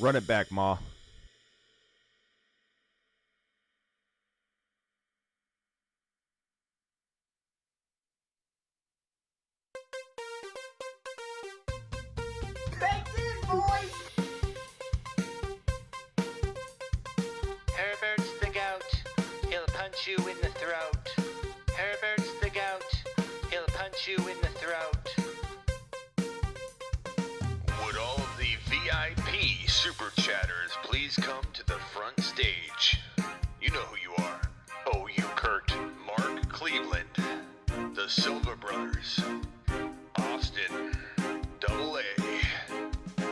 Run it back, Ma. Herbert's the gout, he'll punch you in the throat. Herbert's the gout, he'll punch you in the throat. Would all of the VIP super chatters please come to the front stage? You know who you are. OU Kurt, Mark Cleveland, the Silva Brothers, Austin, Double A,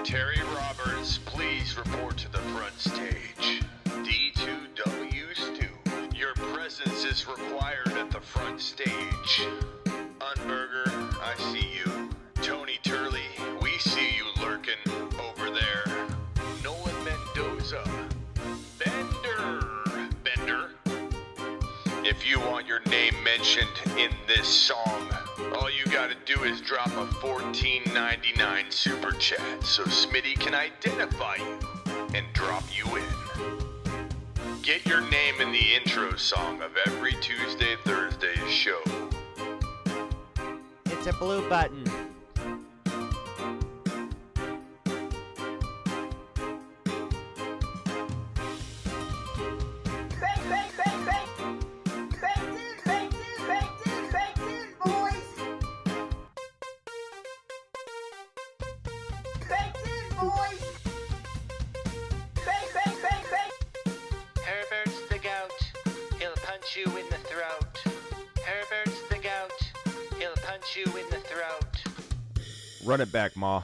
Terry Roberts, please report to the front stage. D2W Stu, your presence is required at the front stage. Unburger, I see you. Tony Turley, we see you lurking over there. Nolan Mendoza, Bender. If you want your name mentioned in this song, all you gotta do is drop a $14.99 super chat so Smitty can identify you and drop you in. Get your name in the intro song of every Tuesday, Thursday show. It's a blue button. Herbert's the gout, he'll punch you in the throat. Herbert's the gout, he'll punch you in the throat. Run it back, Ma.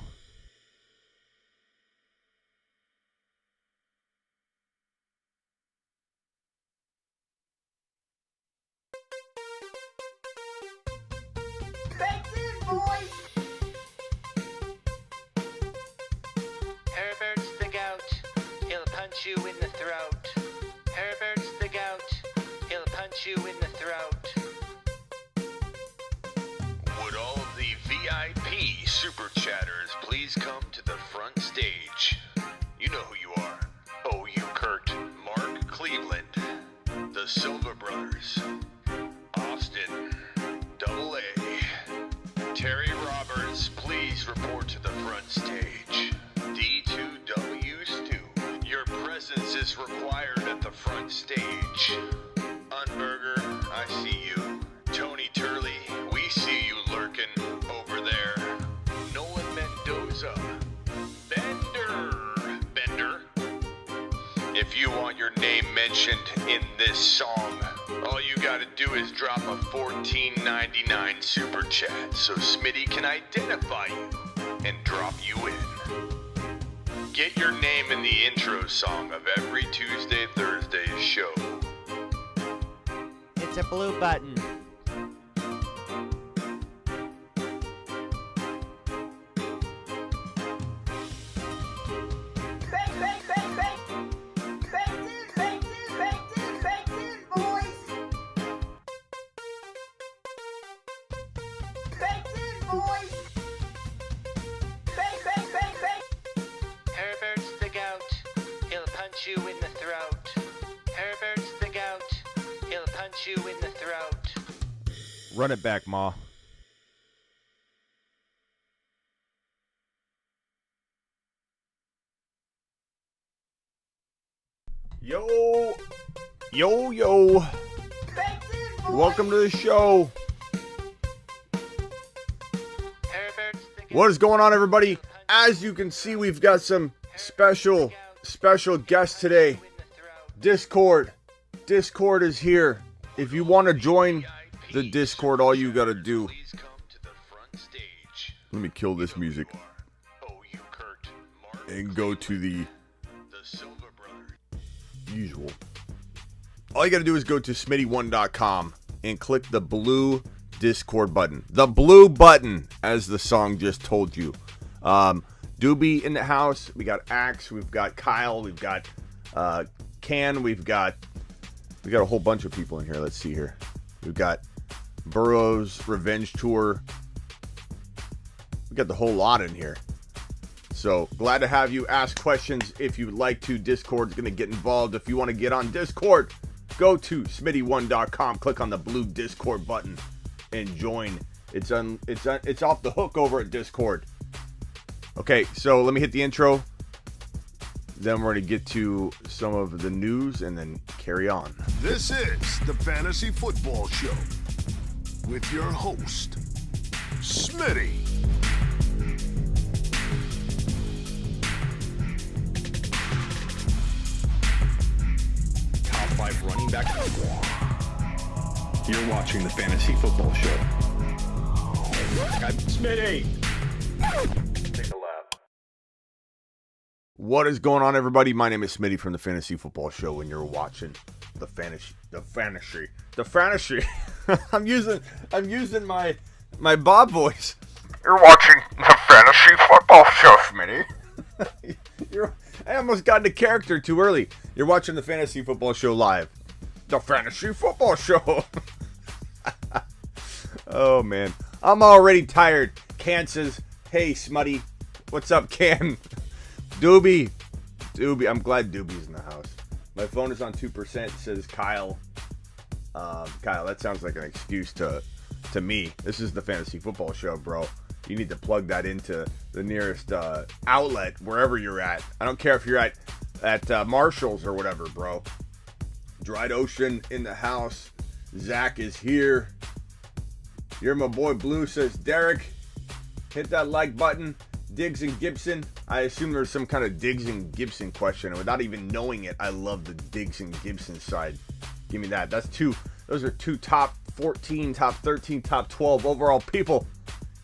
Herbert's the gout, he'll punch you in the throat. Herbert's the gout, he'll punch you in the throat. Would all of the VIP super chatters please come to the front stage? You know who you are. OU Kurt, Mark Cleveland, the Silva Brothers, Austin, Double A, Terry Roberts, please report to the front stage. D2W Stu, your presence is required at the front stage. Unburger, I see you. Tony Turley, we see you lurking over there. Nolan Mendoza, Bender. If you want your name mentioned in this song, all you gotta do is drop a $14.99 super chat so Smitty can identify you and drop you in. Get your name in the intro song of every Tuesday, Thursday show. It's a blue button. Herbert's the gout, he'll punch you in the throat. Herbert's the gout, he'll punch you in the throat. Run it back, Ma. Yo. Welcome to the show. Herbert's the What is going on, everybody? As you can see, we've got some special guests today. Discord is here. If you want to join the Discord, all you got to do. Please come to the front stage. Let me kill this music OU Kurt, Mark and go to the Silva Brothers. usual. All you got to do is go to smitty1.com and click the blue Discord button. The blue button, as the song just told you. Doobie in the house. We got Axe. We've got Kyle. We've got Can. We've got a whole bunch of people in here. Let's see here. We've got Burroughs Revenge Tour. We got the whole lot in here. So glad to have you. Ask questions if you'd like to. Discord's going to get involved. If you want to get on Discord, go to smitty1.com, click on the blue Discord button, and join. It's off the hook over at Discord. Okay, so let me hit the intro. Then we're going to get to some of the news and then carry on. This is the Fantasy Football Show with your host, Smitty. Top 5 running back. You're watching the Fantasy Football Show. I'm Smitty. Take a lap. What is going on, everybody? My name is Smitty from the Fantasy Football Show, and you're watching the fantasy. I'm using my Bob voice. You're watching the Fantasy Football Show, Smitty. I almost got into character too early. You're watching the Fantasy Football Show live. The Fantasy Football Show. Oh, man. I'm already tired. Can says, hey, Smutty. What's up, Can? Doobie. I'm glad Doobie's in the house. My phone is on 2%. It says Kyle. Kyle, that sounds like an excuse to me. This is the Fantasy Football Show, bro. You need to plug that into the nearest outlet, wherever you're at. I don't care if you're at Marshall's or whatever, bro. Dried Ocean in the house. Zach is here. You're my boy Blue, says Derek. Hit that like button. Diggs and Gibson. I assume there's some kind of Diggs and Gibson question. And without even knowing it, I love the Diggs and Gibson side. Give me that. Those are two top 14, top 13, top 12 overall people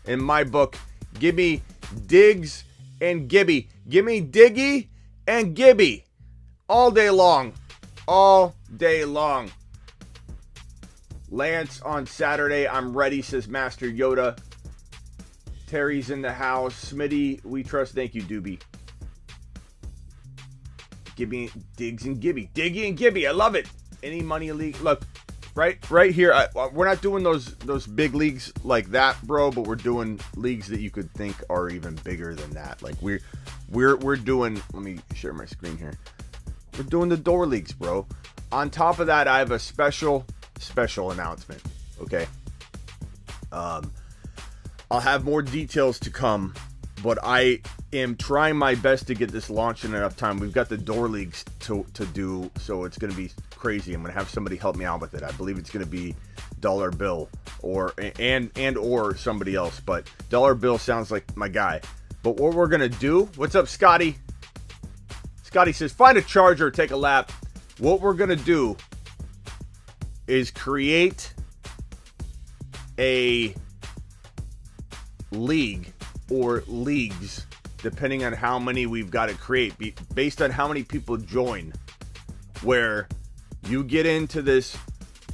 in my book. Give me Diggs and Gibby. Give me Diggy and Gibby. All day long. All day long. Lance on Saturday. I'm ready, says Master Yoda. Terry's in the house. Smitty, we trust. Thank you, Doobie. Give me Diggs and Gibby. Diggy and Gibby. I love it. Any money league. Look, right here. We're not doing those big leagues like that, bro. But we're doing leagues that you could think are even bigger than that. Like we're doing. Let me share my screen here. We're doing the door leagues, bro. On top of that, I have a special announcement. Okay. I'll have more details to come, but I am trying my best to get this launched in enough time. We've got the door leagues to do, so it's going to be crazy. I'm going to have somebody help me out with it. I believe it's going to be Dollar Bill or somebody else, but Dollar Bill sounds like my guy. But what we're going to do, what's up, Scotty? Scotty says, find a charger, take a lap. What we're going to do is create a league or leagues, depending on how many we've got to create, based on how many people join, where you get into this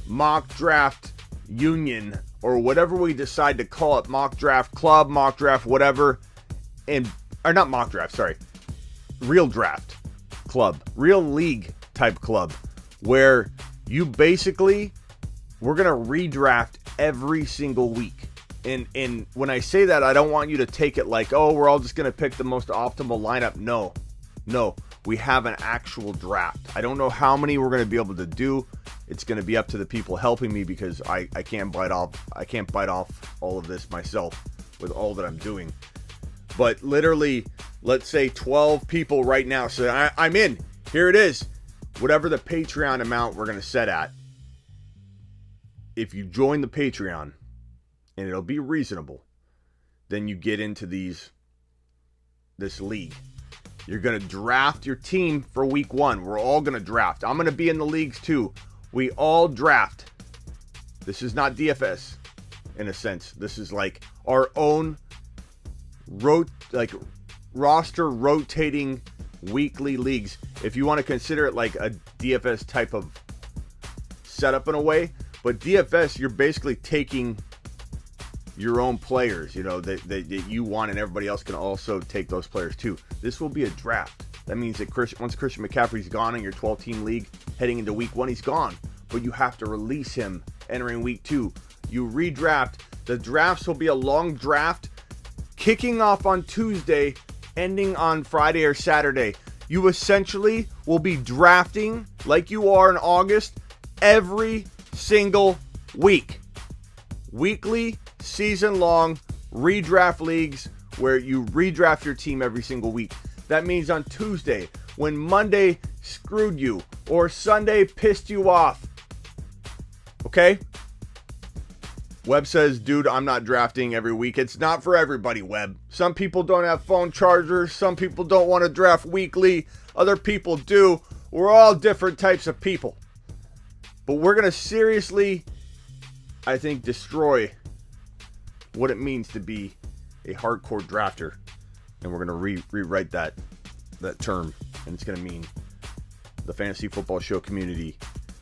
mock draft union or whatever we decide to call it, mock draft club, mock draft whatever, or not mock draft, sorry, real draft club, real league type club, where you basically, we're going to redraft every single week. And when I say that, I don't want you to take it like, oh, we're all just going to pick the most optimal lineup. No, we have an actual draft. I don't know how many we're going to be able to do. It's going to be up to the people helping me because I can't bite off all of this myself with all that I'm doing. But literally, let's say 12 people right now. So I'm in. Here it is. Whatever the Patreon amount we're going to set at. If you join the Patreon, and it'll be reasonable, then you get into this league. You're going to draft your team for week 1. We're all going to draft. I'm going to be in the leagues too. We all draft. This is not DFS in a sense. This is like our own roster rotating weekly leagues. If you want to consider it like a DFS type of setup in a way. But DFS, you're basically taking your own players, that you want, and everybody else can also take those players too. This will be a draft. That means that once Christian McCaffrey's gone in your 12-team league, heading into week 1, he's gone. But you have to release him entering week 2. You redraft. The drafts will be a long draft, kicking off on Tuesday ending on Friday or Saturday. You essentially will be drafting like you are in August every single week. Weekly, season-long redraft leagues where you redraft your team every single week. That means on Tuesday, when Monday screwed you or Sunday pissed you off. Okay? Webb says, dude, I'm not drafting every week. It's not for everybody, Webb. Some people don't have phone chargers. Some people don't want to draft weekly. Other people do. We're all different types of people. But we're going to seriously, I think, destroy what it means to be a hardcore drafter. And we're going to rewrite that term. And it's going to mean the Fantasy Football Show community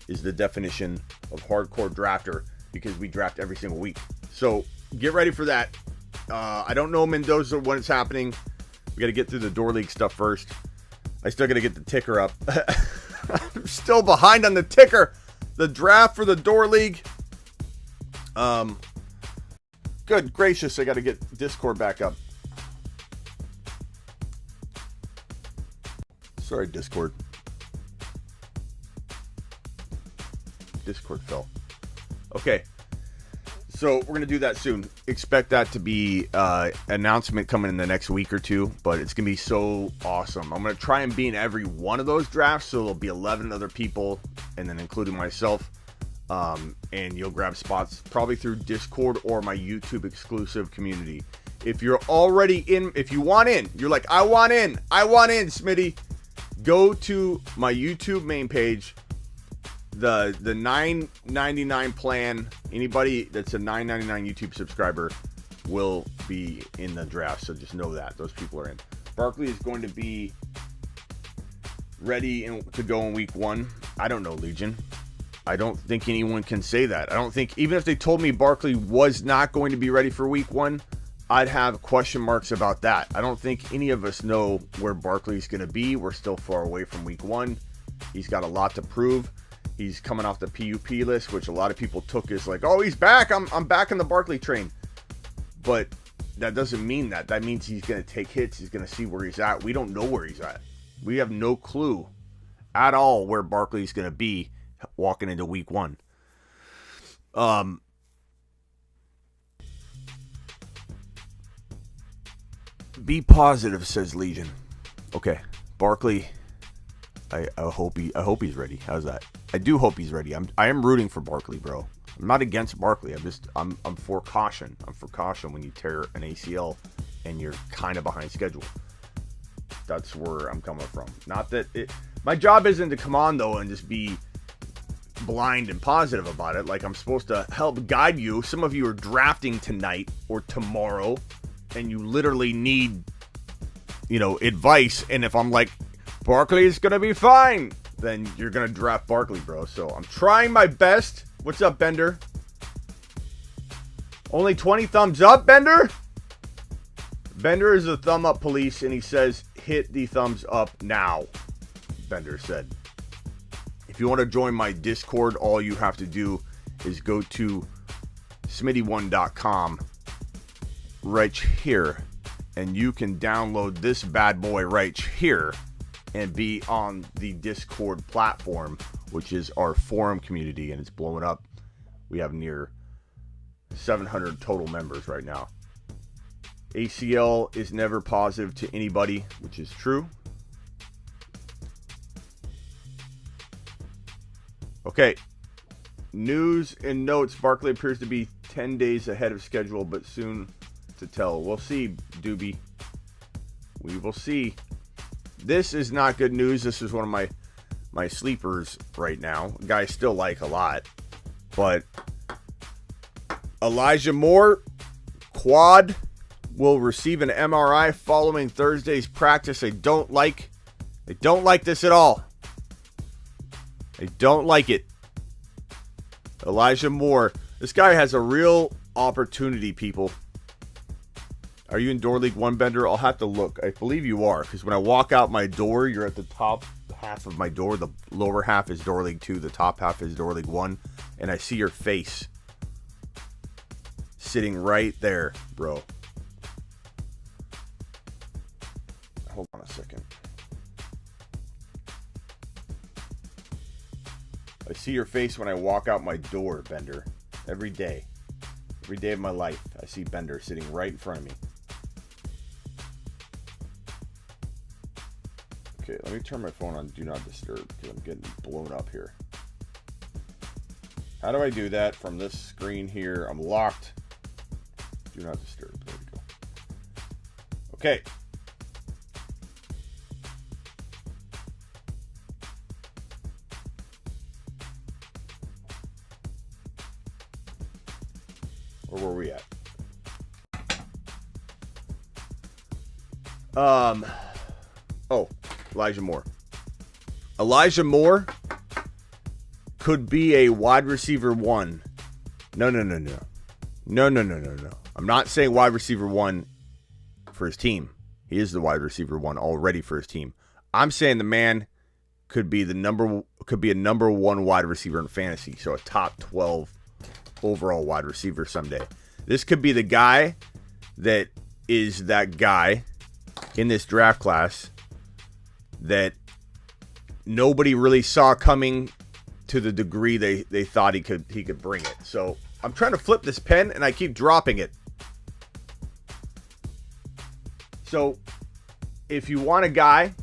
is the definition of hardcore drafter, because we draft every single week. So get ready for that. I don't know Mendoza when it's happening. We got to get through the door league stuff first. I still got to get the ticker up. I'm still behind on the ticker. The draft for the door league. Good gracious, I got to get Discord back up. Sorry, Discord. Discord fell. Okay, so we're going to do that soon. Expect that to be announcement coming in the next week or two, but it's going to be so awesome. I'm going to try and be in every one of those drafts, so there'll be 11 other people, and then including myself, and you'll grab spots probably through Discord or my YouTube exclusive community. If you're already in, if you want in, you're like, I want in, Smitty, go to my YouTube main page. The $9.99 plan, anybody that's a $9.99 YouTube subscriber will be in the draft. So just know that those people are in. Barkley is going to be ready to go in week 1. I don't know, Legion. I don't think anyone can say that. I don't think, even if they told me Barkley was not going to be ready for week 1, I'd have question marks about that. I don't think any of us know where Barkley's going to be. We're still far away from week 1. He's got a lot to prove. He's coming off the PUP list, which a lot of people took as like, oh, he's back. I'm back in the Barkley train. But that doesn't mean that. That means he's going to take hits. He's going to see where he's at. We don't know where he's at. We have no clue at all where Barkley's going to be walking into week 1. Be positive, says Legion. Okay, Barkley. I hope he's ready. How's that? I do hope he's ready. I am rooting for Barkley, bro. I'm not against Barkley. I'm for caution. I'm for caution when you tear an ACL and you're kind of behind schedule. That's where I'm coming from. Not that my job isn't to come on though and just be blind and positive about it. Like I'm supposed to help guide you. Some of you are drafting tonight or tomorrow, and you literally need, advice. And if I'm like, Barkley's going to be fine, then you're going to draft Barkley, bro. So I'm trying my best. What's up, Bender? Only 20 thumbs up, Bender? Bender is the thumb up police, and he says, hit the thumbs up now, Bender said. If you want to join my Discord, all you have to do is go to smitty1.com right here, and you can download this bad boy right here and be on the Discord platform, which is our forum community, and it's blowing up. We have near 700 total members right now. ACL is never positive to anybody, which is true. Okay. News and notes. Barkley appears to be 10 days ahead of schedule, but soon to tell. We'll see, Doobie. We will see. This is not good news. This is one of my sleepers right now. A guy I still like a lot. But Elijah Moore, quad, will receive an MRI following Thursday's practice. I don't like this at all. I don't like it. Elijah Moore. This guy has a real opportunity, people. Are you in Door League 1, Bender? I'll have to look. I believe you are, because when I walk out my door, you're at the top half of my door. The lower half is Door League 2. The top half is Door League 1. And I see your face sitting right there, bro. a second. I see your face when I walk out my door, Bender. Every day. Every day of my life, I see Bender sitting right in front of me. Okay, let me turn my phone on Do Not Disturb because I'm getting blown up here. How do I do that from this screen here? I'm locked. Do Not Disturb. There we go. Okay. Where were we at? Oh, Elijah Moore. Elijah Moore could be a wide receiver 1. No. I'm not saying wide receiver 1 for his team. He is the wide receiver 1 already for his team. I'm saying the man could be a number 1 wide receiver in fantasy, so a top 12 overall wide receiver someday. This could be the guy that is that guy in this draft class that nobody really saw coming to the degree they thought he could bring it. So I'm trying to flip this pen and I keep dropping it. So if you want a guy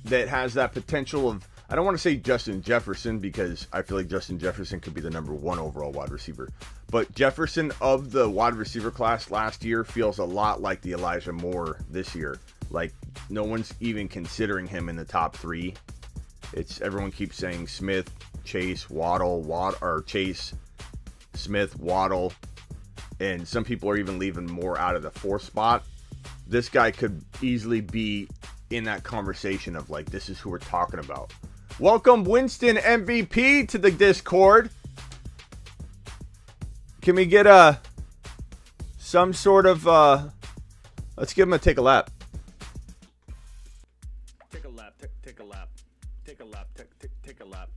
that has that potential of, I don't want to say Justin Jefferson because I feel like Justin Jefferson could be the number 1 overall wide receiver. But Jefferson of the wide receiver class last year feels a lot like the Elijah Moore this year. Like no one's even considering him in the top 3. It's everyone keeps saying Smith, Chase, or Chase, Smith, Waddle, and some people are even leaving Moore out of the 4th spot. This guy could easily be in that conversation of like, this is who we're talking about. Welcome Winston MVP to the Discord. Can we get some sort of let's give him a take a lap. Take a lap. Take a lap. Take a lap. Take a lap.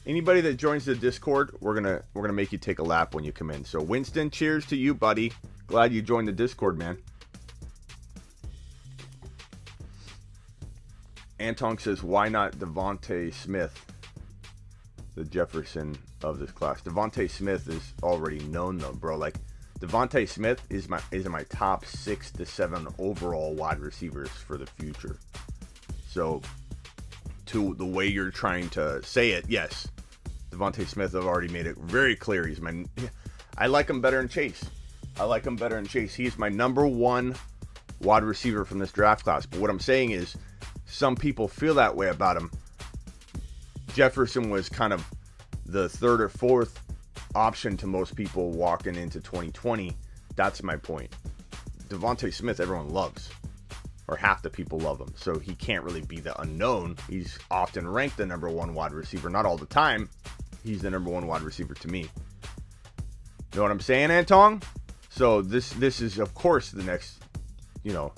Anybody that joins the Discord, we're gonna make you take a lap when you come in. So Winston, cheers to you, buddy. Glad you joined the Discord, man. Anton says, why not Devontae Smith, the Jefferson of this class? Devontae Smith is already known though, bro. Like Devontae Smith is in my top 6 to 7 overall wide receivers for the future. So to the way you're trying to say it, yes, Devontae Smith, I've already made it very clear. I like him better than Chase. He's my number 1 wide receiver from this draft class. But what I'm saying is, some people feel that way about him. Jefferson was kind of the 3rd or 4th option to most people walking into 2020. That's my point. Devontae Smith, everyone loves, or half the people love him. So he can't really be the unknown. He's often ranked the number 1 wide receiver. Not all the time. He's the number 1 wide receiver to me. Know what I'm saying, Anton? So this is, of course, the next,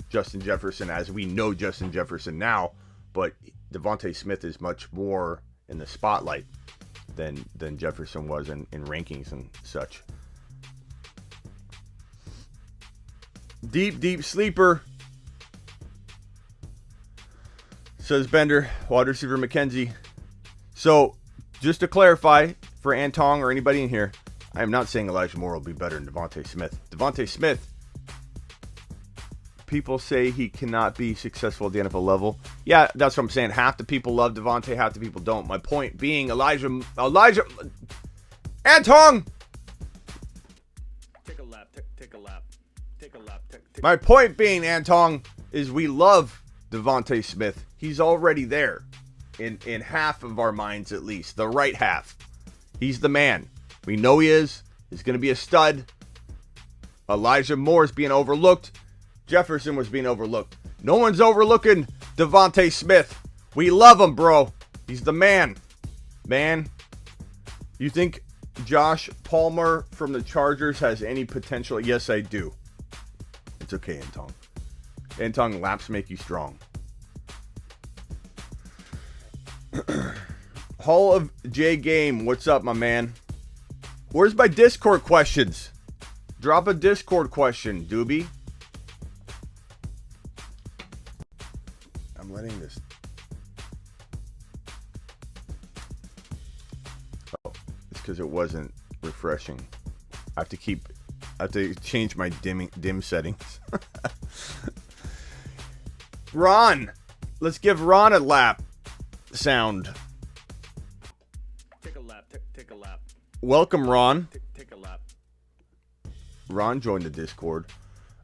Justin Jefferson, as we know Justin Jefferson now, but Devontae Smith is much more in the spotlight than Jefferson was in rankings and such. Deep sleeper, says Bender, wide receiver McKenzie. So just to clarify for Anton or anybody in here, I am not saying Elijah Moore will be better than Devontae Smith. Devontae Smith, people say he cannot be successful at the NFL level. Yeah, that's what I'm saying. Half the people love Devontae, half the people don't. My point being, Elijah, Anton! Take a lap. Take a lap. Take a lap. My point being, Anton, is we love Devontae Smith. He's already there. In half of our minds, at least. The right half. He's the man. We know he is. He's going to be a stud. Elijah Moore is being overlooked. Jefferson was being overlooked. No one's overlooking Devontae Smith. We love him, bro. He's the man. Man, you think Josh Palmer from the Chargers has any potential? Yes, I do. It's okay, Anton. Anton, laps make you strong. Hall of J Game, what's up, my man? Where's my Discord questions? Drop a Discord question, Doobie. I'm letting this. Oh, it's because it wasn't refreshing. I have to change my dim settings. Ron, let's give Ron a lap sound. Take a lap. Take a lap. Welcome, Ron. Take a lap. Ron joined the Discord.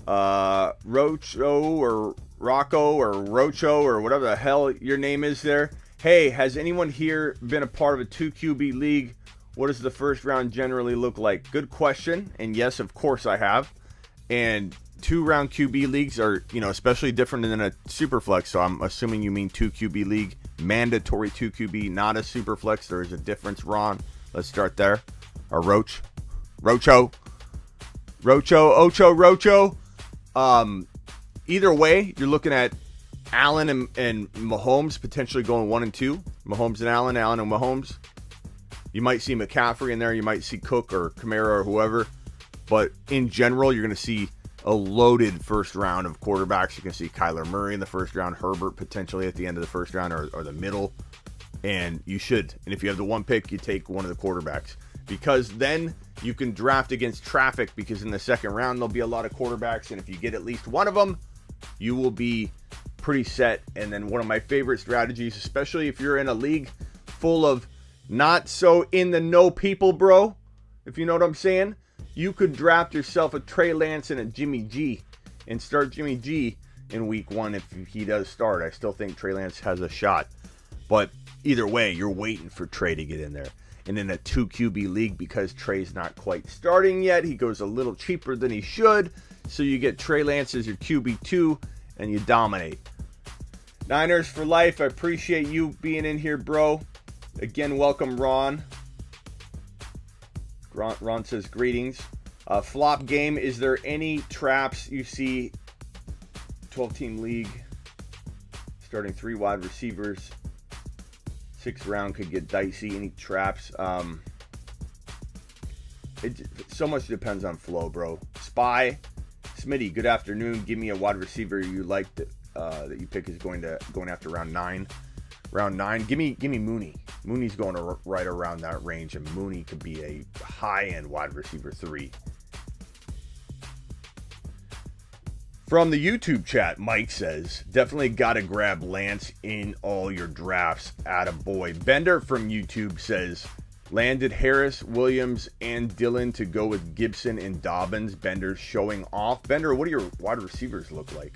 Rocho or Rocco or Rocho or whatever the hell your name is there. Hey, has anyone here been a part of a 2QB league? What does the first round generally look like? Good question. And yes, of course I have. And 2-round QB leagues are, especially different than a super flex. So I'm assuming you mean 2QB league, mandatory 2QB, not a super flex. There is a difference, Ron. Let's start there. Or Rocho. Either way, you're looking at Allen and Mahomes potentially going 1 and 2. Mahomes and Allen and Mahomes. You might see McCaffrey in there. You might see Cook or Kamara or whoever. But in general, you're going to see a loaded first round of quarterbacks. You can see Kyler Murray in the first round, Herbert potentially at the end of the first round or the middle. And you should. And if you have the one pick, you take one of the quarterbacks. Because then you can draft against traffic, because in the second round, there'll be a lot of quarterbacks. And if you get at least one of them, you will be pretty set. And then one of my favorite strategies, especially if you're in a league full of not so in the know people, bro, if you know what I'm saying, you could draft yourself a Trey Lance and a Jimmy G and start Jimmy G in week 1 if he does start. I still think Trey Lance has a shot. But either way, you're waiting for Trey to get in there. And in a 2QB league, because Trey's not quite starting yet, he goes a little cheaper than he should. So you get Trey Lance as your QB2 and you dominate. Niners for life. I appreciate you being in here, bro. Again, welcome, Ron. Ron says greetings. Flop game. Is there any traps you see? 12-team league. Starting 3 wide receivers. 6th round could get dicey. Any traps? It so much depends on flow, bro. Spy, Smitty. Good afternoon. Give me a wide receiver you like that you pick is going after round 9. Round 9. Give me Mooney. Mooney's going right around that range, and Mooney could be a high-end wide receiver 3. From the YouTube chat, Mike says, definitely got to grab Lance in all your drafts. Attaboy. Bender from YouTube says, landed Harris, Williams, and Dillon to go with Gibson and Dobbins. Bender's showing off. Bender, what do your wide receivers look like?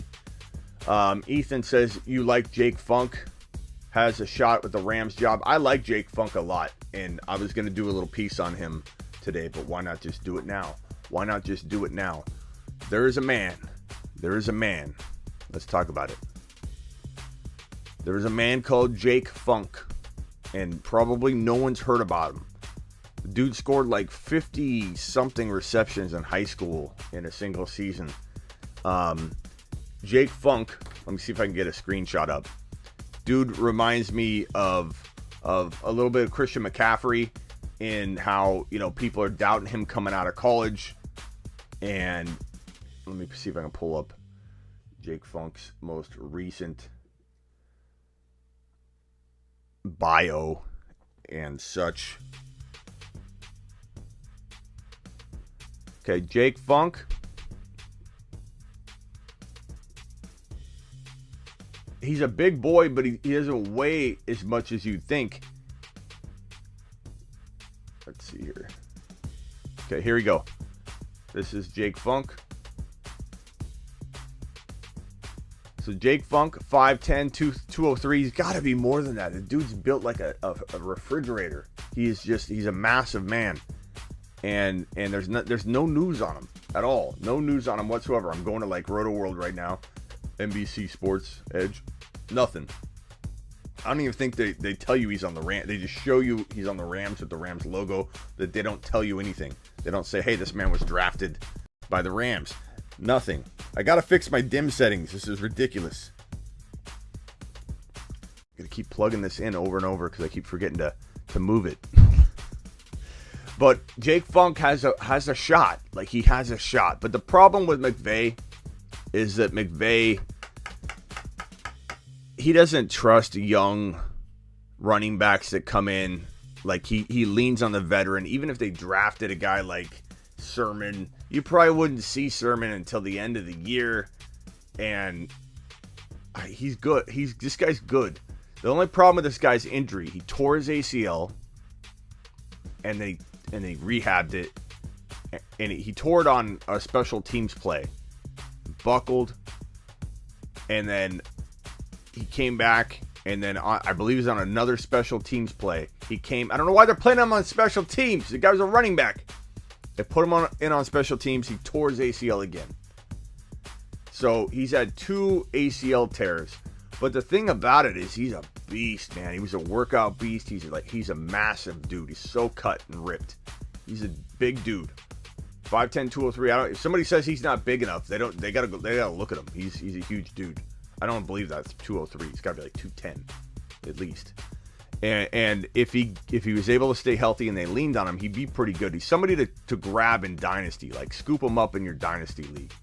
Ethan says, you like Jake Funk. Has a shot with the Rams job. I like Jake Funk a lot, and I was going to do a little piece on him today, but why not just do it now? Why not just do it now? There is a man. Let's talk about it. There is a man called Jake Funk, and probably no one's heard about him. The dude scored like 50-something receptions in high school in a single season. Jake Funk, let me see if I can get a screenshot up. Dude reminds me of a little bit of Christian McCaffrey in how, people are doubting him coming out of college. And let me see if I can pull up Jake Funk's most recent bio and such. Okay, Jake Funk. He's a big boy, but he doesn't weigh as much as you'd think. Let's see here. Okay, here we go. This is Jake Funk. So Jake Funk, 5'10", 203. He's got to be more than that. The dude's built like a refrigerator. He's a massive man. And there's no news on him at all. No news on him whatsoever. I'm going to like Roto World right now. NBC Sports Edge. Nothing. I don't even think they tell you he's on the Rams. They just show you he's on the Rams with the Rams logo. That they don't tell you anything. They don't say, hey, this man was drafted by the Rams. Nothing. I gotta fix my dim settings. This is ridiculous. I'm gonna keep plugging this in over and over because I keep forgetting to move it. But Jake Funk has a shot. Like, he has a shot. But the problem with McVay is that McVay, he doesn't trust young running backs that come in. Like, he leans on the veteran. Even if they drafted a guy like Sermon, you probably wouldn't see Sermon until the end of the year. And he's good. This guy's good. The only problem with this guy's injury, he tore his ACL, and they rehabbed it, and he tore it on a special teams play, buckled, and then he came back, and then I believe he's on another special teams play. I don't know why they're playing him on special teams. The guy was a running back. They put him on special teams. He tore his ACL again. So he's had 2 ACL tears. But the thing about it is he's a beast, man. He was a workout beast. He's a massive dude. He's so cut and ripped. He's a big dude. 5'10", 203. If somebody says he's not big enough, they gotta look at him. He's a huge dude. I don't believe that's 203. He's gotta be like 210 at least. And if he was able to stay healthy and they leaned on him, he'd be pretty good. He's somebody to grab in Dynasty, like scoop him up in your Dynasty league.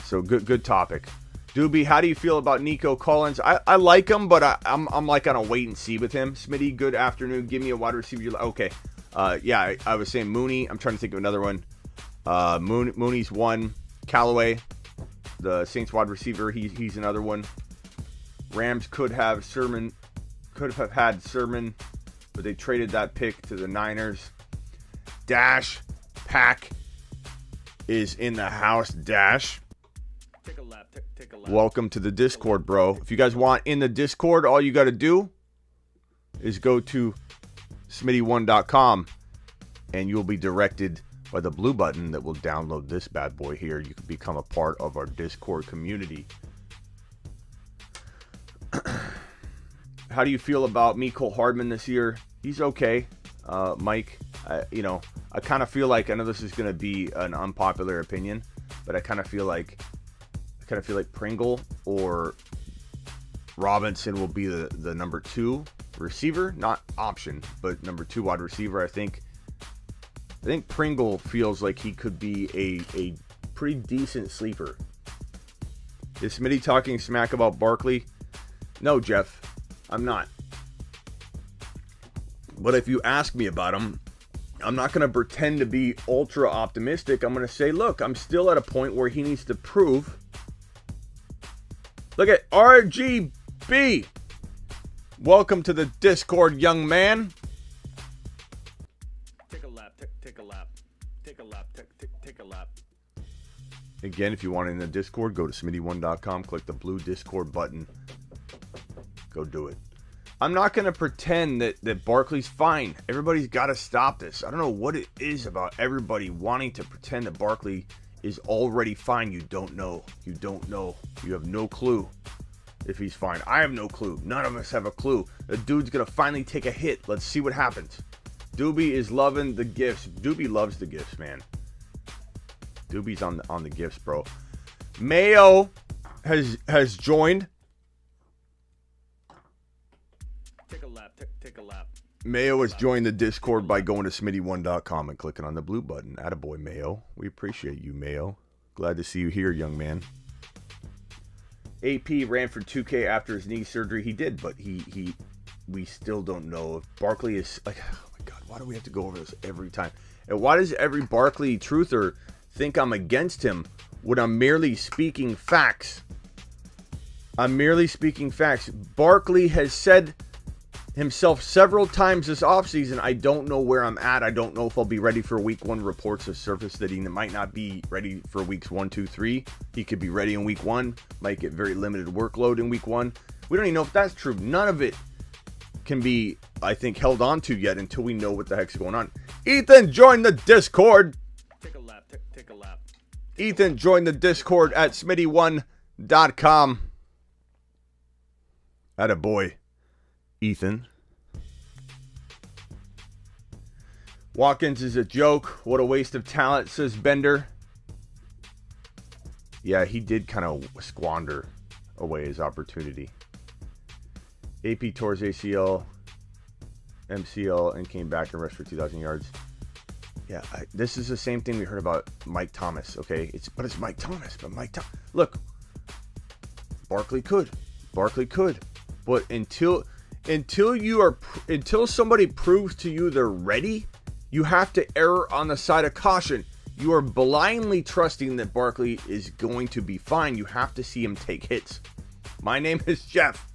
So good topic. Doobie, how do you feel about Nico Collins? I like him, but I'm like on a wait and see with him. Smitty, good afternoon. Give me a wide receiver. Okay. Yeah, I was saying Mooney. I'm trying to think of another one. Mooney's one. Callaway, the Saints wide receiver. He's another one. Rams could have had Sermon, but they traded that pick to the Niners. Dash Pack is in the house. Dash. Take a lap. Take a lap. Welcome to the Discord, bro. If you guys want in the Discord, all you got to do is go to smitty1.com and you'll be directed by the blue button that will download this bad boy here. You can become a part of our Discord community. How do you feel about Mecole Hardman this year? He's okay. Mike, I kind of feel like, I know this is going to be an unpopular opinion, but I kind of feel like Pringle or Robinson will be the number 2 receiver, not option, but number 2 wide receiver. I think Pringle feels like he could be a pretty decent sleeper. Is Smitty talking smack about Barkley? No, Jeff, I'm not. But if you ask me about him, I'm not going to pretend to be ultra optimistic. I'm going to say, look, I'm still at a point where he needs to prove. Look at RGB. Welcome to the Discord, young man. Take a lap. Take a lap. Take a lap. Take a lap. Again, if you want in the Discord, go to smitty1.com, click the blue Discord button. Go do it. I'm not going to pretend that Barkley's fine. Everybody's got to stop this. I don't know what it is about everybody wanting to pretend that Barkley is already fine. You don't know. You don't know. You have no clue if he's fine. I have no clue. None of us have a clue. The dude's going to finally take a hit. Let's see what happens. Doobie is loving the gifts. Doobie loves the gifts, man. Doobie's on the gifts, bro. Mayo has joined. Take a lap. Take a lap. Mayo has joined the Discord by going to smitty1.com and clicking on the blue button. Attaboy, Mayo. We appreciate you, Mayo. Glad to see you here, young man. AP ran for 2K after his knee surgery. He did, but we still don't know if Barkley is like, oh my God, why do we have to go over this every time? And why does every Barkley truther think I'm against him when I'm merely speaking facts? I'm merely speaking facts. Barkley has said himself several times this offseason, I don't know where I'm at. I don't know if I'll be ready for week 1. Reports have surfaced that he might not be ready for weeks 1, 2, 3. He could be ready in week 1, might get very limited workload in week 1. We don't even know if that's true. None of it can be, I think, held on to yet until we know what the heck's going on. Ethan, join the Discord. Take a lap. Take a lap. Ethan, join the Discord at smitty1.com. Attaboy, Ethan. Watkins is a joke. What a waste of talent, says Bender. Yeah, he did kind of squander away his opportunity. AP tore his ACL, MCL, and came back and rushed for 2,000 yards. Yeah, this is the same thing we heard about Mike Thomas, okay? It's Mike Thomas, but Look, Barkley could. But until somebody proves to you they're ready, you have to err on the side of caution. You are blindly trusting that Barkley is going to be fine. You have to see him take hits. My name is Jeff,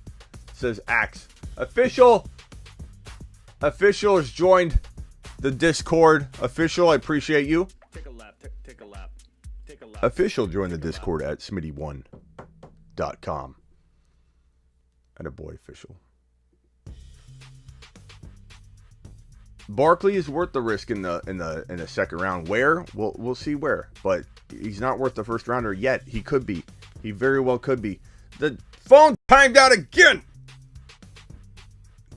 says Axe. Official has joined the Discord. Official, I appreciate you. Take a lap. Take a lap. Take a lap. Official joined the Discord at smitty1.com. And a boy official. Barkley is worth the risk in the second round. Where? We'll see where. But he's not worth the first rounder yet. He could be. He very well could be. The phone timed out again.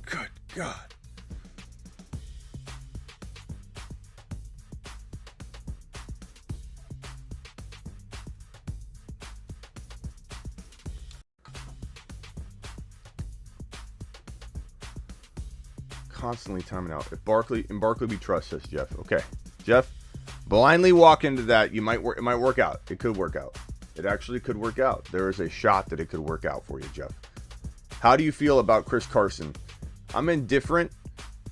Good God. Constantly timing out. If Barkley we trust, says Jeff. Okay, Jeff, blindly walk into that. It might work out. It could work out. It actually could work out. There is a shot that it could work out for you, Jeff. How do you feel about Chris Carson? I'm indifferent.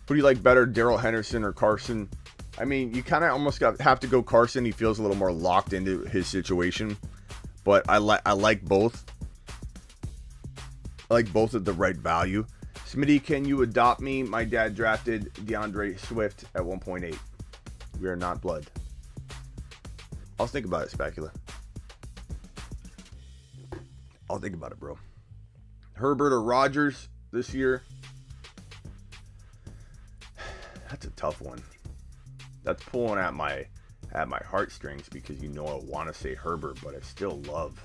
Who do you like better, Darrell Henderson or Carson? I mean, you kind of almost have to go Carson. He feels a little more locked into his situation, but I like both. I like both at the right value. Smitty, can you adopt me? My dad drafted DeAndre Swift at 1.8. We are not blood. I'll think about it, Specula. I'll think about it, bro. Herbert or Rodgers this year? That's a tough one. That's pulling at my heartstrings because I want to say Herbert, but I still love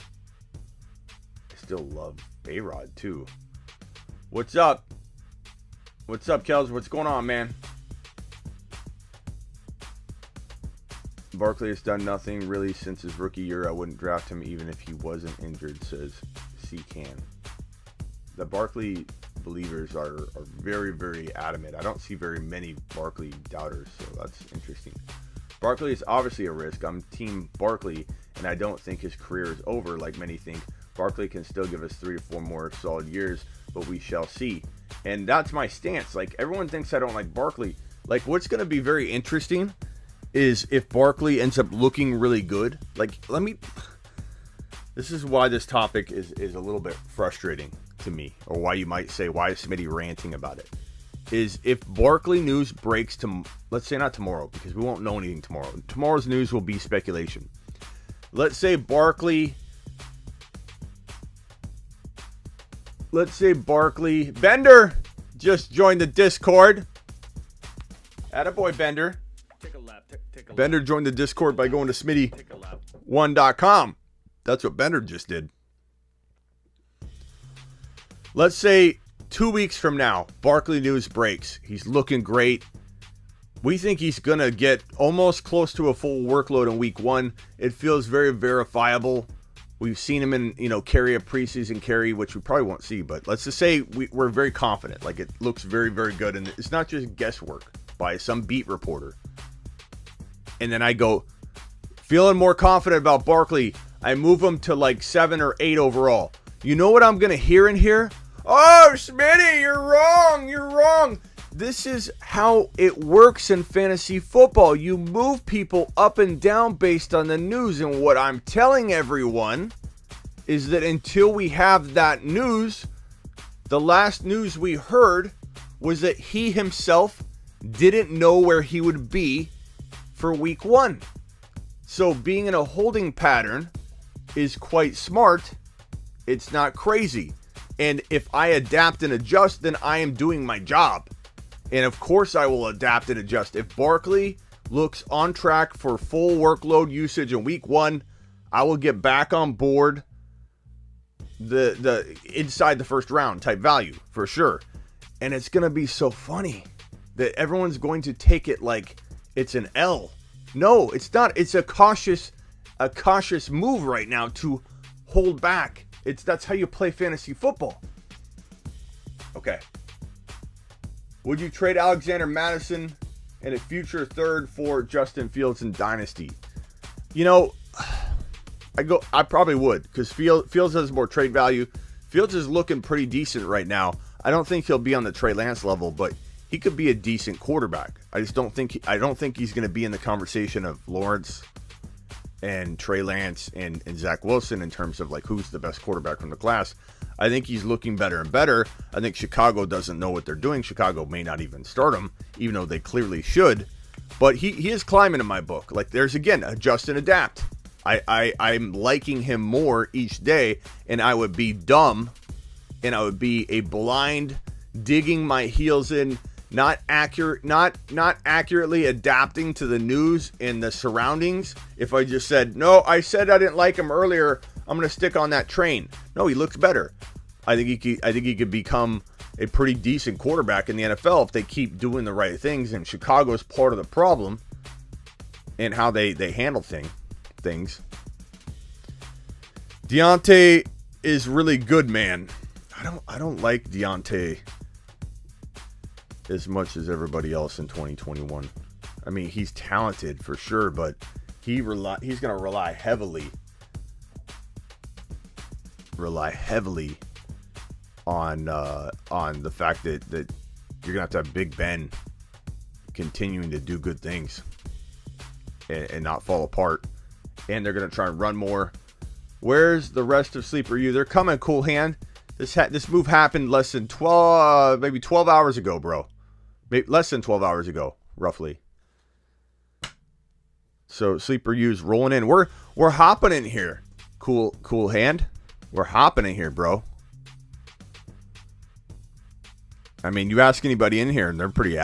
A-Rod too. What's up? What's up, Kels? What's going on, man? Barkley has done nothing really since his rookie year. I wouldn't draft him even if he wasn't injured, says C-Can. The Barkley believers are very, very adamant. I don't see very many Barkley doubters, so that's interesting. Barkley is obviously a risk. I'm team Barkley, and I don't think his career is over like many think. Barkley can still give us 3 or 4 more solid years, but we shall see. And that's my stance. Like, everyone thinks I don't like Barkley. Like, what's going to be very interesting is if Barkley ends up looking really good. Like, this is why this topic is a little bit frustrating to me, or why you might say, why is Smitty ranting about it? Is if Barkley news breaks to, let's say not tomorrow, because we won't know anything tomorrow. Tomorrow's news will be speculation. Let's say Barkley, Bender just joined the Discord. Attaboy, Bender. Take a lap. Take a Bender lap. joined the Discord by going to Take a lap. smitty1.com. That's what Bender just did. Let's say 2 weeks from now, Barkley news breaks. He's looking great. We think he's going to get almost close to a full workload in week 1. It feels very verifiable. We've seen him carry a preseason carry, which we probably won't see. But let's just say we're very confident. Like, it looks very, very good. And it's not just guesswork by some beat reporter. And then I go, feeling more confident about Barkley. I move him to like 7 or 8 overall. You know what I'm going to hear in here? Oh, Smitty, you're wrong. This is how it works in fantasy football. You move people up and down based on the news. And what I'm telling everyone is that until we have that news, the last news we heard was that he himself didn't know where he would be for week 1. So being in a holding pattern is quite smart. It's not crazy. And if I adapt and adjust, then I am doing my job. And of course I will adapt and adjust. If Barkley looks on track for full workload usage in week 1, I will get back on board the inside the first round type value for sure. And it's going to be so funny that everyone's going to take it like it's an L. No, it's not. It's a cautious move right now to hold back. That's how you play fantasy football. Okay. Would you trade Alexander Madison and a future third for Justin Fields in Dynasty? I I probably would, because Fields has more trade value. Fields is looking pretty decent right now. I don't think he'll be on the Trey Lance level, but he could be a decent quarterback. I just don't think he's going to be in the conversation of Lawrence and Trey Lance and Zach Wilson in terms of like who's the best quarterback from the class. I think he's looking better and better. I think Chicago doesn't know what they're doing. Chicago may not even start him, even though they clearly should. But he is climbing in my book. Like, there's, again, adjust and adapt. I'm liking him more each day, and I would be dumb, and I would be a blind, digging my heels in, not accurately adapting to the news and the surroundings. If I just said, no, I said I didn't like him earlier, I'm going to stick on that train. No, he looks better. I think he could become a pretty decent quarterback in the NFL if they keep doing the right things. And Chicago's part of the problem in how they handle things. Deontay is really good, man. I don't like Deontay as much as everybody else in 2021. I mean, he's talented for sure, but he's going to rely heavily on the fact that you're going to have Big Ben continuing to do good things and not fall apart. And they're going to try and run more. Where's the rest of Sleeper U? They're coming, Cool Hand. This move happened less than 12 hours ago, bro. Maybe less than 12 hours ago, roughly. So Sleeper U's rolling in. We're hopping in here. Cool Hand. We're hopping in here, bro. I mean, you ask anybody in here, and they're pretty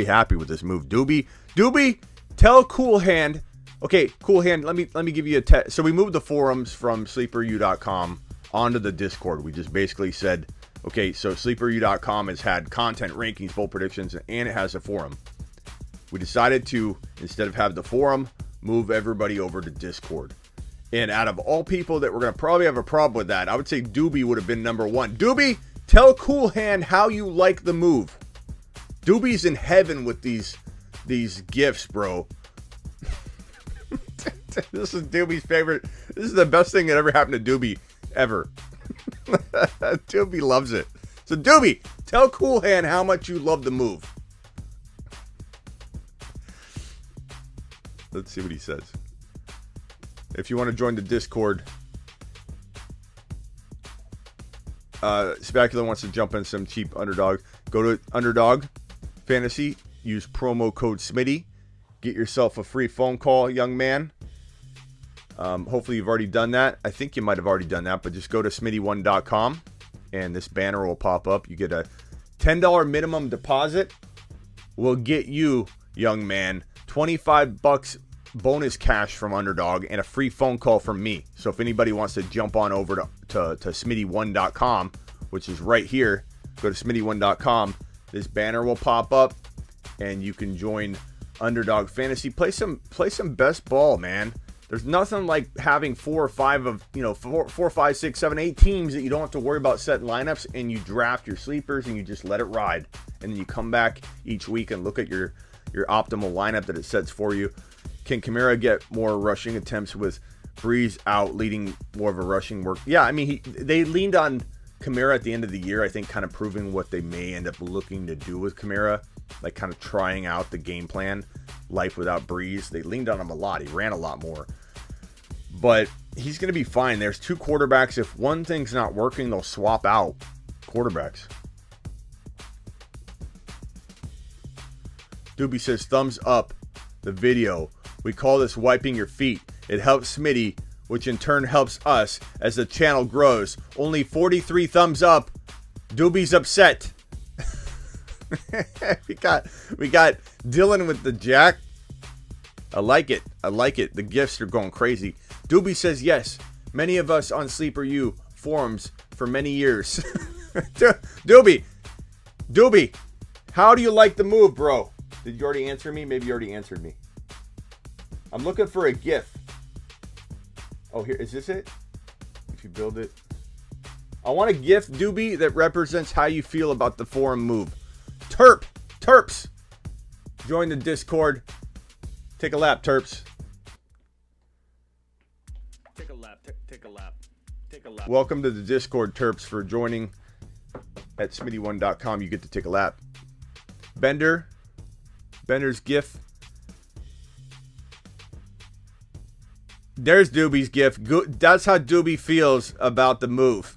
happy with this move. Doobie, tell Cool Hand. Okay, Cool Hand. Let me give you a test. So we moved the forums from sleeperu.com onto the Discord. We just basically said, okay, so sleeperu.com has had content rankings, bowl predictions, and it has a forum. We decided to, instead of have the forum, move everybody over to Discord. And out of all people that were going to probably have a problem with that, I would say Doobie would have been number one. Doobie, tell Cool Hand how you like the move. Doobie's in heaven with these gifts, bro. This is Doobie's favorite. This is the best thing that ever happened to Doobie ever. Doobie loves it. So Doobie, tell Cool Hand how much you love the move. Let's see what he says. If you want to join the Discord, Spacula wants to jump in some cheap Underdog. Go to Underdog Fantasy. Use promo code Smitty. Get yourself a free phone call, young man. Hopefully you've already done that. I think you might have already done that, but just go to smitty1.com and this banner will pop up. You get a $10 minimum deposit. We'll get you, young man, $25 bonus cash from Underdog and a free phone call from me. So if anybody wants to jump on over to smitty1.com, which is right here, go to smitty1.com. This banner will pop up and you can join Underdog Fantasy. Play some best ball, man. There's nothing like having 4 or 5, 6, 7, 8 teams that you don't have to worry about setting lineups, and you draft your sleepers and you just let it ride. And then you come back each week and look at your optimal lineup that it sets for you. Can Kamara get more rushing attempts with Breeze out, leading more of a rushing work? Yeah, I mean, they leaned on Kamara at the end of the year, I think, kind of proving what they may end up looking to do with Kamara, like kind of trying out the game plan, life without Breeze. They leaned on him a lot. He ran a lot more. But he's going to be fine. There's 2 quarterbacks. If one thing's not working, they'll swap out quarterbacks. Doobie says, thumbs up the video. We call this wiping your feet. It helps Smitty, which in turn helps us as the channel grows. Only 43 thumbs up. Doobie's upset. we got Dylan with the jack. I like it. The gifts are going crazy. Doobie says yes. Many of us on Sleeper U forums for many years. Doobie, how do you like the move, bro? Did you already answer me? Maybe you already answered me. I'm looking for a GIF. Oh, here, is this it? If you build it. I want a GIF, Doobie, that represents how you feel about the forum move. Terps. Join the Discord. Take a lap, Terps. Take a lap. take a lap. Take a lap. Welcome to the Discord, Terps, for joining at Smitty1.com. You get to take a lap. Bender's GIF. There's Doobie's GIF. That's how Doobie feels about the move.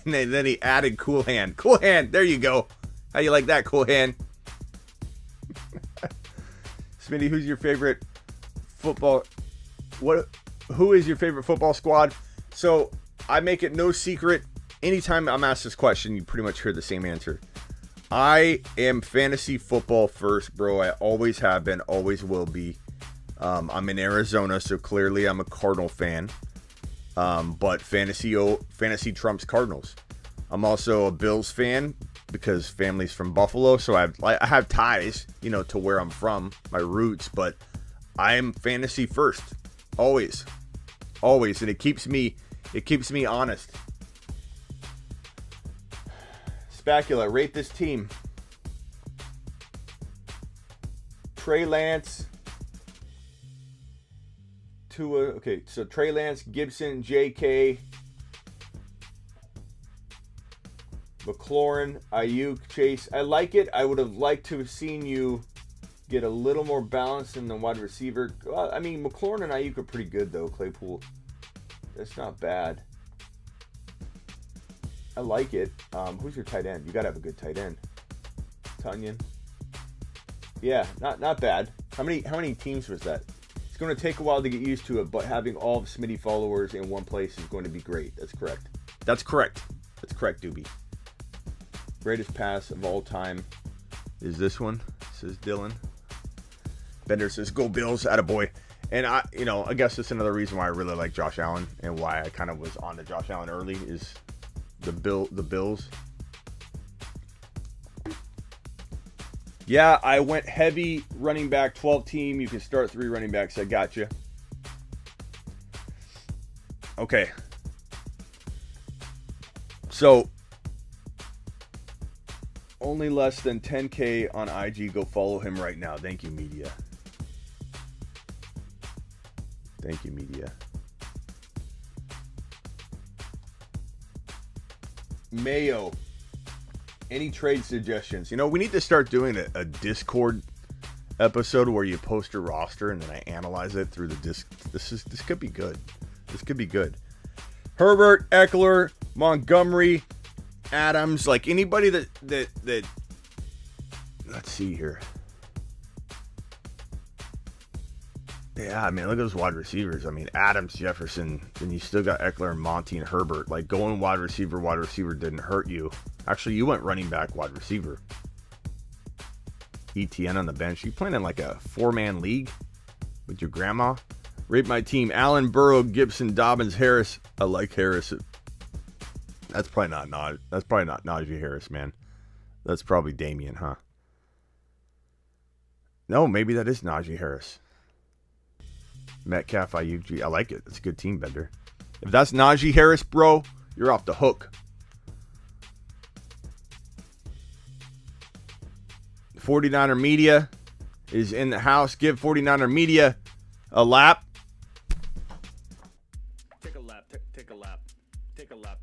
And then he added Cool Hand. Cool Hand, there you go. How you like that, Cool Hand? Smitty, who's your favorite football? Who is your favorite football squad? So I make it no secret. Anytime I'm asked this question, you pretty much hear the same answer. I am fantasy football first, bro. I always have been, always will be. I'm in Arizona, so clearly I'm a Cardinal fan. But fantasy trumps Cardinals. I'm also a Bills fan because family's from Buffalo, so I have ties, to where I'm from, my roots. But I am fantasy first, always, and it keeps me honest. Spacula, rate this team. Trey Lance. Tua. Okay, so Trey Lance, Gibson, J.K., McLaurin, Ayuk, Chase. I like it. I would have liked to have seen you get a little more balance in the wide receiver. Well, I mean, McLaurin and Ayuk are pretty good, though. Claypool. That's not bad. I like it. Who's your tight end? You got to have a good tight end. Tunyon. Yeah, not bad. How many teams was that? It's going to take a while to get used to it, but having all of Smitty followers in one place is going to be great. That's correct. That's correct, Doobie. Greatest pass of all time is this one, says Dylan. Bender says, go Bills, attaboy. And I guess that's another reason why I really like Josh Allen and why I kind of was on to Josh Allen early is the Bills. Yeah, I went heavy running back 12 team. You can start 3 running backs. I got you. Okay. So, only less than 10K on IG. Go follow him right now. Thank you, media. Thank you, media. Mayo. Any trade suggestions? We need to start doing a Discord episode where you post your roster and then I analyze it through the disc. This could be good. This could be good. Herbert, Eckler, Montgomery, Adams, like anybody that let's see here. Yeah, I mean, look at those wide receivers. I mean, Adams, Jefferson, then you still got Eckler and Monty and Herbert. Like, going wide receiver didn't hurt you. Actually, you went running back, wide receiver. ETN on the bench. You playing in like a 4-man league with your grandma? Rate my team. Allen, Burrow, Gibson, Dobbins, Harris. I like Harris. That's probably not Najee Harris, man. That's probably Damian, huh? No, maybe that is Najee Harris. Metcalf, Ayuk, I like it. It's a good team, Bender. If that's Najee Harris, bro, you're off the hook. 49er Media is in the house. Give 49er Media a lap. Take a lap. Take a lap. Take a lap.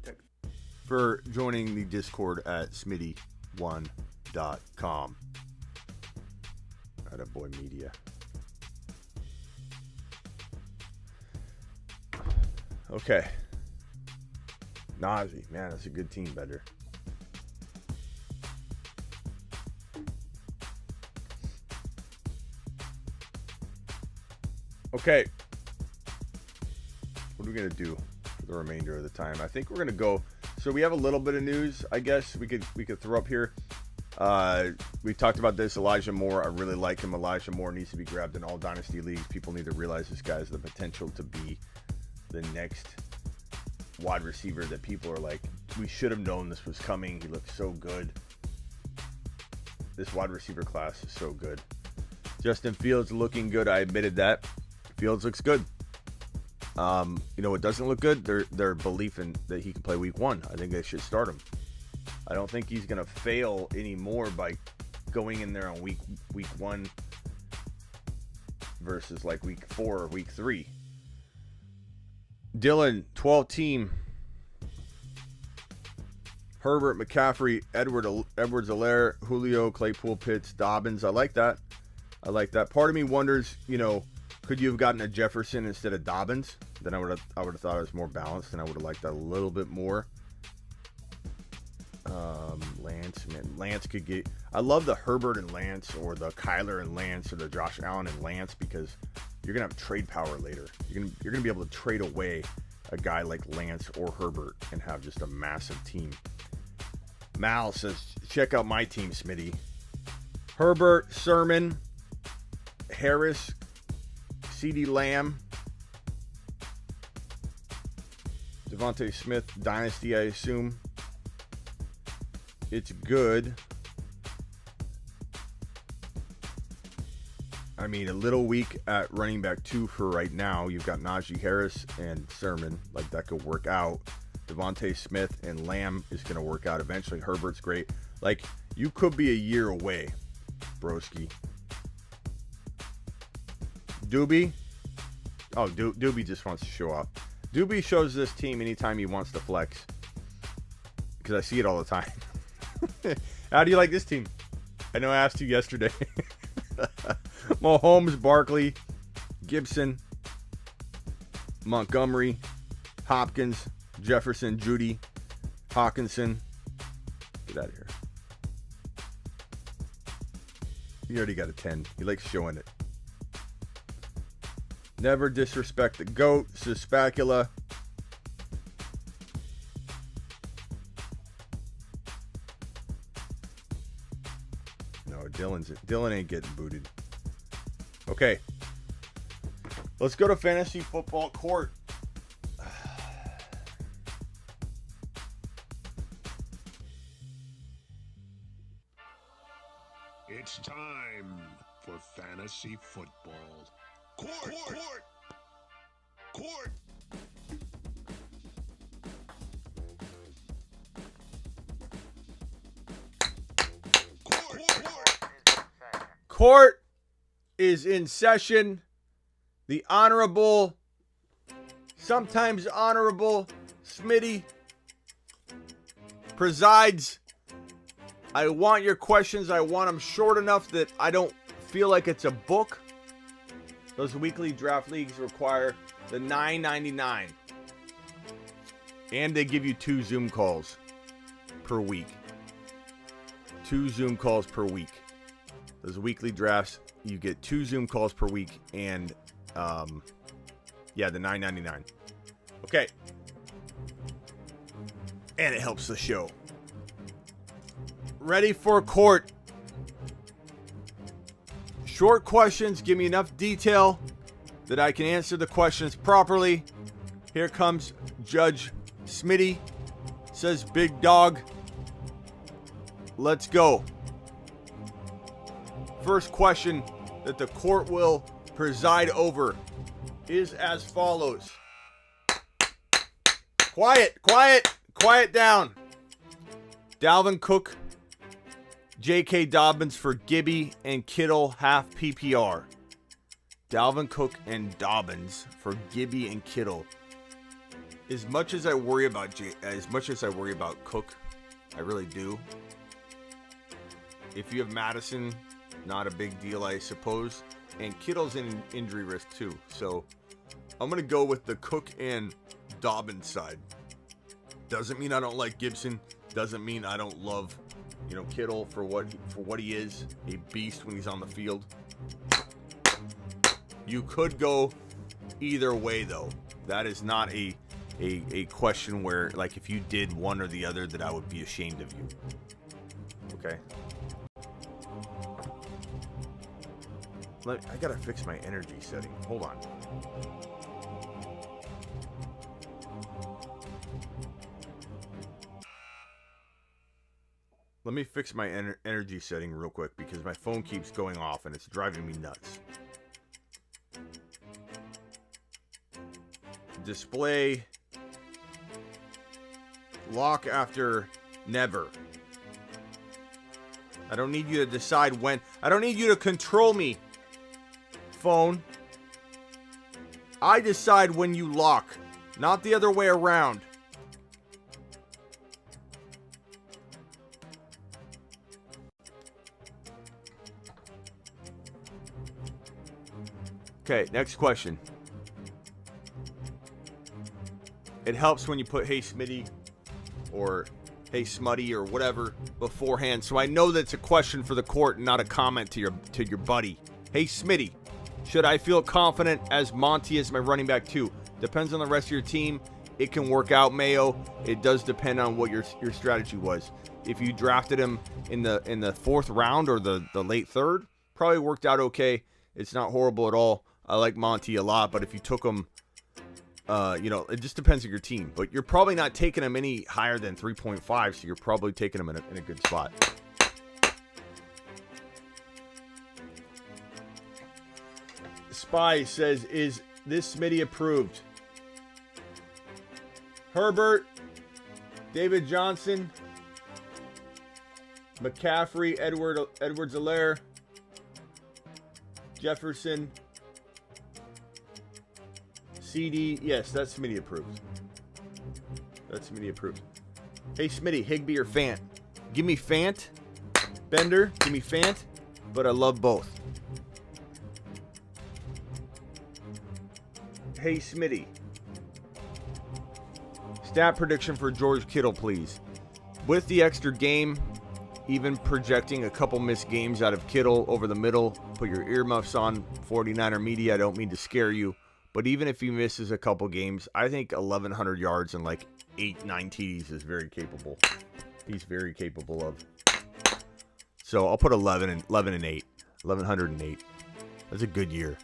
For joining the Discord at Smitty1.com. Attaboy Media. Okay. Najee, man, that's a good team, Bender. Okay. What are we going to do for the remainder of the time? I think we're going to go. So we have a little bit of news, I guess we could throw up here. We talked about this. Elijah Moore. I really like him. Elijah Moore needs to be grabbed in all dynasty leagues. People need to realize this guy has the potential to be the next wide receiver that people are like, we should have known this was coming. He looks so good. This wide receiver class is so good. Justin Fields looking good. I admitted that. Fields looks good. What doesn't look good? Their belief in that he can play week 1. I think they should start him. I don't think he's gonna fail anymore by going in there on week 1 versus like week 4 or week 3. Dylan, 12 team. Herbert, McCaffrey, Edwards-Helaire, Julio, Claypool, Pitts, Dobbins. I like that. Part of me wonders, could you have gotten a Jefferson instead of Dobbins? Then I would have thought it was more balanced, and I would have liked that a little bit more. Lance could get. I love the Herbert and Lance, or the Kyler and Lance, or the Josh Allen and Lance, because you're gonna have trade power later. You're gonna be able to trade away a guy like Lance or Herbert and have just a massive team. Mal says, check out my team, Smitty. Herbert, Sermon, Harris, CeeDee Lamb, Devontae Smith, Dynasty, I assume. It's good. I mean, a little weak at running back 2 for right now. You've got Najee Harris and Sermon. Like, that could work out. Devontae Smith and Lamb is going to work out eventually. Herbert's great. Like, you could be a year away, broski. Doobie? Oh, Doobie just wants to show off. Doobie shows this team anytime he wants to flex, because I see it all the time. How do you like this team? I know I asked you yesterday. Mahomes, Barkley, Gibson, Montgomery, Hopkins, Jefferson, Judy, Hawkinson. Get out of here. He already got a 10. He likes showing it. Never disrespect the GOAT, Suspacula. No, Dylan ain't getting booted. Okay. Let's go to Fantasy Football Court. It's time for Fantasy Football. Court! Court is in session. The Honorable, sometimes Honorable Smitty presides. I want your questions. I want them short enough that I don't feel like it's a book. Those weekly draft leagues require the $9.99. And they give you 2 Zoom calls per week. 2 Zoom calls per week. Those weekly drafts, you get 2 Zoom calls per week, and the $9.99. Okay. And it helps the show. Ready for court. Short questions, give me enough detail that I can answer the questions properly. Here comes Judge Smitty. Says big dog. Let's go. First question that the court will preside over is as follows. Quiet down. Dalvin Cook, J.K. Dobbins for Gibby and Kittle half PPR. Dalvin Cook and Dobbins for Gibby and Kittle. As much as I worry about Cook, I really do. If you have Madison, not a big deal, I suppose. And Kittle's in injury risk too. So I'm going to go with the Cook and Dobbins side. Doesn't mean I don't like Gibson. Doesn't mean I don't love, Kittle for what he is. A beast when he's on the field. You could go either way, though. That is not a question where, like, if you did one or the other, that I would be ashamed of you. Okay? I gotta fix my energy setting. Hold on. Let me fix my energy setting real quick because my phone keeps going off and it's driving me nuts. Display. Lock after never. I don't need you to decide when. I don't need you to control me, phone. I decide when you lock Not the other way around. Okay, next question. It helps when you put "Hey Smitty" or "Hey Smutty" or whatever beforehand, so I know that it's a question for the court and not a comment to your buddy. Hey Smitty, should I feel confident as Monty as my running back too? Depends on the rest of your team. It can work out, Mayo. It does depend on what your strategy was. If you drafted him in the fourth round or the late third, probably worked out okay. It's not horrible at all. I like Monty a lot, but if you took him, it just depends on your team. But you're probably not taking him any higher than 3.5, so you're probably taking him in a good spot. Spy says, is this Smitty approved? Herbert, David Johnson, McCaffrey, Edwards-Helaire, Jefferson, CD. Yes, that's Smitty approved. That's Smitty approved. Hey, Smitty, Higbee or Fant? Give me Fant. Bender, give me Fant. But I love both. Hey, Smitty. Stat prediction for George Kittle, please. With the extra game, even projecting a couple missed games out of Kittle over the middle, put your earmuffs on, 49er media, I don't mean to scare you. But even if he misses a couple games, I think 1,100 yards and like 8-9 TDs is very capable. He's very capable of. So I'll put 11 and 8. 1,108. That's a good year.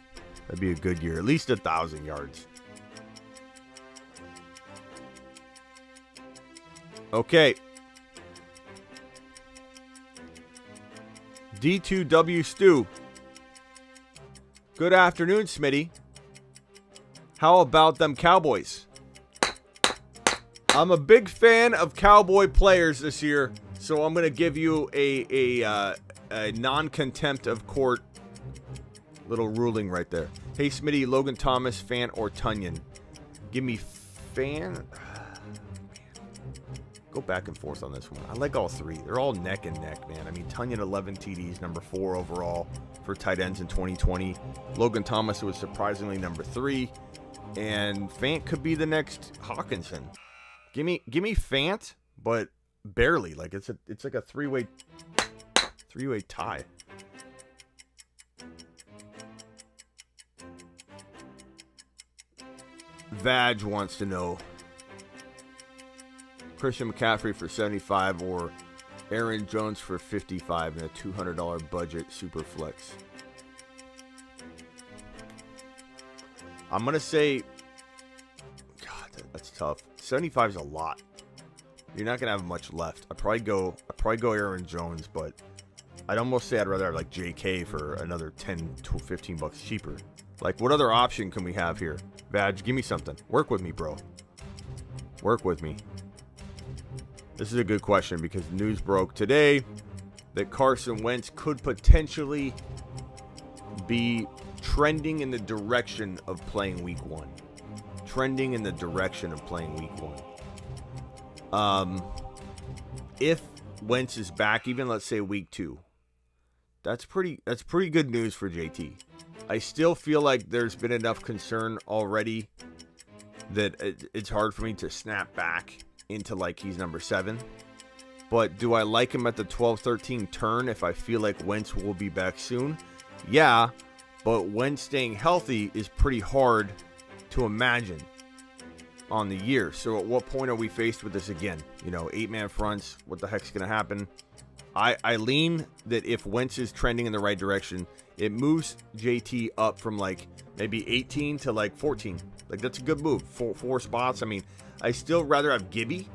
That'd be a good year. At least 1,000 yards. Okay. D2W Stu. Good afternoon, Smitty. How about them Cowboys? I'm a big fan of Cowboy players this year, so I'm going to give you a non-contempt of court little ruling right there. Hey, Smitty, Logan Thomas, Fant, or Tunyon? Give me Fant. Go back and forth on this one. I like all three. They're all neck and neck, man. I mean, Tunyon, 11 TDs, number 4 overall for tight ends in 2020. Logan Thomas was surprisingly number 3. And Fant could be the next Hawkinson. Give me Fant, but barely. Like it's like a three-way tie. Vag wants to know Christian McCaffrey for 75 or Aaron Jones for 55 in a $200 budget super flex. I'm going to say, God, that's tough. 75 is a lot. You're not going to have much left. I'd probably go Aaron Jones, but I'd almost say I'd rather have like JK for another 10 to 15 bucks cheaper. Like, what other option can we have here? Vag, give me something. Work with me, bro. Work with me. This is a good question because news broke today that Carson Wentz could potentially be trending in the direction of playing week 1. Trending in the direction of playing week 1. If Wentz is back, even let's say week 2, that's pretty good news for JT. I still feel like there's been enough concern already that it's hard for me to snap back into like he's number 7. But do I like him at the 12-13 turn if I feel like Wentz will be back soon? Yeah, but Wentz staying healthy is pretty hard to imagine on the year. So at what point are we faced with this again? 8-man fronts, what the heck's going to happen? I lean that if Wentz is trending in the right direction, it moves JT up from like maybe 18 to like 14. Like that's a good move. Four spots. I mean, I still rather have Gibby.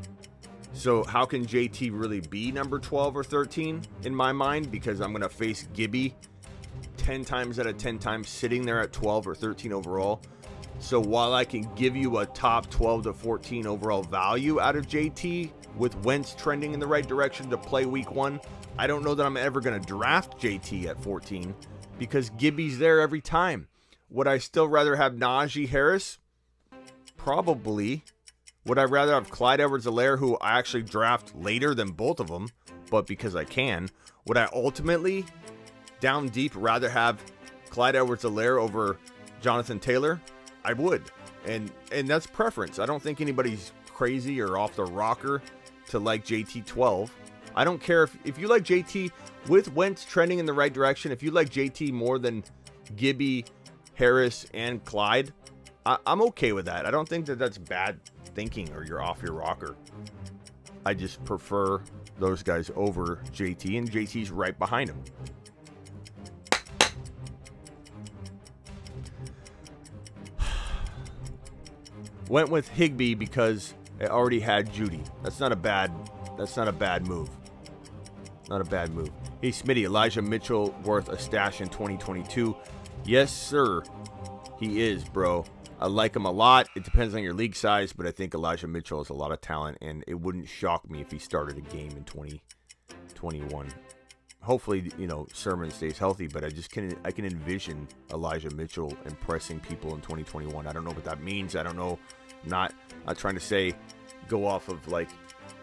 So how can JT really be number 12 or 13 in my mind? Because I'm going to face Gibby 10 times out of 10 times sitting there at 12 or 13 overall. So while I can give you a top 12 to 14 overall value out of JT with Wentz trending in the right direction to play week 1, I don't know that I'm ever going to draft JT at 14 because Gibby's there every time. Would I still rather have Najee Harris? probably. Would I rather have Clyde Edwards-Helaire, who I actually draft later than both of them, but because I can? Would I ultimately, down deep, rather have Clyde Edwards-Helaire over Jonathan Taylor? I would. And that's preference. I don't think anybody's crazy or off the rocker to like JT 12. I don't care if you like JT with Wentz trending in the right direction. If you like JT more than Gibby, Harris, and Clyde, I'm okay with that. I don't think that that's bad thinking or you're off your rocker. I just prefer those guys over JT, and JT's right behind him. Went with Higbee because it already had Judy. That's not a bad move. Not a bad move. Hey, Smitty, Elijah Mitchell worth a stash in 2022? Yes, sir. He is, bro. I like him a lot. It depends on your league size, but I think Elijah Mitchell has a lot of talent, and it wouldn't shock me if he started a game in 2021. Hopefully, Sermon stays healthy, but I can envision Elijah Mitchell impressing people in 2021. I don't know what that means. I don't know. I'm not trying to say go off of like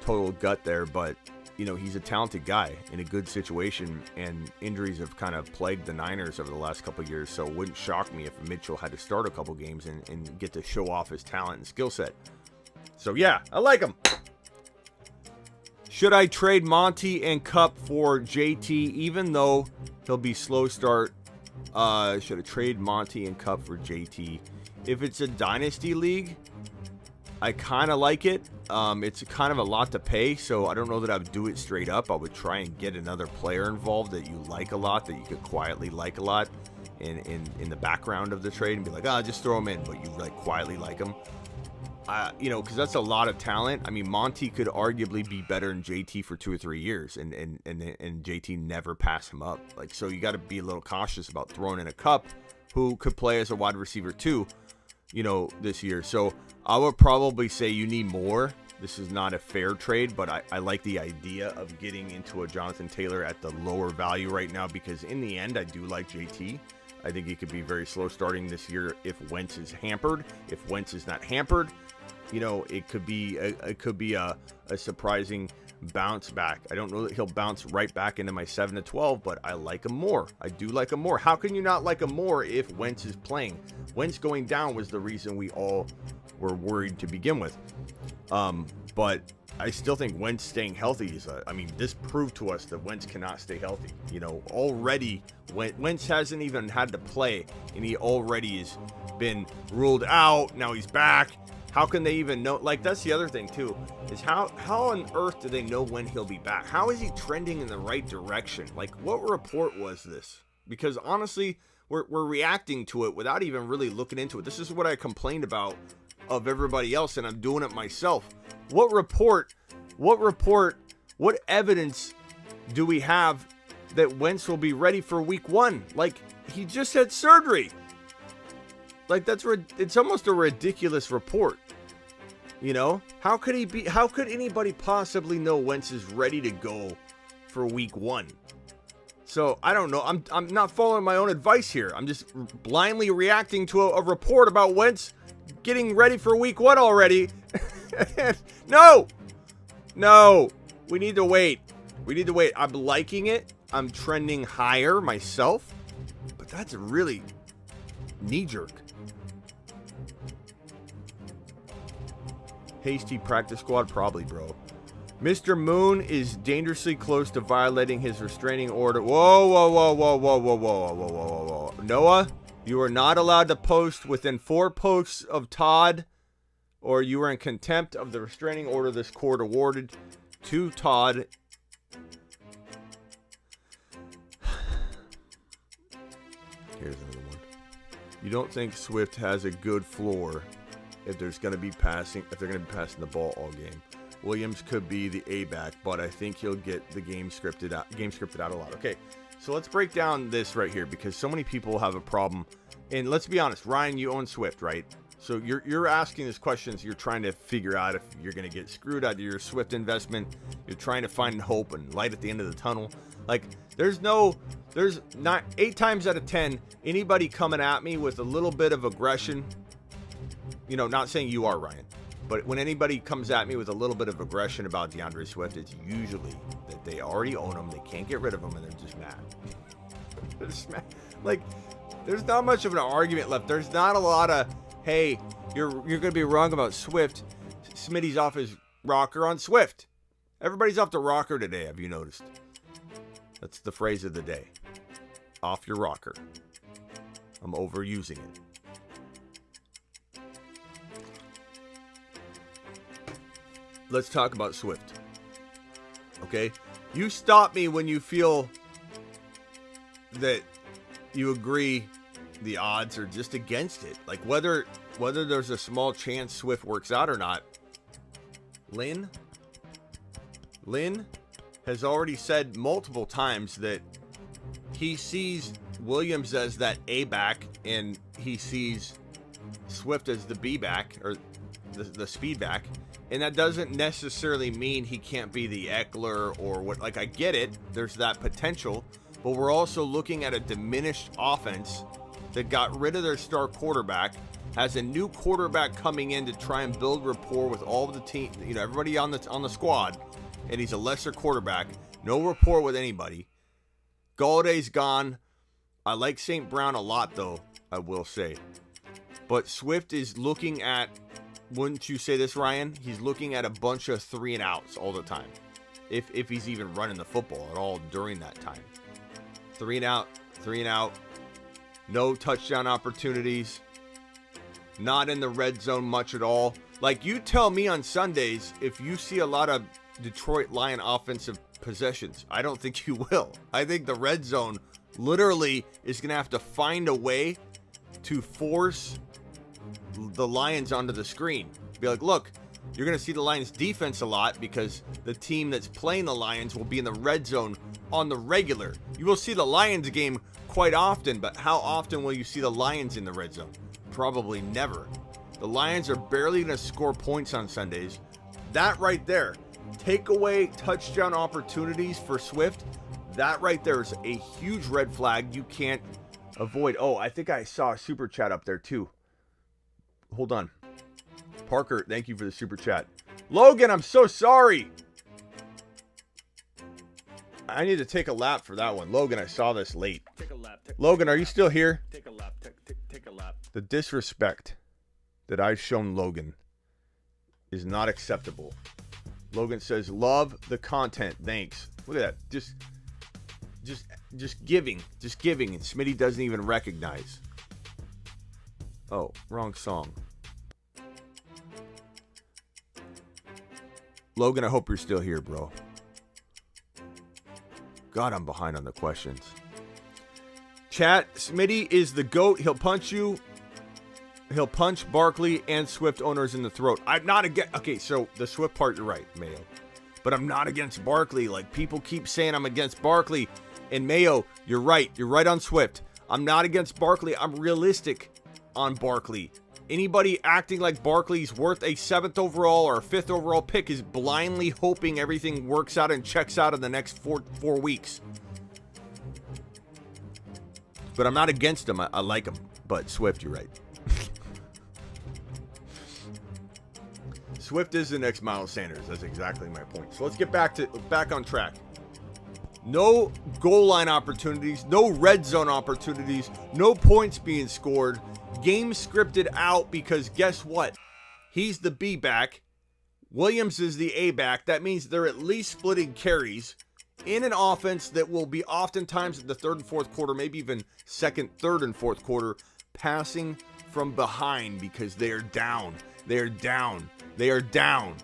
total gut there, but he's a talented guy in a good situation, and injuries have kind of plagued the Niners over the last couple of years, so it wouldn't shock me if Mitchell had to start a couple games and get to show off his talent and skill set. So yeah, I like him. Should I trade Monty and Kupp for JT, even though he'll be slow start? Should I trade Monty and Kupp for JT? If it's a dynasty league, I kind of like it. It's kind of a lot to pay, so I don't know that I would do it straight up. I would try and get another player involved that you like a lot, that you could quietly like a lot in the background of the trade, and be like, just throw him in, but you like quietly like him. Because that's a lot of talent. I mean, Monty could arguably be better than JT for 2 or 3 years, and JT never pass him up. Like, so you got to be a little cautious about throwing in a Kupp who could play as a wide receiver too, this year. So I would probably say you need more. This is not a fair trade, but I like the idea of getting into a Jonathan Taylor at the lower value right now, because in the end, I do like JT. I think he could be very slow starting this year if Wentz is hampered. If Wentz is not hampered, it could be a surprising bounce back. I don't know that he'll bounce right back into my 7-12, but I like him more. I do like him more. How can you not like him more if Wentz is playing? Wentz going down was the reason we all were worried to begin with. But I still think Wentz staying healthy is this proved to us that Wentz cannot stay healthy. Already Wentz hasn't even had to play, and he already has been ruled out. Now he's back. How can they even know? Like, that's the other thing too, is how on earth do they know when he'll be back? How is he trending in the right direction? Like, what report was this? Because honestly, we're reacting to it without even really looking into it. This is what I complained about of everybody else, and I'm doing it myself. What report, what evidence do we have that Wentz will be ready for week 1? Like, he just had surgery. Like, it's almost a ridiculous report. How could anybody possibly know Wentz is ready to go for week 1? So I don't know. I'm not following my own advice here. I'm just blindly reacting to a report about Wentz getting ready for week 1 already. No, we need to wait. I'm liking it. I'm trending higher myself, but that's really knee-jerk. Hasty practice squad, probably, bro. Mr. Moon is dangerously close to violating his restraining order. Whoa. Noah, you are not allowed to post within 4 posts of Todd, or you are in contempt of the restraining order this court awarded to Todd. Here's another one. You don't think Swift has a good floor if they're going to be passing the ball all game. Williams could be the A-back, but I think he'll get the game scripted out a lot. Okay, so let's break down this right here, because so many people have a problem. And let's be honest, Ryan, you own Swift, right? So you're asking these questions. You're trying to figure out if you're going to get screwed out of your Swift investment. You're trying to find hope and light at the end of the tunnel. Like, there's not 8 times out of 10 anybody coming at me with a little bit of aggression, not saying you are, Ryan, but when anybody comes at me with a little bit of aggression about DeAndre Swift, it's usually that they already own him, they can't get rid of him, and they're just mad. They're just mad. Like, there's not much of an argument left. There's not a lot of, hey, you're going to be wrong about Swift. Smitty's off his rocker on Swift. Everybody's off the rocker today, have you noticed? That's the phrase of the day. Off your rocker. I'm overusing it. Let's talk about Swift. Okay? You stop me when you feel that you agree the odds are just against it. Like whether there's a small chance Swift works out or not. Lynn has already said multiple times that he sees Williams as that A back and he sees Swift as the B back or the speed back. And that doesn't necessarily mean he can't be the Eckler or what. Like, I get it. There's that potential. But we're also looking at a diminished offense that got rid of their star quarterback, has a new quarterback coming in to try and build rapport with all of the team, everybody on the squad, and he's a lesser quarterback. No rapport with anybody. Galladay's gone. I like St. Brown a lot, though, I will say. But Swift is looking at, wouldn't you say this, Ryan? He's looking at a bunch of 3-and-outs all the time. If he's even running the football at all during that time. 3-and-out, 3-and-out. No touchdown opportunities. Not in the red zone much at all. Like, you tell me on Sundays if you see a lot of Detroit Lion offensive possessions. I don't think you will. I think the red zone literally is going to have to find a way to force the Lions onto the screen. Be like, look, you're going to see the Lions defense a lot because the team that's playing the Lions will be in the red zone on the regular. You will see the Lions game quite often, but how often will you see the Lions in the red zone? Probably never. The Lions are barely going to score points on Sundays. That right there, take away touchdown opportunities for Swift. That right there is a huge red flag you can't avoid. Oh, I think I saw a super chat up there too. Hold on. Parker, thank you for the super chat. Logan, I'm so sorry. I need to take a lap for that one. Logan, I saw this late. Take a lap. Logan, are you still here? Take a lap. Take a lap. The disrespect that I've shown Logan is not acceptable. Logan says, love the content. Thanks. Look at that. Just giving. Just giving. And Smitty doesn't even recognize. Oh, wrong song. Logan, I hope you're still here, bro. God, I'm behind on the questions. Chat, Smitty is the GOAT. He'll punch you. He'll punch Barkley and Swift owners in the throat. I'm not against... Okay, so the Swift part, you're right, Mayo. But I'm not against Barkley. Like, people keep saying I'm against Barkley. And Mayo, you're right. You're right on Swift. I'm not against Barkley. I'm realistic on Barkley. Anybody acting like Barkley's worth a 7th overall or a 5th overall pick is blindly hoping everything works out and checks out in the next four weeks. But I'm not against him. I like him. But Swift, you're right. Swift is the next Miles Sanders. That's exactly my point. So let's get back on track. No goal line opportunities, no red zone opportunities, no points being scored. Game scripted out because guess what? He's the B back. Williams is the A back. That means they're at least splitting carries in an offense that will be oftentimes in the third and fourth quarter, maybe even second, third, and fourth quarter, passing from behind because they are down. They are down. They are down.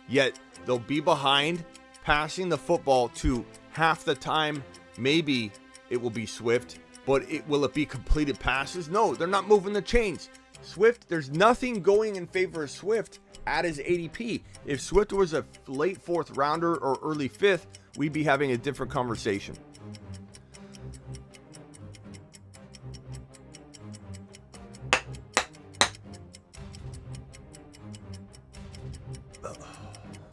Yet they'll be behind, passing the football to half the time. Maybe it will be Swift, but will it be completed passes? No, they're not moving the chains. Swift, there's nothing going in favor of Swift at his ADP. If Swift was a late 4th rounder or early 5th, we'd be having a different conversation.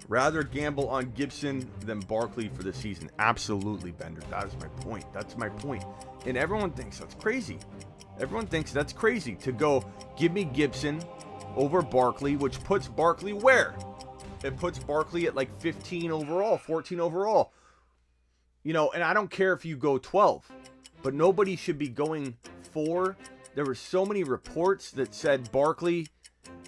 Rather gamble on Gibson than Barkley for the season. Absolutely, Bender. That is my point. That's my point. And everyone thinks that's crazy. Everyone thinks that's crazy to go, give me Gibson over Barkley, which puts Barkley where? It puts Barkley at like 15 overall, 14 overall. You know, and I don't care if you go 12, but nobody should be going 4. There were so many reports that said Barkley,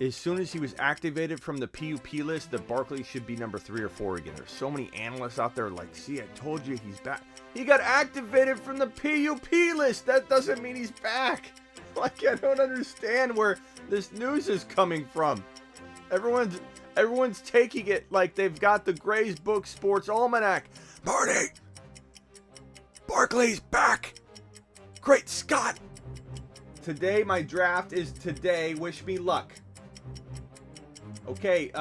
as soon as he was activated from the PUP list, that Barkley should be number 3 or 4 again. There's so many analysts out there like, see, I told you he's back. He got activated from the PUP list. That doesn't mean he's back. Like, I don't understand where this news is coming from. Everyone's taking it like they've got the Gray's Book Sports Almanac. Marty, Barkley's back. Great Scott. Today, my draft is today. Wish me luck. Okay,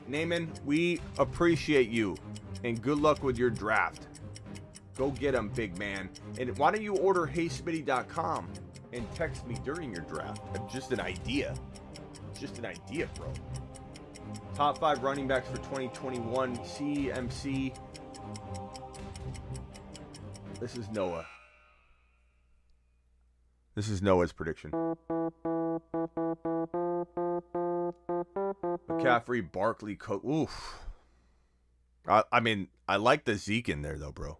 Naaman, we appreciate you. And good luck with your draft. Go get him, big man. And why don't you order HeySmitty.com and text me during your draft? Just an idea. It's just an idea, bro. Top 5 running backs for 2021. CMC. This is Noah. This is Noah's prediction. McCaffrey, Barkley, Cook. Oof. I mean, I like the Zeke in there, though, bro.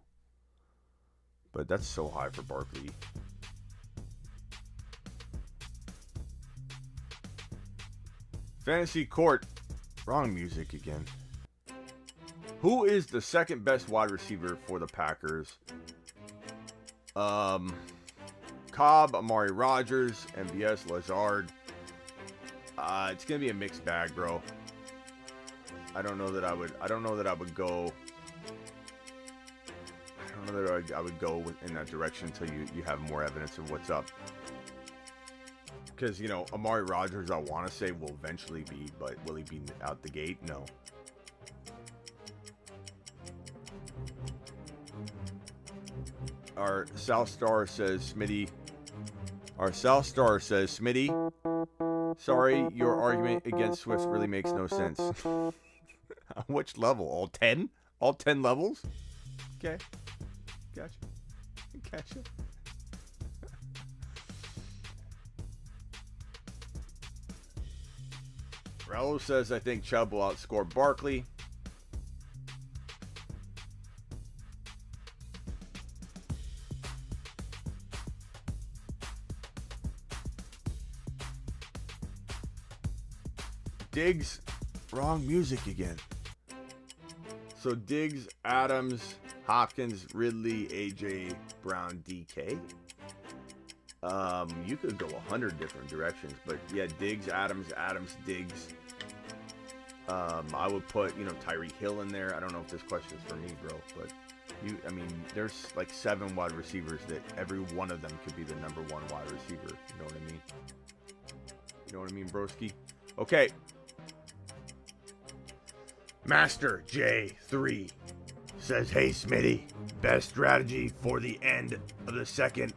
But that's so high for Barkley. Fantasy Court. Wrong music again. Who is the second best wide receiver for the Packers? Cobb, Amari Rodgers, MVS, Lazard. It's gonna be a mixed bag, bro. I don't know that I would go. I don't know that I would go in that direction until you have more evidence of what's up. Because, you know, Amari Rodgers, I want to say will eventually be, but will he be out the gate? No. Our South Star says, Smitty. Sorry, your argument against Swift really makes no sense. Which level? All 10? All 10 levels? Okay. Gotcha. Raul says, I think Chubb will outscore Barkley. Diggs, wrong music again. So Diggs, Adams, Hopkins, Ridley, AJ, Brown, DK. You could go 100 different directions, but yeah, Diggs, Adams, Diggs. I would put, Tyreek Hill in there. I don't know if this question's for me, bro, but there's like 7 wide receivers that every one of them could be the number 1 wide receiver. You know what I mean? You know what I mean, broski? Okay. Master J3 says, hey, Smitty, best strategy for the end of the second,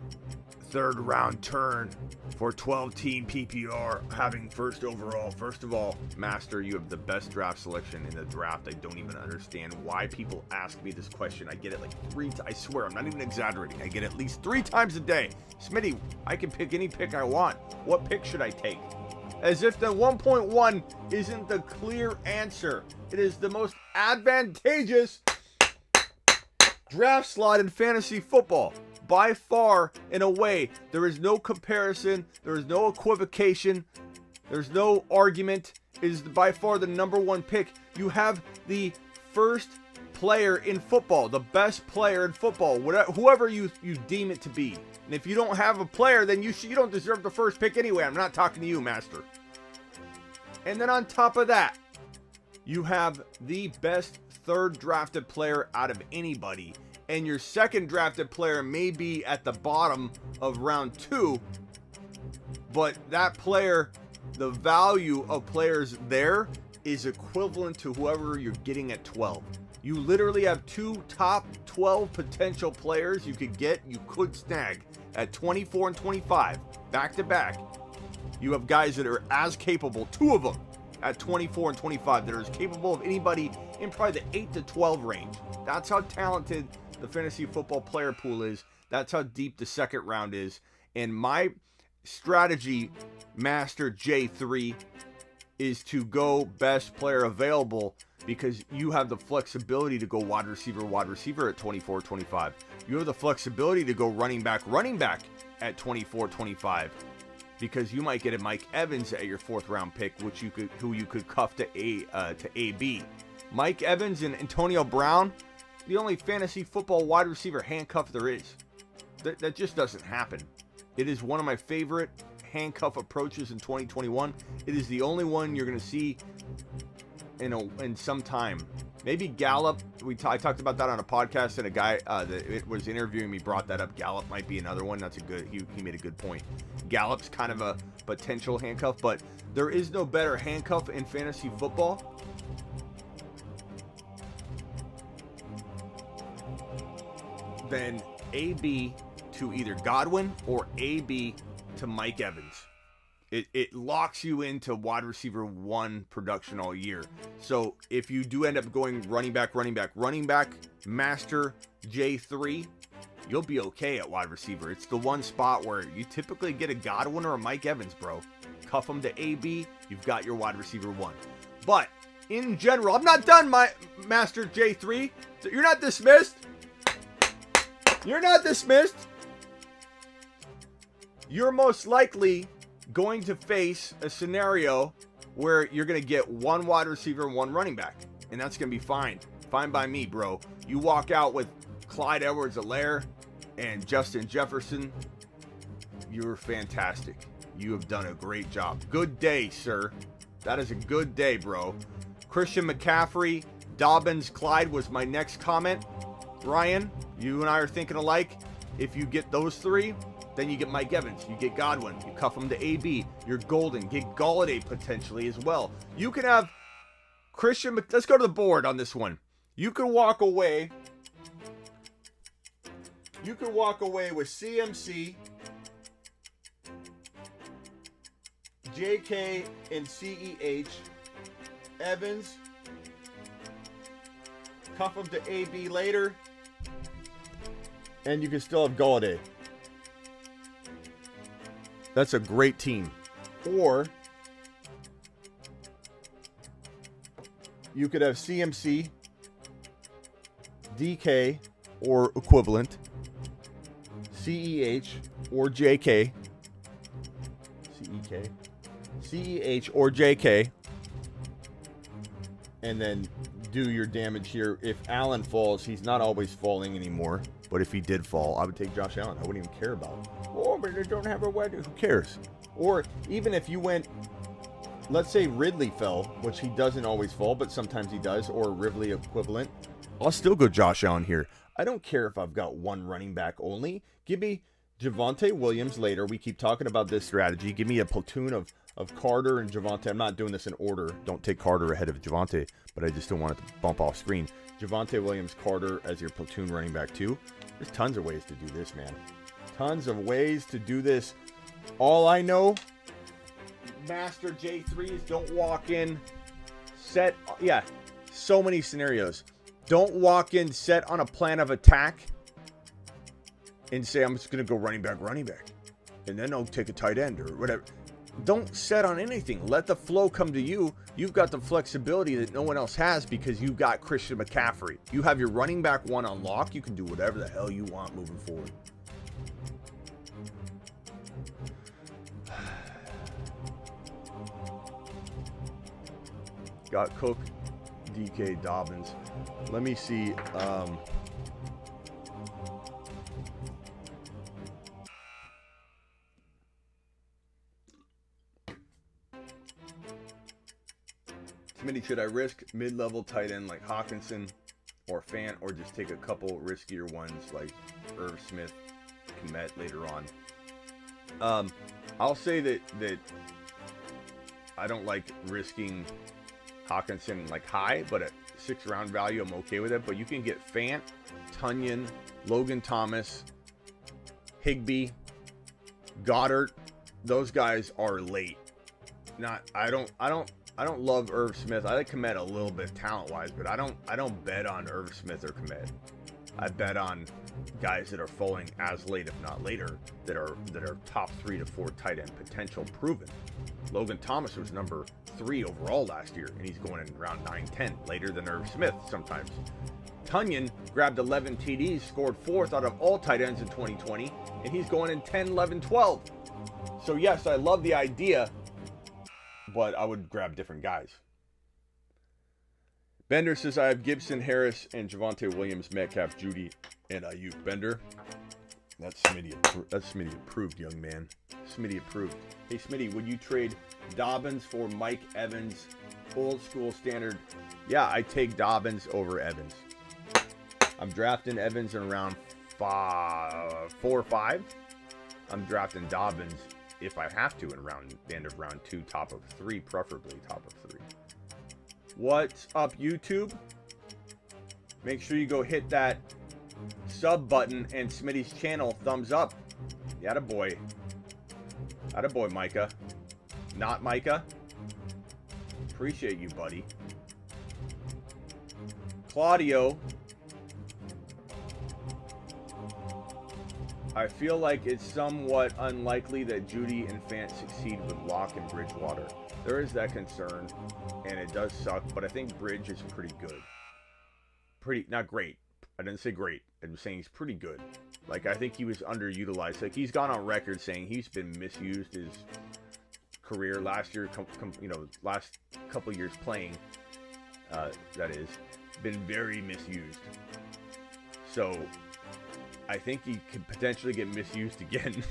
third round turn for 12-team PPR having first overall. First of all, Master, you have the best draft selection in the draft. I don't even understand why people ask me this question. I get it like 3 times. I swear, I'm not even exaggerating. I get it at least 3 times a day. Smitty, I can pick any pick I want. What pick should I take? As if the 1.1 isn't the clear answer. It is the most advantageous draft slot in fantasy football. By far, in a way, there is no comparison. There is no equivocation. There's no argument. It is by far the number 1 pick. You have the first player in football, the best player in football, whoever you deem it to be. And if you don't have a player, then you don't deserve the first pick anyway. I'm not talking to you, Master. And then on top of that, you have the best third drafted player out of anybody. And your second drafted player may be at the bottom of round 2. But that player, the value of players there is equivalent to whoever you're getting at 12. You literally have 2 top 12 potential players you could snag at 24 and 25, back to back. You have guys that are as capable, 2 of them at 24 and 25, that are as capable of anybody in probably the 8 to 12 range. That's how talented the fantasy football player pool is. That's how deep the second round is. And my strategy master J3 is to go best player available, because you have the flexibility to go wide receiver at 24, 25. You have the flexibility to go running back at 24, 25, because you might get a Mike Evans at your 4th round pick, who you could cuff to AB. Mike Evans and Antonio Brown, the only fantasy football wide receiver handcuff there is. That just doesn't happen. It is one of my favorite handcuff approaches in 2021. It is the only one you're going to see in some time. Maybe Gallup. I talked about that on a podcast, and a guy that was interviewing me brought that up. Gallup might be another one. That's a good. He made a good point. Gallup's kind of a potential handcuff, but there is no better handcuff in fantasy football than AB to either Godwin or AB to Mike Evans. It locks you into wide receiver 1 production all year. So if you do end up going running back, master J3, you'll be okay at wide receiver. It's the one spot where you typically get a Godwin or a Mike Evans, bro. Cuff them to AB, you've got your wide receiver 1. But in general, I'm not done, my master J3. You're not dismissed. You're not dismissed. You're most likely going to face a scenario where you're going to get 1 wide receiver and 1 running back. And that's going to be fine. Fine by me, bro. You walk out with Clyde Edwards-Helaire and Justin Jefferson. You're fantastic. You have done a great job. Good day, sir. That is a good day, bro. Christian McCaffrey, Dobbins, Clyde was my next comment. Ryan, you and I are thinking alike. If you get those 3, then you get Mike Evans, you get Godwin, you cuff him to AB, you're golden. Get Golladay potentially as well. You can have Christian, let's go to the board on this one. You can walk away with CMC, JK, and CEH, Evans, cuff him to AB later, and you can still have Golladay. That's a great team. Or you could have CMC, DK or equivalent, CEH or JK, CEH or JK, and then do your damage here. If Allen falls, he's not always falling anymore, but if he did fall, I would take Josh Allen. I wouldn't even care about him. Oh, but they don't have a wedding. Who cares? Or even if you went, let's say Ridley fell, which he doesn't always fall, but sometimes he does, or Ridley equivalent, I'll still go Josh Allen here. I don't care if I've got 1 running back only. Give me Javonte Williams later. We keep talking about this strategy. Give me a platoon of Carter and Javonte. I'm not doing this in order. Don't take Carter ahead of Javonte, but I just don't want it to bump off screen. Javonte Williams, Carter as your platoon running back too. There's tons of ways to do this, man. Tons of ways to do this. All I know, Master J3s, don't walk in set. Yeah, so many scenarios. Don't walk in set on a plan of attack and say, I'm just going to go running back. And then I'll take a tight end or whatever. Don't set on anything. Let the flow come to you. You've got the flexibility that no one else has because you've got Christian McCaffrey. You have your running back 1 on lock. You can do whatever the hell you want moving forward. Got Cook, DK, Dobbins. Let me see. Smitty, should I risk mid-level tight end like Hawkinson or Fant, or just take a couple riskier ones like Irv Smith, Kmet later on? I'll say that I don't like risking Hawkinson like high, but at 6th round value, I'm okay with it. But you can get Fant, Tunyon, Logan Thomas, Higbee, Goddard. Those guys are late. I don't love Irv Smith. I like Kmet a little bit talent-wise, but I don't bet on Irv Smith or Kmet. I bet on guys that are falling as late, if not later, that are top 3 to 4 tight end potential proven. Logan Thomas was number 3 overall last year, and he's going in round 9, 10, later than Irv Smith sometimes. Tunyon grabbed 11 TDs, scored 4th out of all tight ends in 2020, and he's going in 10, 11, 12. So yes, I love the idea, but I would grab different guys. Bender says, I have Gibson, Harris, and Javonte Williams, Metcalf, Judy, and Ayuk. Bender, that's Smitty approved, young man. Smitty approved. Hey, Smitty, would you trade Dobbins for Mike Evans, old school standard? Yeah, I take Dobbins over Evans. I'm drafting Evans in round 4 or 5. I'm drafting Dobbins if I have to in the end of round 2, top of 3, preferably top of 3. What's up, YouTube? Make sure you go hit that sub button and Smitty's channel thumbs up. Attaboy. Attaboy, Micah. Not Micah. Appreciate you, buddy. Claudio. I feel like it's somewhat unlikely that Judy and Fant succeed with Locke and Bridgewater. There is that concern, and it does suck, but I think Bridge is pretty good. Not great. I didn't say great. I'm saying he's pretty good. Like, I think he was underutilized. Like, he's gone on record saying he's been misused his career last year, last couple years playing, that is, been very misused. So, I think he could potentially get misused again.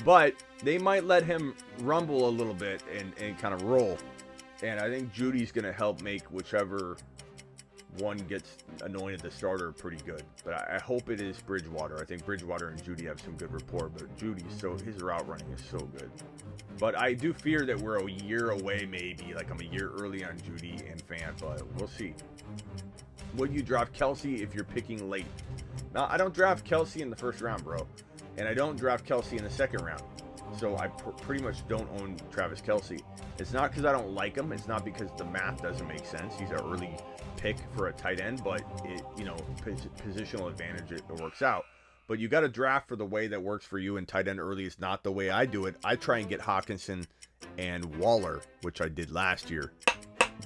but they might let him rumble a little bit and kind of roll. And I think Judy's going to help make whichever one gets anointed the starter pretty good. But I hope it is Bridgewater. I think Bridgewater and Judy have some good rapport, but his route running is so good. But I do fear that we're a year away, maybe. Like, I'm a year early on Judy and Fant, but we'll see. Would you draft Kelsey if you're picking late? Now, I don't draft Kelsey in the first round, bro. And I don't draft Kelsey in the second round. So I pretty much don't own Travis Kelsey. It's not because I don't like him. It's not because the math doesn't make sense. He's an early pick for a tight end, but positional advantage, it works out. But you got to draft for the way that works for you, and tight end early is not the way I do it. I try and get Hawkinson and Waller, which I did last year.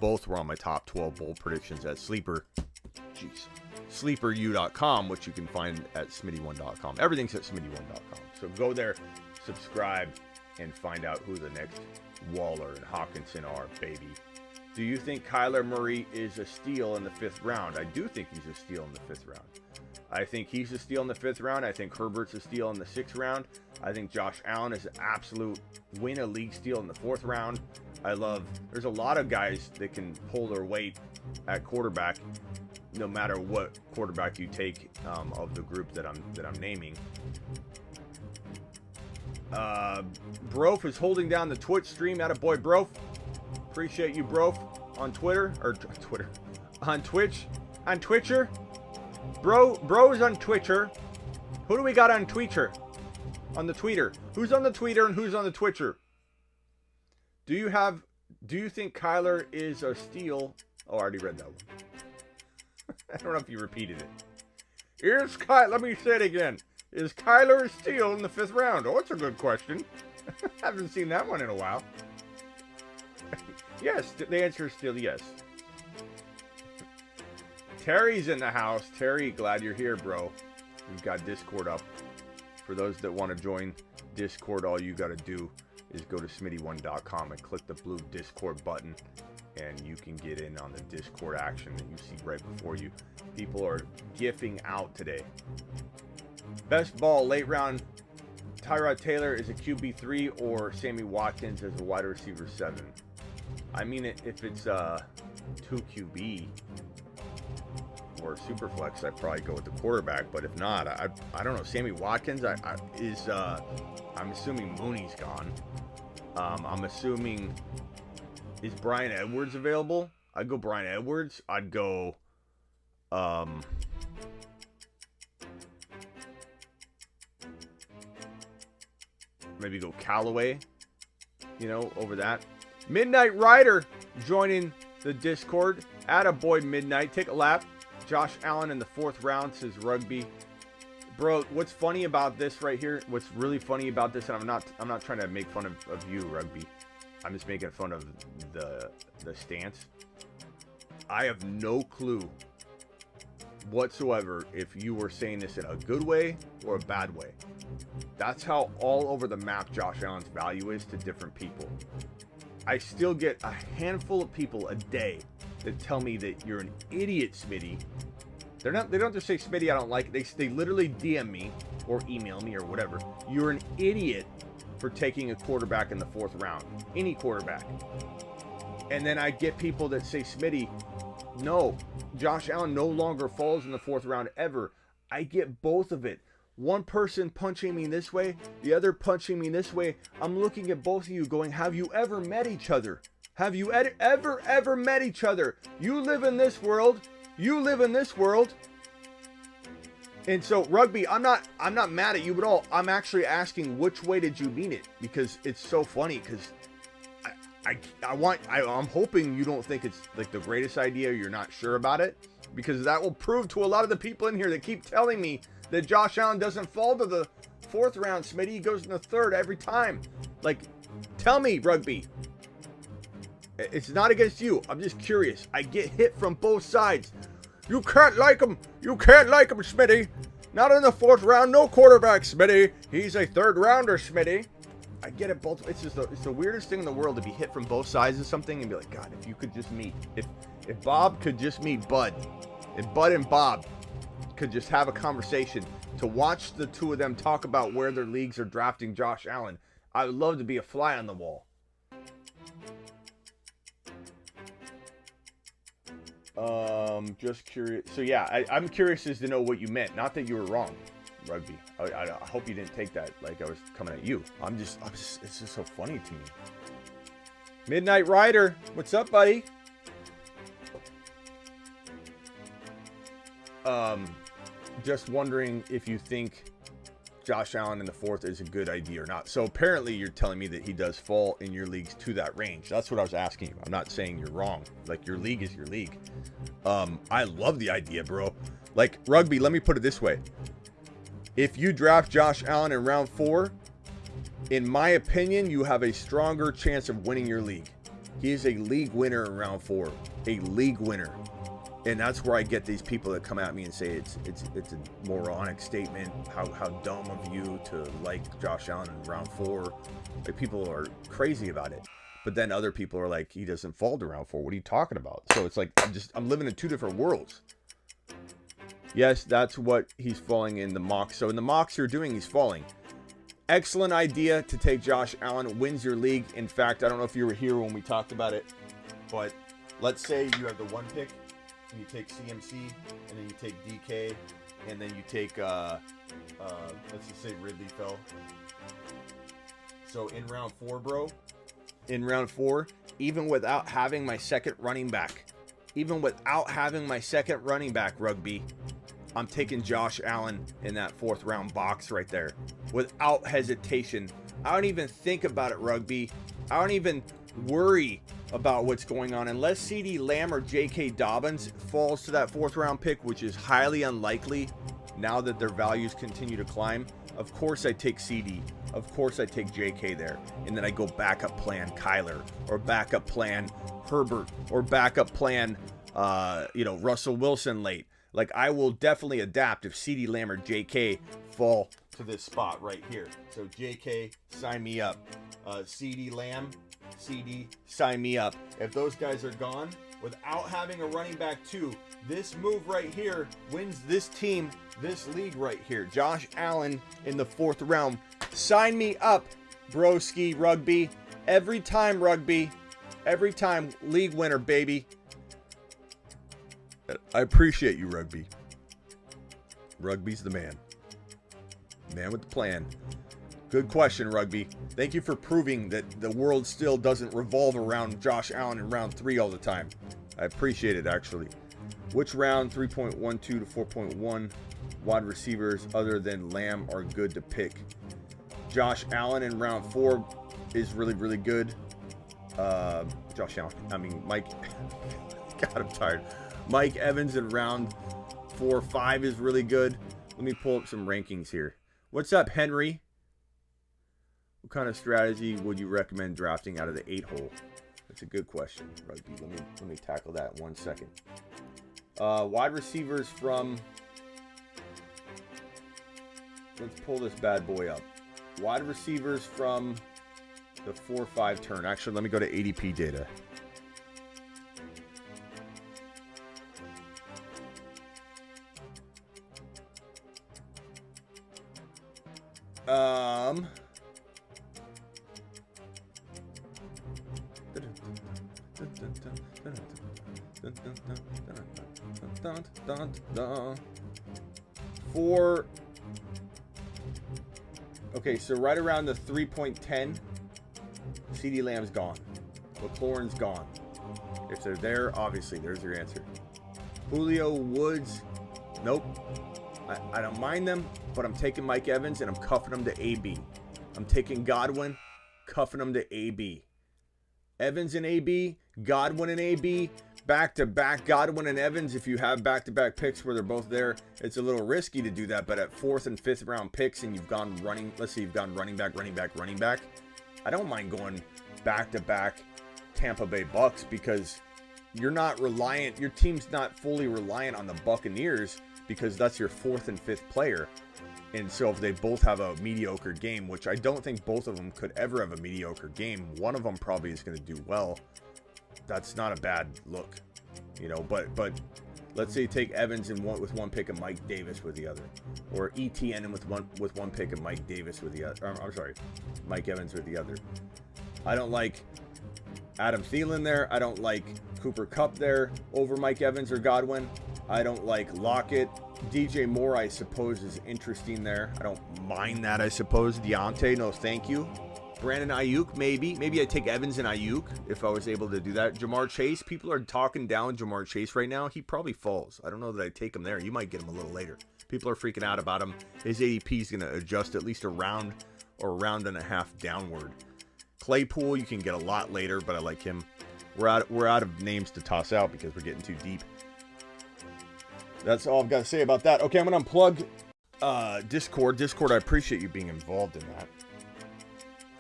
Both were on my top 12 bold predictions at sleeperu.com, which you can find at smitty1.com. Everything's at smitty1.com. So go there, subscribe, and find out who the next Waller and Hawkinson are, baby. Do you think Kyler Murray is a steal in the 5th round? I do think he's a steal in the 5th round. I think he's a steal in the 5th round. I think Herbert's a steal in the 6th round. I think Josh Allen is an absolute win-a-league steal in the 4th round. There's a lot of guys that can pull their weight at quarterback, no matter what quarterback you take of the group that I'm naming. Brof is holding down the Twitch stream. Attaboy, Brof. Appreciate you, Brof. On Twitter. On Twitch. On Twitcher. Bro's on Twitcher. Who do we got on Twitcher? On the tweeter. Who's on the tweeter and who's on the Twitcher? Do you think Kyler is a steal? Oh, I already read that one. I don't know if you repeated it. Let me say it again. Is Kyler a steal in the 5th round? Oh, it's a good question. Haven't seen that one in a while. Yes, the answer is still yes. Terry's in the house. Terry, glad you're here, bro. We've got Discord up. For those that want to join Discord, all you got to do is go to smitty1.com and click the blue Discord button, and you can get in on the Discord action that you see right before you. People are gifting out today. Best ball, late round, Tyrod Taylor is a QB3 or Sammy Watkins as a wide receiver 7. I mean, if it's 2 QB or Superflex, I'd probably go with the quarterback. But if not, I don't know. Sammy Watkins I'm assuming Mooney's gone. I'm assuming, is Bryan Edwards available? I'd go Bryan Edwards. I'd go maybe go Callaway, over that. Midnight Rider joining the Discord. Attaboy, Midnight. Take a lap. Josh Allen in the 4th round, says Rugby. Bro, what's funny about this right here? What's really funny about this, and I'm not trying to make fun of you, Rugby. I'm just making fun of the stance. I have no clue whatsoever if you were saying this in a good way or a bad way. That's how all over the map Josh Allen's value is to different people. I still get a handful of people a day that tell me that you're an idiot, Smitty. They don't just say, Smitty, I don't like it. They literally DM me or email me or whatever. You're an idiot for taking a quarterback in the 4th round. Any quarterback. And then I get people that say, Smitty, no, Josh Allen no longer falls in the 4th round ever. I get both of it. One person punching me this way, the other punching me this way. I'm looking at both of you going, have you ever met each other? Have you ever met each other? You live in this world. You live in this world. And so, Rugby, I'm not mad at you at all. I'm actually asking, which way did you mean it? Because it's so funny, because I'm hoping you don't think it's like the greatest idea, you're not sure about it, because that will prove to a lot of the people in here that keep telling me that Josh Allen doesn't fall to the 4th round, Smitty. He goes in the 3rd every time. Like, tell me, Rugby. It's not against you. I'm just curious. I get hit from both sides. You can't like him. You can't like him, Smitty. Not in the 4th round. No quarterback, Smitty. He's a 3rd rounder, Smitty. I get it both. It's the weirdest thing in the world to be hit from both sides of something and be like, God, if you could just meet. If Bob could just meet Bud. If Bud and Bob could just have a conversation to watch the two of them talk about where their leagues are drafting Josh Allen, I would love to be a fly on the wall. Just curious. So yeah, I'm curious as to know what you meant. Not that you were wrong, Rugby. I hope you didn't take that like I was coming at you. It's just so funny to me. Midnight Rider, what's up, buddy? Just wondering if you think Josh Allen in the 4th is a good idea or not. So apparently you're telling me that he does fall in your leagues to that range. That's what I was asking you. I'm not saying you're wrong. Like, your league is your league. I love the idea, bro. Like, Rugby, let me put it this way. If you draft Josh Allen in round 4, in my opinion, you have a stronger chance of winning your league. He is a league winner in round 4. A league winner. And that's where I get these people that come at me and say it's a moronic statement. How dumb of you to like Josh Allen in round 4. Like, people are crazy about it. But then other people are like, he doesn't fall to round 4. What are you talking about? So it's like, I'm living in two different worlds. Yes, that's what he's falling in the mock. So in the mocks you're doing, he's falling. Excellent idea to take Josh Allen. Wins your league. In fact, I don't know if you were here when we talked about it, but let's say you have the 1 pick. And you take CMC, and then you take DK, and then you take, let's just say Ridley fell. So in round 4, bro, in round 4, even without having my second running back, Rugby, I'm taking Josh Allen in that 4th round box right there. Without hesitation. I don't even think about it, Rugby. I don't even worry about what's going on unless CeeDee Lamb or J.K. Dobbins falls to that 4th round pick, which is highly unlikely now that their values continue to climb. Of course I take CeeDee. Of course I take J.K. there. And then I go backup plan Kyler, or backup plan Herbert, or backup plan Russell Wilson late. Like, I will definitely adapt if CeeDee Lamb or J.K. fall to this spot right here. So J.K., sign me up. CeeDee Lamb, CD, sign me up. If those guys are gone, without having a running back too, this move right here wins this team, this league right here. Josh Allen in the 4th round. Sign me up, broski. Rugby. Every time, Rugby. Every time, league winner, baby. I appreciate you, Rugby. Rugby's the man. Man with the plan. Good question, Rugby. Thank you for proving that the world still doesn't revolve around Josh Allen in round 3 all the time. I appreciate it, actually. Which round 3.12 to 4.1 wide receivers other than Lamb are good to pick? Josh Allen in round 4 is really, really good. Mike. God, I'm tired. Mike Evans in round 4-5 is really good. Let me pull up some rankings here. What's up, Henry? What kind of strategy would you recommend drafting out of the 8-hole? That's a good question, Rugby. Let me tackle that in 1 second. Wide receivers from... Let's pull this bad boy up. Wide receivers from the 4-5 turn. Actually, let me go to ADP data. For okay, so right around the 3.10, CeeDee Lamb's gone. McLaurin's gone. If they're there, obviously, there's your answer. Julio, Woods, nope. I don't mind them, but I'm taking Mike Evans and I'm cuffing him to AB. I'm taking Godwin, cuffing him to AB. Evans and AB, Godwin and AB, back-to-back Godwin and Evans. If you have back-to-back picks where they're both there, it's a little risky to do that, but at 4th and 5th round picks and you've gone running, let's say you've gone running back, I don't mind going back-to-back Tampa Bay Bucks because you're not reliant, your team's not fully reliant on the Buccaneers because that's your 4th and 5th player. And so if they both have a mediocre game, which I don't think both of them could ever have a mediocre game, one of them probably is going to do well. That's not a bad look, you know, but let's say you take Evans and with one pick and Mike Davis with the other, or ETN and with one pick and Mike Davis with the other. I'm sorry, Mike Evans with the other. I don't like Adam Thielen there. I don't like Cooper Kupp there over Mike Evans or Godwin. I don't like Lockett. DJ Moore, I suppose, is interesting there. I don't mind that, I suppose. Deontay, no thank you. Brandon Ayuk, maybe. Maybe I'd take Evans and Ayuk if I was able to do that. Jamar Chase, people are talking down Jamar Chase right now. He probably falls. I don't know that I'd take him there. You might get him a little later. People are freaking out about him. His ADP is going to adjust at least a round or a round and a half downward. Claypool, you can get a lot later, but I like him. We're out of names to toss out because we're getting too deep. That's all I've got to say about that. Okay, I'm going to unplug Discord. Discord, I appreciate you being involved in that.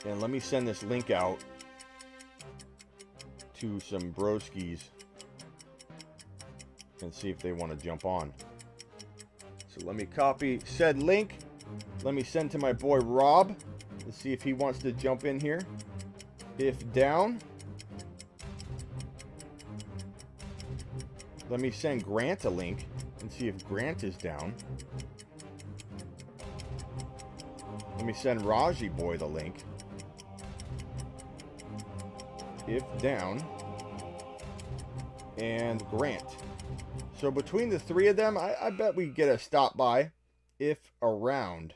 And let me send this link out to some broskies and see if they want to jump on. So let me copy said link. Let me send to my boy Rob. Let's see if he wants to jump in here. If down. Let me send Grant a link and see if Grant is down. Let me send Raji boy the link. If down. And Grant. So between the three of them, I bet we get a stop by. If around,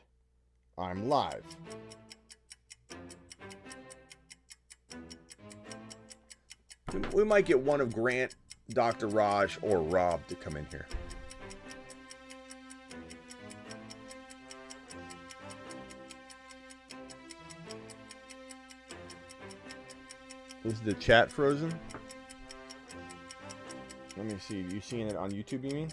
I'm live. We might get one of Grant, Dr. Raj, or Rob to come in here. Is the chat frozen? Let me see. You seeing it on YouTube, you mean?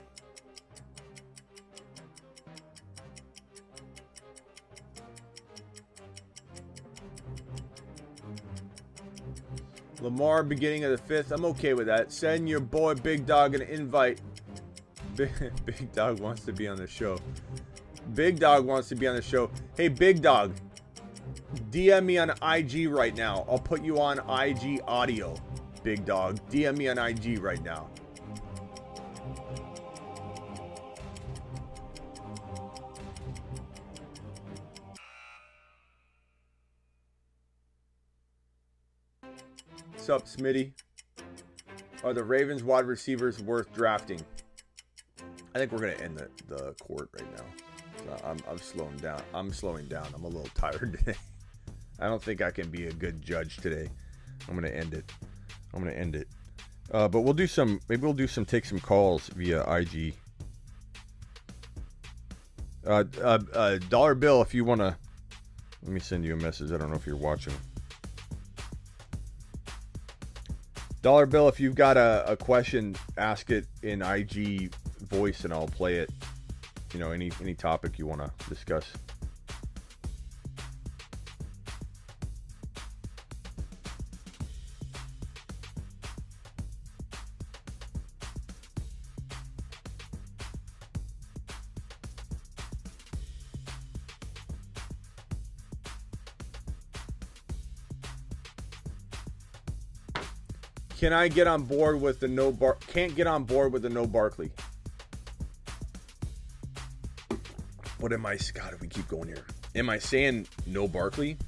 Lamar, beginning of the 5th. I'm okay with that. Send your boy Big Dog an invite. Big Dog wants to be on the show. Big Dog wants to be on the show. Hey, Big Dog. DM me on IG right now. I'll put you on IG audio. Big Dog. DM me on IG right now. What's up, Smitty? Are the Ravens wide receivers worth drafting? I think we're going to end the court right now. I'm slowing down. I'm a little tired today. I don't think I can be a good judge today. I'm going to end it. But we'll do some, take some calls via IG. Dollar Bill, if you want to, let me send you a message. I don't know if you're watching. Dollar Bill, if you've got a question, ask it in IG voice and I'll play it. You know, any topic you want to discuss. Can I get on board with the can't get on board with the no Barkley? What am I, Scott, if we keep going here? Am I saying no Barkley?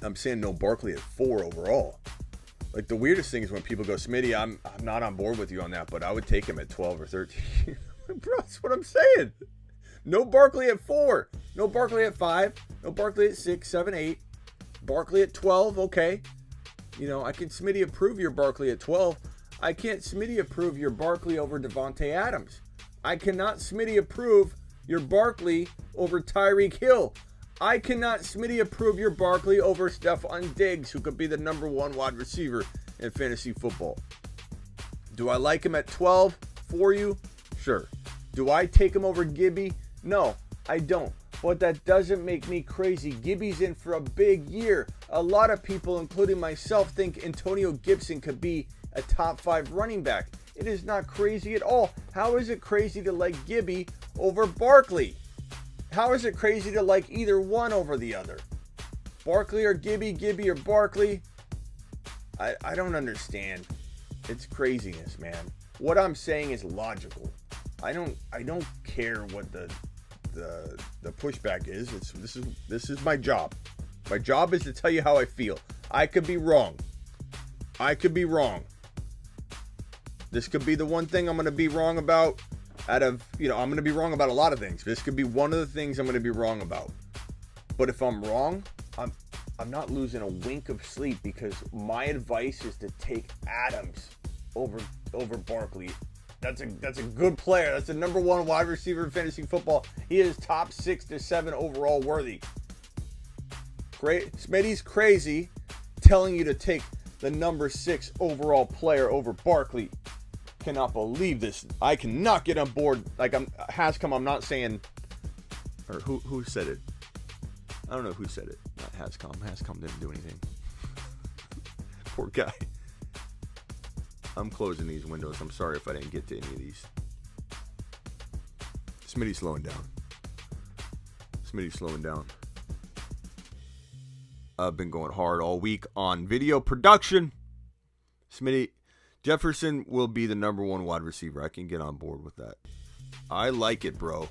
I'm saying no Barkley at 4 overall. Like, the weirdest thing is when people go, Smitty, I'm not on board with you on that, but I would take him at 12 or 13. Bro, that's what I'm saying. No Barkley at 4. No Barkley at 5. No Barkley at 6, 7, 8. Barkley at 12, okay. You know, I can Smitty approve your Barkley at 12. I can't Smitty approve your Barkley over Devontae Adams. I cannot Smitty approve your Barkley over Tyreek Hill. I cannot Smitty approve your Barkley over Stephon Diggs, who could be the number 1 wide receiver in fantasy football. Do I like him at 12 for you? Sure. Do I take him over Gibby? No, I don't. But that doesn't make me crazy. Gibby's in for a big year. A lot of people, including myself, think Antonio Gibson could be a top 5 running back. It is not crazy at all. How is it crazy to like Gibby over Barkley? How is it crazy to like either one over the other? Barkley or Gibby, Gibby or Barkley? I don't understand. It's craziness, man. What I'm saying is logical. I don't care what the pushback is. This is my job. My job is to tell you how I feel. I could be wrong. This could be the one thing I'm going to be wrong about I'm going to be wrong about a lot of things. This could be one of the things I'm going to be wrong about. But if I'm wrong, I'm not losing a wink of sleep, because my advice is to take Adams over Barkley. That's a good player. That's the number 1 wide receiver in fantasy football. He is top 6 to 7 overall worthy. Great. Smitty's crazy telling you to take the number 6 overall player over Barkley. Cannot believe this. I cannot get on board. Like, Hascom, I'm not saying, or who said it? I don't know who said it. Not Hascom. Hascom didn't do anything. Poor guy. I'm closing these windows. I'm sorry if I didn't get to any of these. Smitty's slowing down. I've been going hard all week on video production. Smitty, Jefferson will be the number 1 wide receiver. I can get on board with that. I like it, bro.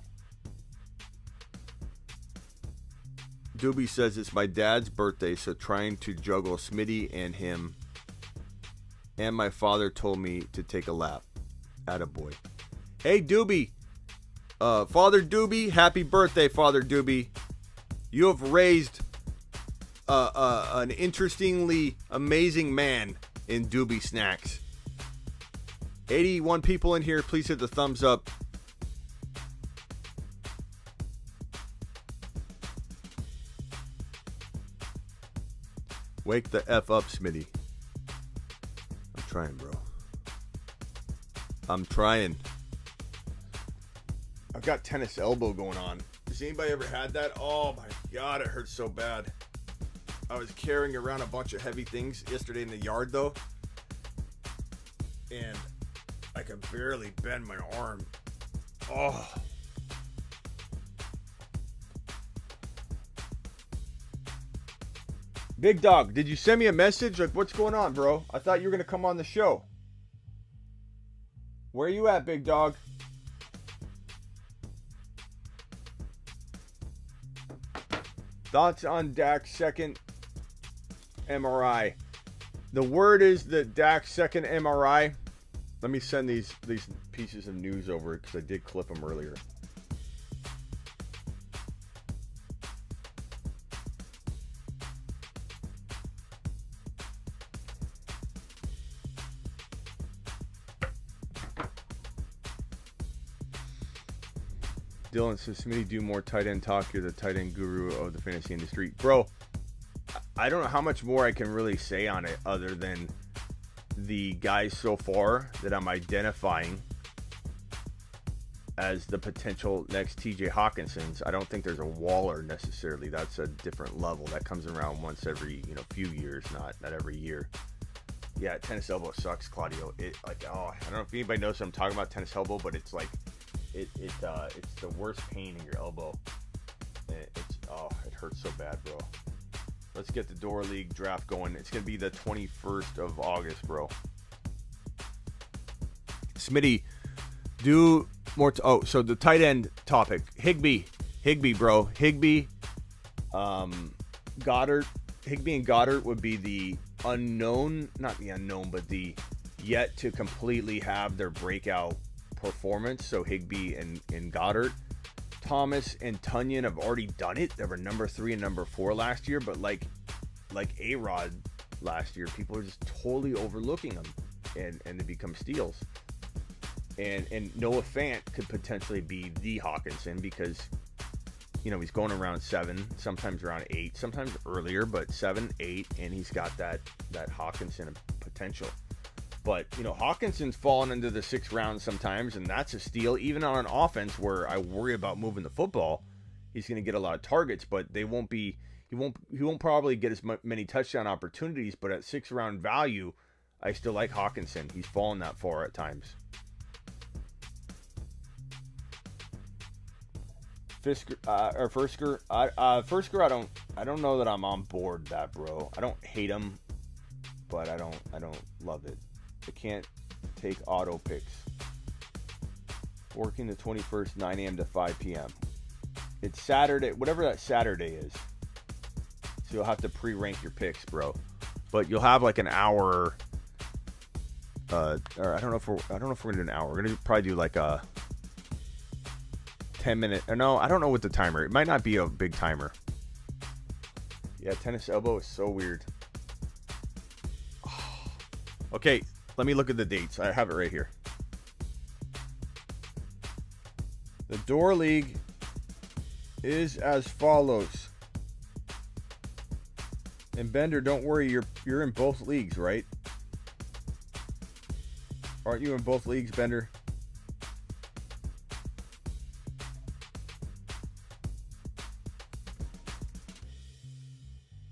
Doobie says it's my dad's birthday, so trying to juggle Smitty and him. And my father told me to take a lap. Attaboy. Hey, Doobie. Father Doobie, happy birthday, Father Doobie. You have raised an interestingly amazing man in Doobie Snacks. 81 people in here. Please hit the thumbs up. Wake the F up, Smitty. I'm trying, bro. I'm trying. I've got tennis elbow going on. Has anybody ever had that? Oh my God, it hurts so bad. I was carrying around a bunch of heavy things yesterday in the yard, though, and I could barely bend my arm. Oh. Big Dog, did you send me a message? Like, what's going on, bro? I thought you were going to come on the show. Where you at, Big Dog? Thoughts on Dak's second MRI. The word is that Dak's second MRI. Let me send these pieces of news over because I did clip them earlier. Dylan says, Smitty, do more tight end talk. You're the tight end guru of the fantasy industry. Bro, I don't know how much more I can really say on it other than the guys so far that I'm identifying as the potential next TJ Hawkinsons. I don't think there's a Waller necessarily. That's a different level. That comes around once every few years, not every year. Yeah, tennis elbow sucks, Claudio. I don't know if anybody knows what I'm talking about, tennis elbow, but it's like it's the worst pain in your elbow. It hurts so bad, bro. Let's get the Door League draft going. It's gonna be the 21st of August, bro. Smitty, do more. So the tight end topic, Higbee, bro, Higbee, Goddard, Higbee and Goddard would be the unknown, not the unknown, but the yet to completely have their breakout performance. So Higbee and Goddard. Thomas and Tunyon have already done it. They were number 3 and number 4 last year, but like A-Rod last year, people are just totally overlooking them, and they become steals. And Noah Fant could potentially be the Hawkinson because he's going around 7, sometimes around 8, sometimes earlier, but 7, 8, and he's got that Hawkinson potential. But Hawkinson's fallen into the 6th round sometimes, and that's a steal. Even on an offense where I worry about moving the football, he's going to get a lot of targets, but they won't be. He won't probably get as many touchdown opportunities. But at 6th round value, I still like Hawkinson. He's fallen that far at times. Firsker. I don't know that I'm on board that, bro. I don't hate him, but I don't love it. I can't take auto picks. Working the 21st, 9 a.m. to 5 p.m. It's Saturday, whatever that Saturday is. So you'll have to pre-rank your picks, bro. But you'll have like an hour. Or I don't know if we're gonna do an hour. We're gonna probably do like a 10-minute. No, I don't know what the timer. It might not be a big timer. Yeah, tennis elbow is so weird. Okay. Let me look at the dates. I have it right here. The Door League is as follows. And Bender, don't worry, you're in both leagues, right? Aren't you in both leagues, Bender?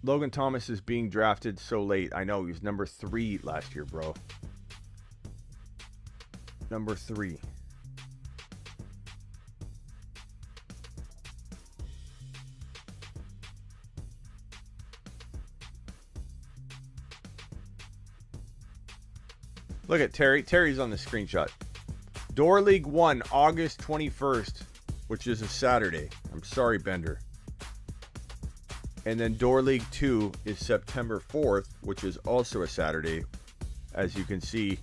Logan Thomas is being drafted so late. I know, he was number 3 last year, bro. Number 3. Look at Terry. Terry's on the screenshot. Door League 1, August 21st, which is a Saturday. I'm sorry, Bender. And then Door League 2 is September 4th, which is also a Saturday. As you can see,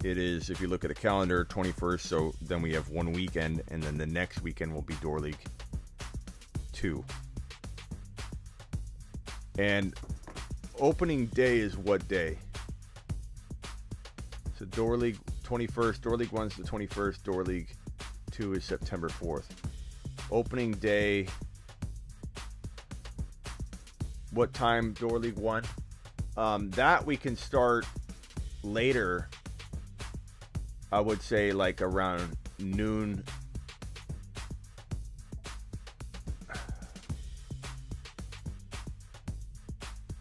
it is, if you look at a calendar, 21st, so then we have one weekend, and then the next weekend will be Door League 2. And opening day is what day? So Door League 21st, Door League 1 is the 21st, Door League 2 is September 4th. Opening day, what time Door League 1? That we can start later. I would say like around noon.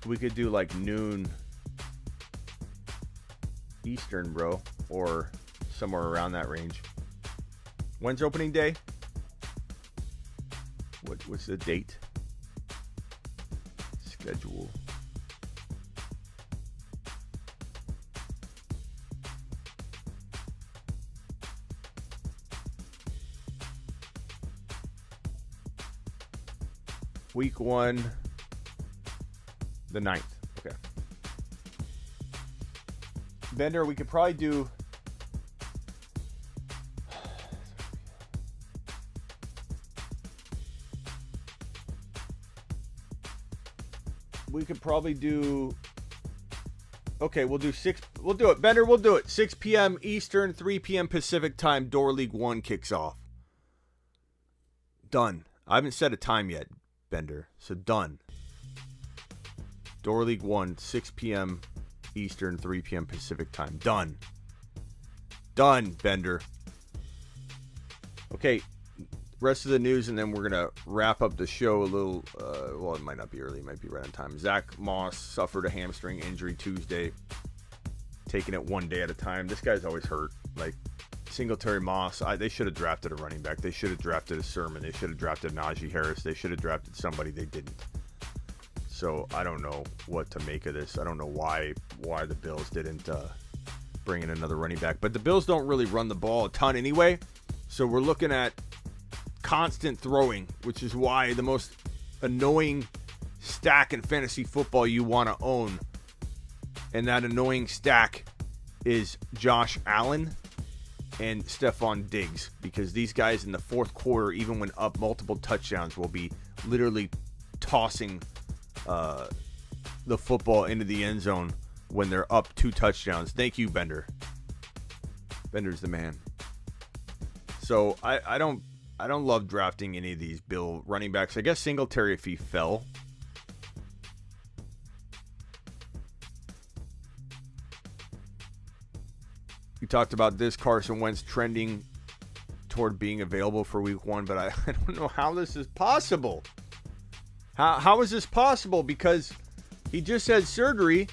We could do like noon Eastern, bro, or somewhere around that range. When's opening day? What's the date? Schedule. Week 1, the 9th. Okay. Bender, we could probably do. We could probably do. Okay, we'll do 6. We'll do it. Bender, we'll do it. 6 p.m. Eastern, 3 p.m. Pacific time. Door League 1 kicks off. Done. I haven't set a time yet, Bender. So done. Door League 1, 6 p.m. Eastern, 3 p.m. Pacific time. Done. Done, Bender. Okay, rest of the news, and then we're going to wrap up the show a little. Well, it might not be early. It might be right on time. Zach Moss suffered a hamstring injury Tuesday. Taking it one day at a time. This guy's always hurt. Like, Singletary, Moss, they should have drafted a running back. They should have drafted a Sermon. They should have drafted Najee Harris. They should have drafted somebody. They didn't. So I don't know what to make of this. I don't know why the Bills didn't bring in another running back. But the Bills don't really run the ball a ton anyway. So we're looking at constant throwing, which is why the most annoying stack in fantasy football you want to own, and that annoying stack is Josh Allen and Stephon Diggs, because these guys in the fourth quarter, even when up multiple touchdowns, will be literally tossing the football into the end zone when they're up 2 touchdowns. Thank you, Bender. Bender's the man. So I don't love drafting any of these Bill running backs. I guess Singletary if he fell. We talked about this, Carson Wentz trending toward being available for week 1, but I don't know how this is possible. How is this possible? Because he just had surgery,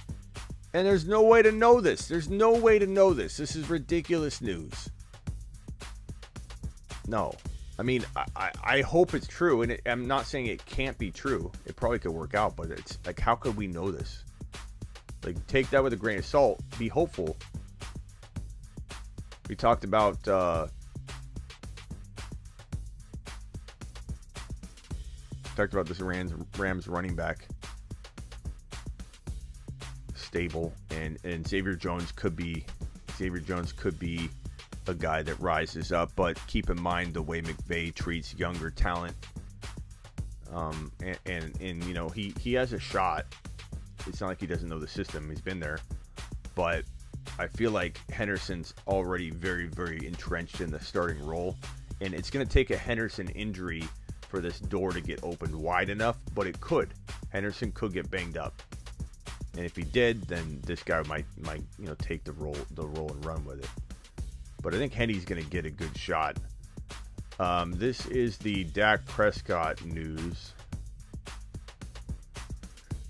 and there's no way to know this. There's no way to know this. This is ridiculous news. No. I mean, I hope it's true, and I'm not saying it can't be true. It probably could work out, but it's like, how could we know this? Like, take that with a grain of salt. Be hopeful. We talked about this Rams running back stable, and Xavier Jones could be a guy that rises up, but keep in mind the way McVay treats younger talent. And you know, he has a shot. It's not like he doesn't know the system. He's been there, but I feel like Henderson's already very, very entrenched in the starting role, and it's going to take a Henderson injury for this door to get opened wide enough, but it could. Henderson could get banged up, and if he did, then this guy might take the role and run with it. But I think Hendy's going to get a good shot. This is the Dak Prescott news.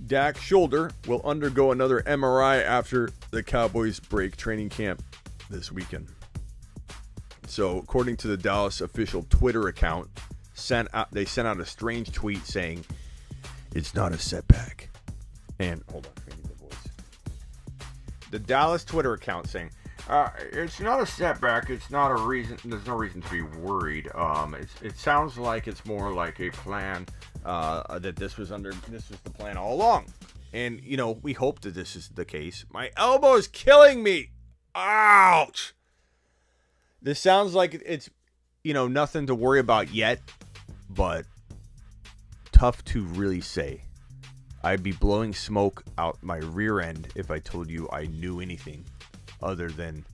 Dak's shoulder will undergo another MRI after the Cowboys break training camp this weekend. So, according to the Dallas official Twitter account, they sent out a strange tweet saying, "It's not a setback." And hold on, I need the voice. The Dallas Twitter account saying, "It's not a setback. It's not a reason. There's no reason to be worried. It sounds like it's more like a plan. That this was the plan all along." And you know, we hope that this is the case. My elbow is killing me. Ouch. This sounds like it's nothing to worry about yet, but tough to really say. I'd be blowing smoke out my rear end if I told you I knew anything other than,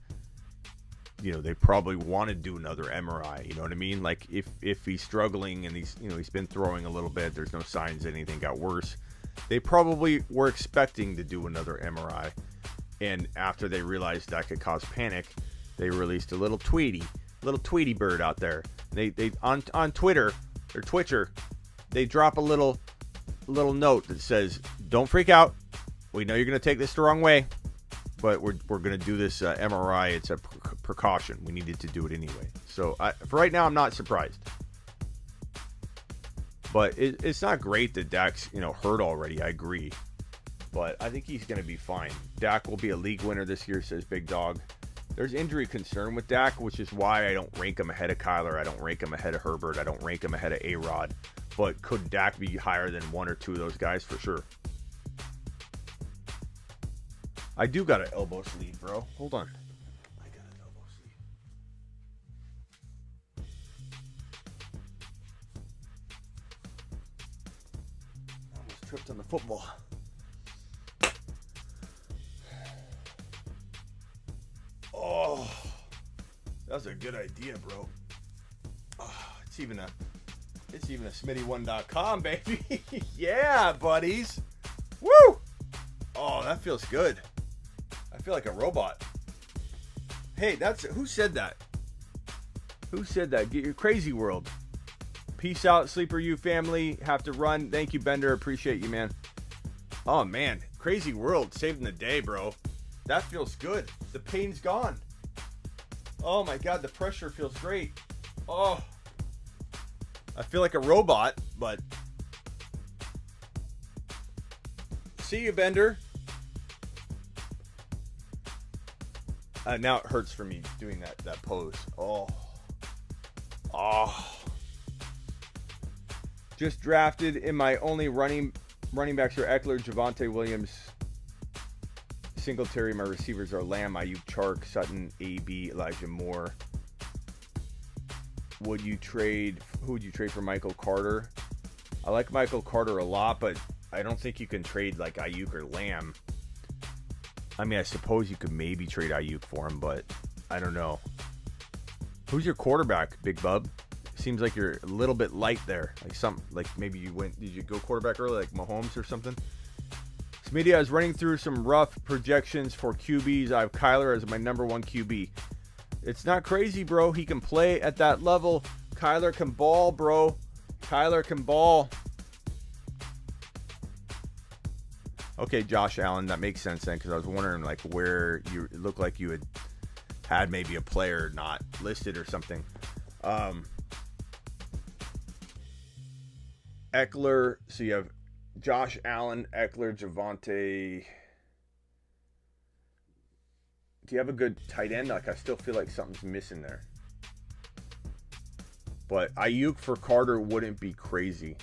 they probably want to do another MRI. You know what I mean? Like if he's struggling and he's been throwing a little bit, there's no signs that anything got worse. They probably were expecting to do another MRI. And after they realized that could cause panic, they released a little Tweety bird out there. They on Twitter or Twitcher, they drop a little note that says, "Don't freak out. We know you're going to take this the wrong way, but we're going to do this MRI. It's a precaution. We needed to do it anyway." So for right now, I'm not surprised. But it's not great that Dak's hurt already. I agree, but I think he's going to be fine. Dak will be a league winner this year, says Big Dog. There's injury concern with Dak, which is why I don't rank him ahead of Kyler. I don't rank him ahead of Herbert. I don't rank him ahead of A-Rod. But could Dak be higher than one or two of those guys? For sure. I do got an elbow sleeve, bro. Hold on. I got an elbow sleeve. I almost tripped on the football. Oh, that was a good idea, bro. Oh, it's even a Smitty1.com, baby. Yeah, buddies. Woo! Oh, that feels good. I feel like a robot. Hey, who said that? Who said that? Get your crazy world. Peace out, Sleeper U family. Have to run. Thank you, Bender. Appreciate you, man. Oh, man. Crazy world. Saving the day, bro. That feels good. The pain's gone. Oh, my God. The pressure feels great. Oh. I feel like a robot, but... See you, Bender. Now it hurts for me doing that pose. Oh. Just drafted in my only running backs are Eckler, Javonte Williams, Singletary. My receivers are Lamb, Ayuk, Chark, Sutton, AB, Elijah Moore. Who would you trade for Michael Carter? I like Michael Carter a lot, but I don't think you can trade like Ayuk or Lamb. I mean, I suppose you could maybe trade Ayuk for him, but I don't know. Who's your quarterback, Big Bub? Seems like you're a little bit light there. Like maybe did you go quarterback early, like Mahomes or something? Smitty, I was running through some rough projections for QBs. I have Kyler as my number 1 QB. It's not crazy, bro. He can play at that level. Kyler can ball, bro. Kyler can ball. Okay, Josh Allen, that makes sense then, because I was wondering like where it looked like you had maybe a player not listed or something. Eckler, so you have Josh Allen, Eckler, Javonte. Do you have a good tight end? Like, I still feel like something's missing there. But Ayuk for Carter wouldn't be crazy.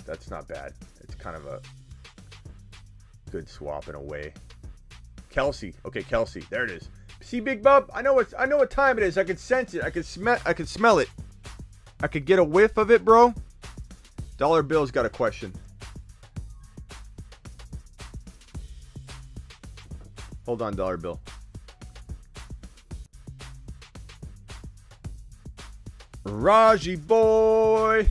That's not bad. It's kind of a good swap in a way. Kelsey. Okay, Kelsey. There it is. See, Big Bub? I know what time it is. I can sense it. I can smell it. I could get a whiff of it, bro. Dollar Bill's got a question. Hold on, Dollar Bill. Raji boy.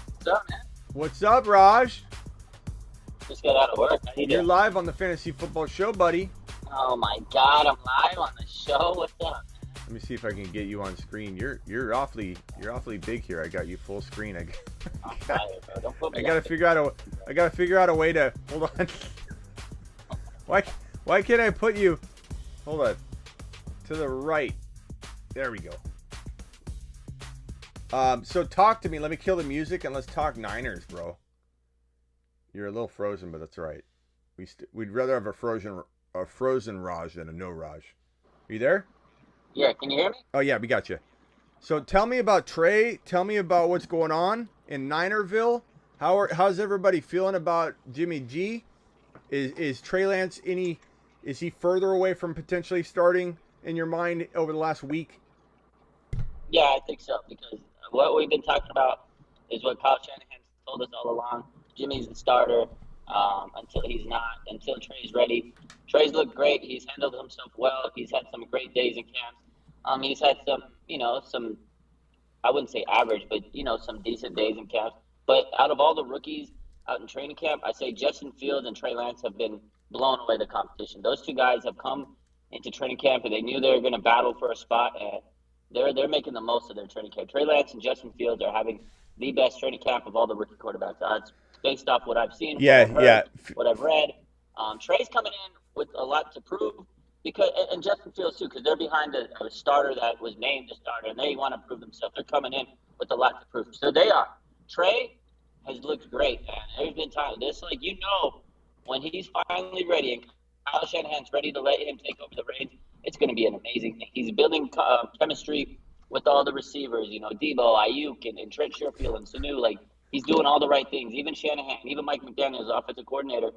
What's up, man? What's up, Raj? Just got out of work. How you You're doing? live on the Fantasy Football Show, buddy. Oh my God, I'm live on the show. What's up? Let me see if I can get you on screen. You're awfully big here. I got you full screen. I'm tired, bro. Don't put me I gotta figure out a way to hold on. Why can't I put you? Hold on. To the right. There we go. So talk to me. Let me kill the music and let's talk Niners, bro. You're a little frozen, but that's right. We'd rather have a frozen Raj than a no Raj. Are you there? Yeah, can you hear me? Oh yeah, we got you. So tell me about Trey. Tell me about what's going on in Ninerville. How's everybody feeling about Jimmy G? Is Trey Lance is he further away from potentially starting in your mind over the last week? Yeah, I think so, because what we've been talking about is what Kyle Shanahan told us all along. Jimmy's the starter until he's not, until Trey's ready. Trey's looked great. He's handled himself well. He's had some great days in camps. He's had some, I wouldn't say average, but, some decent days in camps. But out of all the rookies out in training camp, I say Justin Fields and Trey Lance have been blowing away the competition. Those two guys have come into training camp, and they knew they were going to battle for a spot, and they're making the most of their training camp. Trey Lance and Justin Fields are having the best training camp of all the rookie quarterbacks. It's based off what I've seen, what I've read. Trey's coming in with a lot to prove, and Justin Fields too, because they're behind a starter that was named a starter, and they want to prove themselves. They're coming in with a lot to prove. So they are. Trey has looked great, man. There's been times when he's finally ready and Kyle Shanahan's ready to let him take over the reins, it's going to be an amazing thing. He's building chemistry with all the receivers, Debo, Ayuk, and Trent Sherfield and Sanu. Like, he's doing all the right things. Even Shanahan, even Mike McDaniels, offensive coordinator,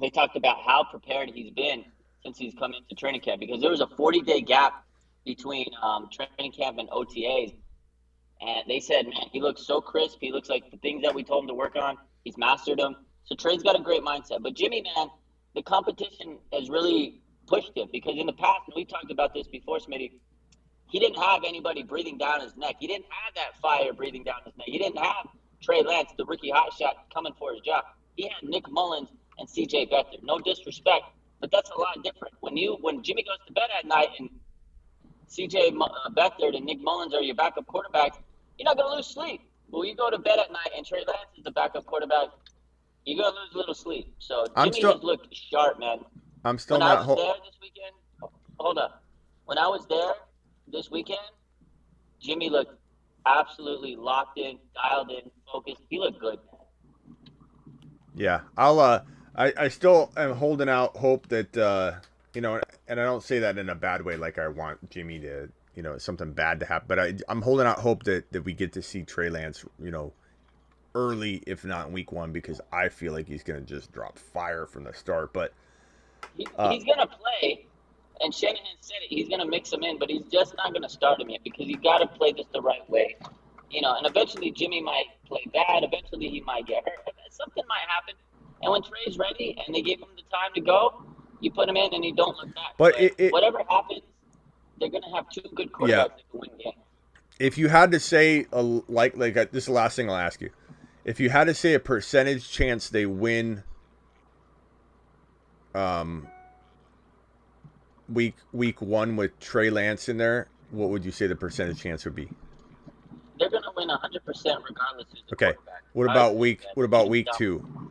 they talked about how prepared he's been since he's come into training camp, because there was a 40-day gap between training camp and OTAs. And they said, man, he looks so crisp. He looks like the things that we told him to work on, he's mastered them. So Trey's got a great mindset. But Jimmy, man, the competition has really pushed him, because in the past, and we talked about this before, Smitty, he didn't have anybody breathing down his neck. He didn't have that fire breathing down his neck. He didn't have Trey Lance, the rookie hotshot, coming for his job. He had Nick Mullins and C.J. Beathard. No disrespect, but that's a lot different. When Jimmy goes to bed at night and Beathard and Nick Mullins are your backup quarterbacks, you're not going to lose sleep. When you go to bed at night and Trey Lance is the backup quarterback, you're going to lose a little sleep. So Jimmy has looked sharp, man. I'm still when not. I was there this weekend, hold up. When I was there this weekend, Jimmy looked absolutely locked in, dialed in, focused. He looked good. Yeah, I still am holding out hope that and I don't say that in a bad way, like I want Jimmy to, something bad to happen, but I'm holding out hope that we get to see Trey Lance, early, if not in week 1, because I feel like he's going to just drop fire from the start. But he's going to play, and Shanahan said it. He's going to mix him in, but he's just not going to start him yet because you got to play this the right way. And eventually Jimmy might play bad. Eventually he might get hurt. Something might happen. And when Trey's ready and they give him the time to go, you put him in and you don't look back. But whatever happens, they're going to have 2 good quarterbacks that can win games. If you had to say, this is the last thing I'll ask you. If you had to say a percentage chance they win week 1 with Trey Lance in there, what would you say the percentage chance would be? They're going to win 100% regardless of the Okay. quarterback. What about week 2?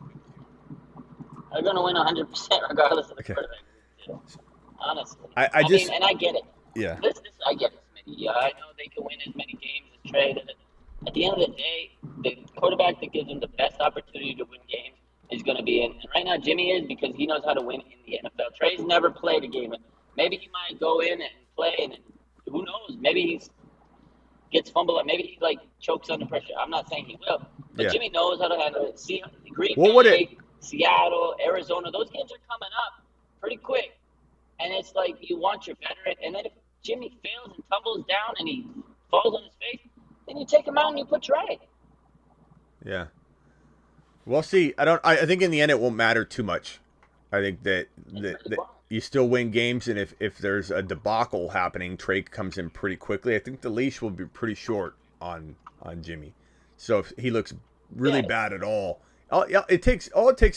They're going to win 100% regardless of the quarterback. Honestly. I just mean, and I get it. Yeah. I get it, Smitty. Yeah, I know they can win as many games as Trey. At the end of the day, the quarterback that gives them the best opportunity to win games is going to be in. And right now, Jimmy is because he knows how to win in the NFL. Trey's never played a game. Maybe he might go in and play, and who knows? Maybe he gets fumbled. Maybe he chokes under pressure. I'm not saying he will, but Jimmy knows how to handle it. See, Green Bay, Seattle, Arizona, those games are coming up pretty quick, and it's like you want your veteran. And then if Jimmy fails and tumbles down and he falls on his face, then you take him out and you put Trey. Yeah. We'll see. I think in the end it won't matter too much. I think that you still win games, and if there's a debacle happening, Trey comes in pretty quickly. I think the leash will be pretty short on Jimmy. So if he looks really bad at all, all it takes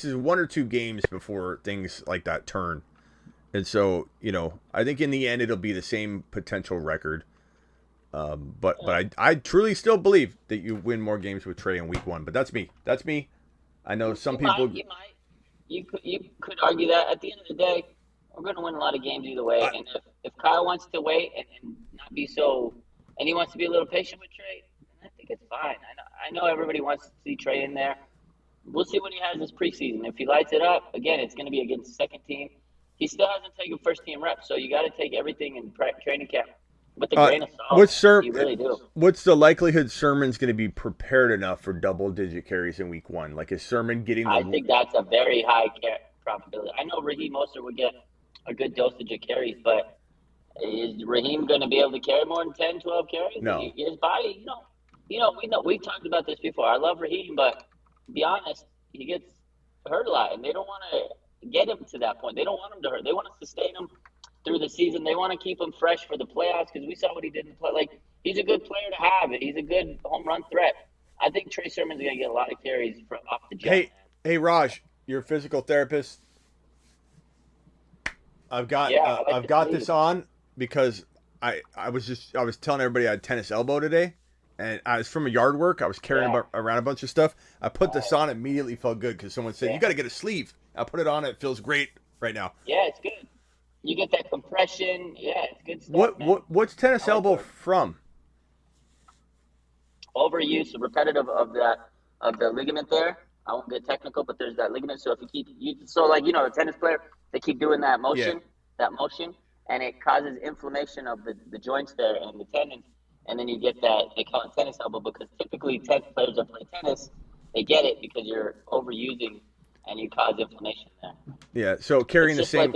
is 1 or 2 games before things like that turn. And so, I think in the end it'll be the same potential record. But I truly still believe that you win more games with Trey in week 1. But that's me. I know some people. You could argue that at the end of the day, we're going to win a lot of games either way. And if Kyle wants to wait and not be so, and he wants to be a little patient with Trey, then I think it's fine. I know everybody wants to see Trey in there. We'll see what he has this preseason. If he lights it up, again, it's going to be against the second team. He still hasn't taken first team reps, so you got to take everything in training camp with a grain of salt. You really do. What's the likelihood Sermon's going to be prepared enough for double-digit carries in week 1? Like, is Sermon getting? I think that's a very high probability. I know Raheem Mostert would get a good dosage of carries, but is Raheem going to be able to carry more than 10, 12 carries? No. His body, we've talked about this before. I love Raheem, but to be honest, he gets hurt a lot, and they don't want to get him to that point. They don't want him to hurt. They want to sustain him through the season. They want to keep him fresh for the playoffs because we saw what he did in the play. He's a good player to have. He's a good home run threat. I think Trey Sermon's going to get a lot of carries off the jump. Hey, Raj, you're a physical therapist. I've got this on because I was telling everybody I had tennis elbow today, and I was from a yard work. I was carrying around a bunch of stuff. I put this on, immediately felt good because someone said you got to get a sleeve. I put it on. It feels great right now. Yeah, it's good. You get that compression. Yeah, it's good stuff. What's tennis elbow from? Overuse, repetitive of the ligament there. I won't get technical, but there's that ligament. So if a tennis player, they keep doing that motion, and it causes inflammation of the joints there and the tendons, and then you get that. They call it tennis elbow because typically tennis players that play tennis, they get it because you're overusing and you cause inflammation there. Yeah. So carrying the same.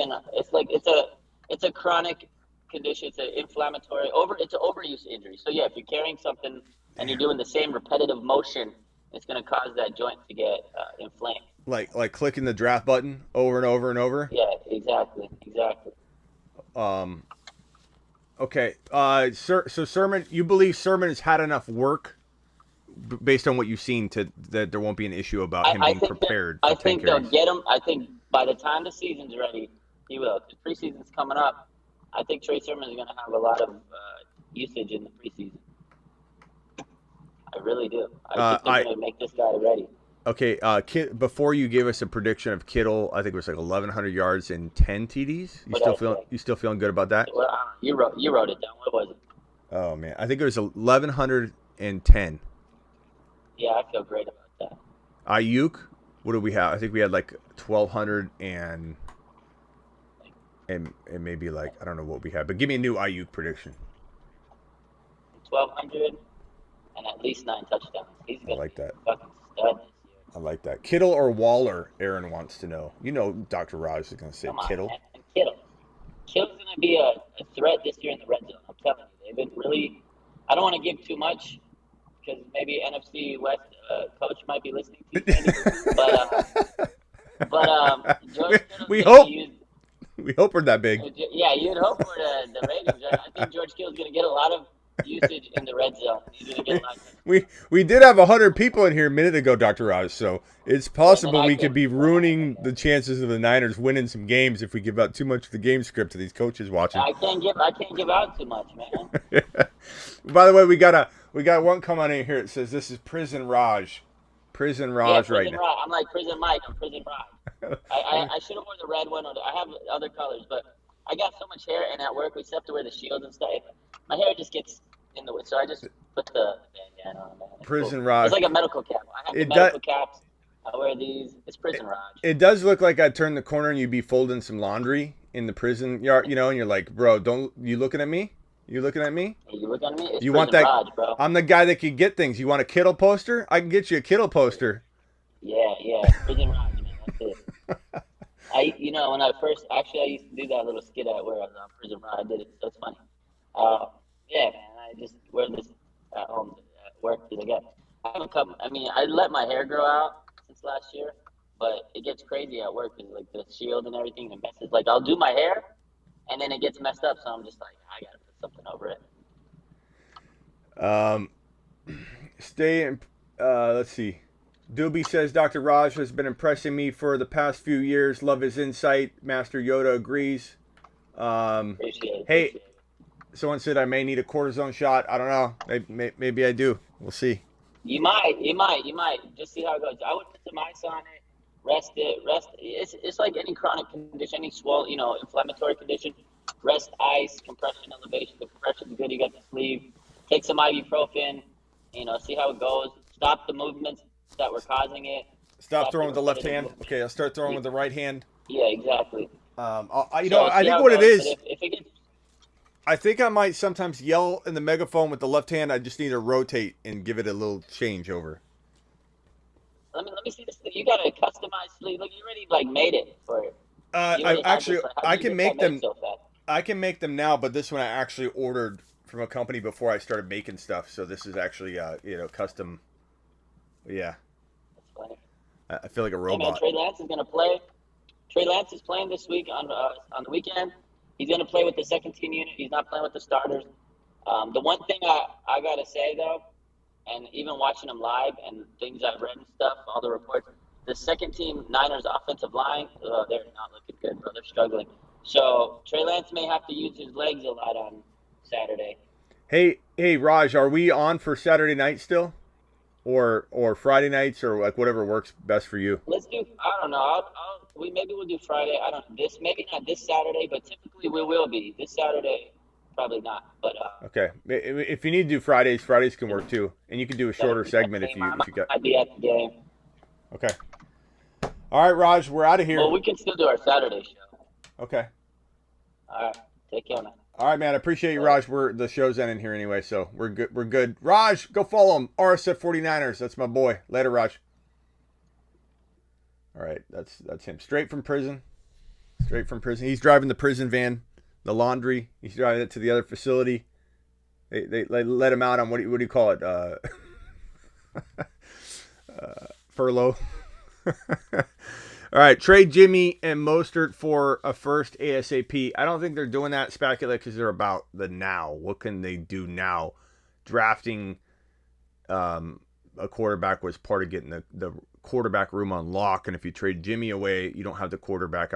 It's a chronic condition. It's an inflammatory it's an overuse injury. So yeah, if you're carrying something and you're doing the same repetitive motion, it's going to cause that joint to get inflamed. Like clicking the draft button over and over and over. Yeah, exactly. Okay. So Sermon, you believe Sermon has had enough work based on what you've seen that there won't be an issue about him being prepared. I think they'll get him. I think by the time the season's ready, he will. Because preseason's coming up, I think Trey Sermon is going to have a lot of usage in the preseason. I really do. I think they're going to make this guy ready. Okay, before you gave us a prediction of Kittle, I think it was like 1,100 yards and 10 TDs. You still feeling good about that? Well, you wrote it down. What was it? Oh man, I think it was 1,110. Yeah, I feel great about that. Ayuk, what do we have? I think we had like 1,200 and maybe like I don't know what we had, but give me a new Ayuk prediction. 1,200 and at least 9 touchdowns. He's gonna like be that. a fucking stud this year. I like that. Kittle or Waller? Aaron wants to know. You know, Dr. Raj is going to say Come on, Kittle. man. And Kittle's going to be a threat this year in the red zone. I'm telling you, they've been really. I don't want to give too much because maybe NFC West coach might be listening to you. But George Kittle's we gonna hope. use, We hope we're that big. Yeah, you'd hope for the ratings. Right? I think George Kittle's going to get a lot of usage in the red zone. He's going to get a lot of We did have 100 people in here a minute ago, Dr. Raj, so it's possible we could be ruining the chances of the Niners winning some games if we give out too much of the game script to these coaches watching. I can't give out too much, man. By the way, we got one comment in here. It says this is Prison Raj. Prison Raj right now. Raj. I'm like Prison Mike. I'm Prison Raj. I should have worn the red one. I have other colors, but I got so much hair, and at work we still have to wear the shields and stuff. My hair just gets in the way, so I just put the bandana on, man. Prison cool. Raj. It's like a medical cap. I have the medical caps. I wear these. It's Prison Raj. It does look like I turned the corner and you'd be folding some laundry in the prison yard, and you're like, bro, don't you looking at me? You looking at me? Hey, you look at me? It's you Prison want that? Raj, bro. I'm the guy that can get things. You want a Kittle poster? I can get you a Kittle poster. Yeah. Prison Raj, man. That's it. When I first, actually, I used to do that little skit at where I was on Prison Raj. I did it, so it's funny. Yeah, man, I just wear this at home at work because I let my hair grow out since last year, but it gets crazy at work because, like, the shield and everything, and messes. Like, I'll do my hair, and then it gets messed up, so I'm just like, I got to put something over it. Let's see. Doobie says Dr. Raj has been impressing me for the past few years. Love his insight. Master Yoda agrees. Appreciate it. Hey, someone said I may need a cortisone shot. I don't know. Maybe I do. We'll see. You might. Just see how it goes. I would put some ice on it. Rest it. It's like any chronic condition, any swollen, inflammatory condition. Rest, ice, compression, elevation. The compression's good. You got the sleeve. Take some ibuprofen. See how it goes. Stop the movements that were causing it. Stop throwing with the left hand. Okay, I'll start throwing with the right hand. Yeah, exactly. I think what it is. If it gets, I think I might sometimes yell in the megaphone with the left hand. I just need to rotate and give it a little changeover. Let me see this. You got a customized sleeve. Look, you already made it for it. I can make them. I can make them now, but this one I actually ordered from a company before I started making stuff. So this is actually custom. Yeah. That's funny. I feel like a robot. Hey man, Trey Lance is gonna play. Trey Lance is playing this week on the weekend. He's gonna play with the second team unit. He's not playing with the starters. The one thing I gotta say though, and even watching him live and things I've read and stuff, all the reports, the second team Niners offensive line, they're not looking good, bro. They're struggling. So Trey Lance may have to use his legs a lot on Saturday. Hey, Raj, are we on for Saturday night still, or Friday nights, or like whatever works best for you? Let's do. I don't know. Maybe we'll do Friday. I don't. Maybe not this Saturday, but typically we will be this Saturday. Probably not. But okay. If you need to do Fridays can work too, and you can do a shorter segment if you got. I'd be at the game. Okay. All right, Raj, we're out of here. Well, we can still do our Saturday show. Okay. All right. Take care, man. All right, man. I appreciate you, Raj. The show's ending here anyway, so we're good. We're good. Raj, go follow him. RSF 49ers. That's my boy. Later, Raj. All right, that's him. Straight from prison. He's driving the prison van, the laundry. He's driving it to the other facility. They let him out on what do you call it? Furlough. All right, trade Jimmy and Mostert for a first ASAP. I don't think they're doing that, speculate, because they're about the now. What can they do now? Drafting a quarterback was part of getting the quarterback room on lock, and if you trade Jimmy away, you don't have the quarterback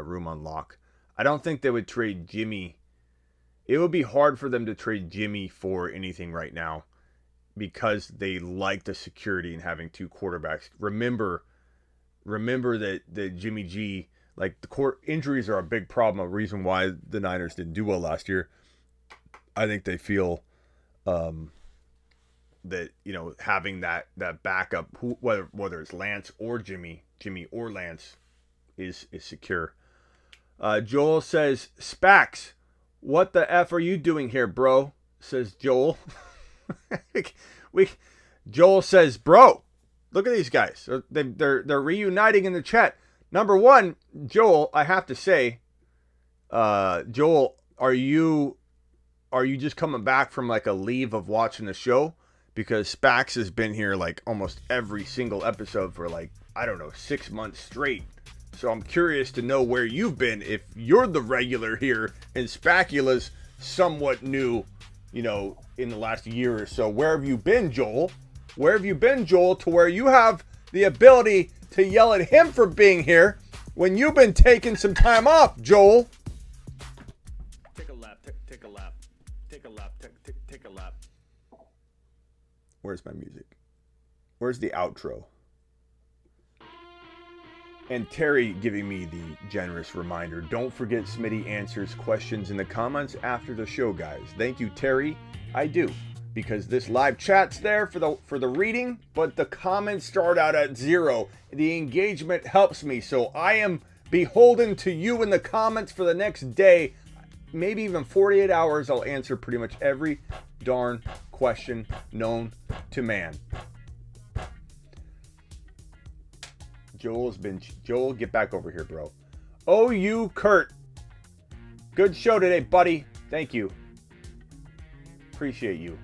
room on lock. I don't think they would trade Jimmy it would be hard for them to trade Jimmy for anything right now because they like the security in having two quarterbacks. Remember that Jimmy G, like the core injuries are a big problem, a reason why the Niners didn't do well last year. I think they feel that, you know, having that backup, whether it's Lance or Jimmy or Lance, is secure. Joel says, Spax, what the F are you doing here, bro? Says Joel. Joel says, bro, look at these guys. They're reuniting in the chat. Number one, Joel, I have to say, Joel, are you just coming back from like a leave of watching the show? Because Spax has been here like almost every single episode for like, I don't know, 6 months straight. So I'm curious to know where you've been if you're the regular here and Spacula's somewhat new, you know, in the last year or so. Where have you been, Joel? Where have you been, Joel, to where you have the ability to yell at him for being here when you've been taking some time off, Joel? Take a lap. Take a lap. Take a lap. Take a lap. Where's my music? Where's the outro? And Terry giving me the generous reminder. Don't forget Smitty answers questions in the comments after the show, guys. Thank you, Terry. I do. Because this live chat's there for the reading, but the comments start out at 0. The engagement helps me, so I am beholden to you in the comments for the next day. Maybe even 48 hours, I'll answer pretty much every darn question known to man. Joel, get back over here, bro. Oh, you, Kurt. Good show today, buddy. Thank you. Appreciate you.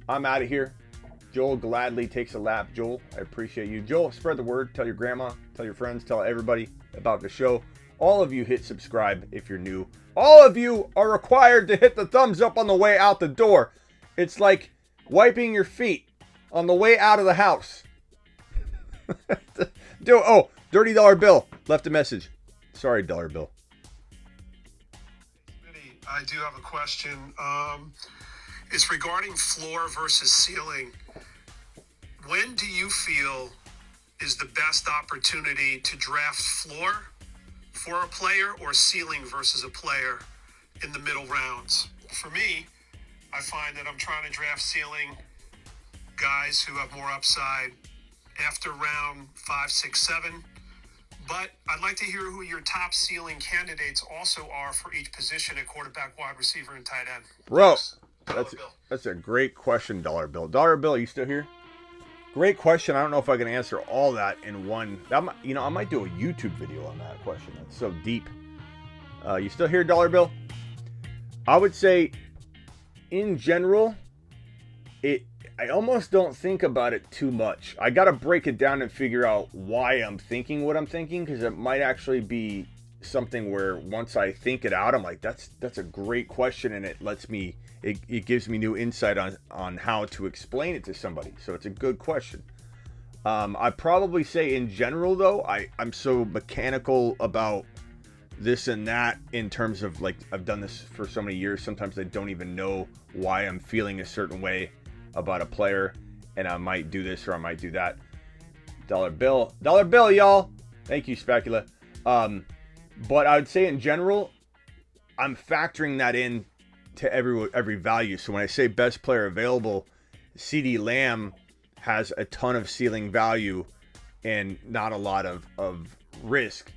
I'm out of here. Joel gladly takes a lap. Joel, I appreciate you. Joel, spread the word. Tell your grandma, tell your friends, tell everybody about the show. All of you hit subscribe if you're new. All of you are required to hit the thumbs up on the way out the door. It's like wiping your feet on the way out of the house. Dirty Dollar Bill left a message. Sorry, Dollar Bill. I do have a question. It's regarding floor versus ceiling. When do you feel is the best opportunity to draft floor for a player or ceiling versus a player in the middle rounds? For me, I find that I'm trying to draft ceiling guys who have more upside after round 5, 6, 7. But I'd like to hear who your top ceiling candidates also are for each position at quarterback, wide receiver, and tight end. Bro, Thanks. that's a great question, Dollar Bill. Dollar Bill, you still here? Great question. I don't know if I can answer all that in one. I might do a YouTube video on that question. That's so deep. You still here, Dollar Bill? I would say, in general, I almost don't think about it too much. I got to break it down and figure out why I'm thinking what I'm thinking, because it might actually be something where once I think it out, I'm like, that's a great question, and it gives me new insight on how to explain it to somebody. So it's a good question. I'd probably say in general, though, I'm so mechanical about this and that in terms of, like, I've done this for so many years. Sometimes I don't even know why I'm feeling a certain way about a player, and I might do this or I might do that. Dollar bill, y'all. Thank you, Specula. But I would say in general, I'm factoring that in to every value. So when I say best player available, CeeDee Lamb has a ton of ceiling value and not a lot of risk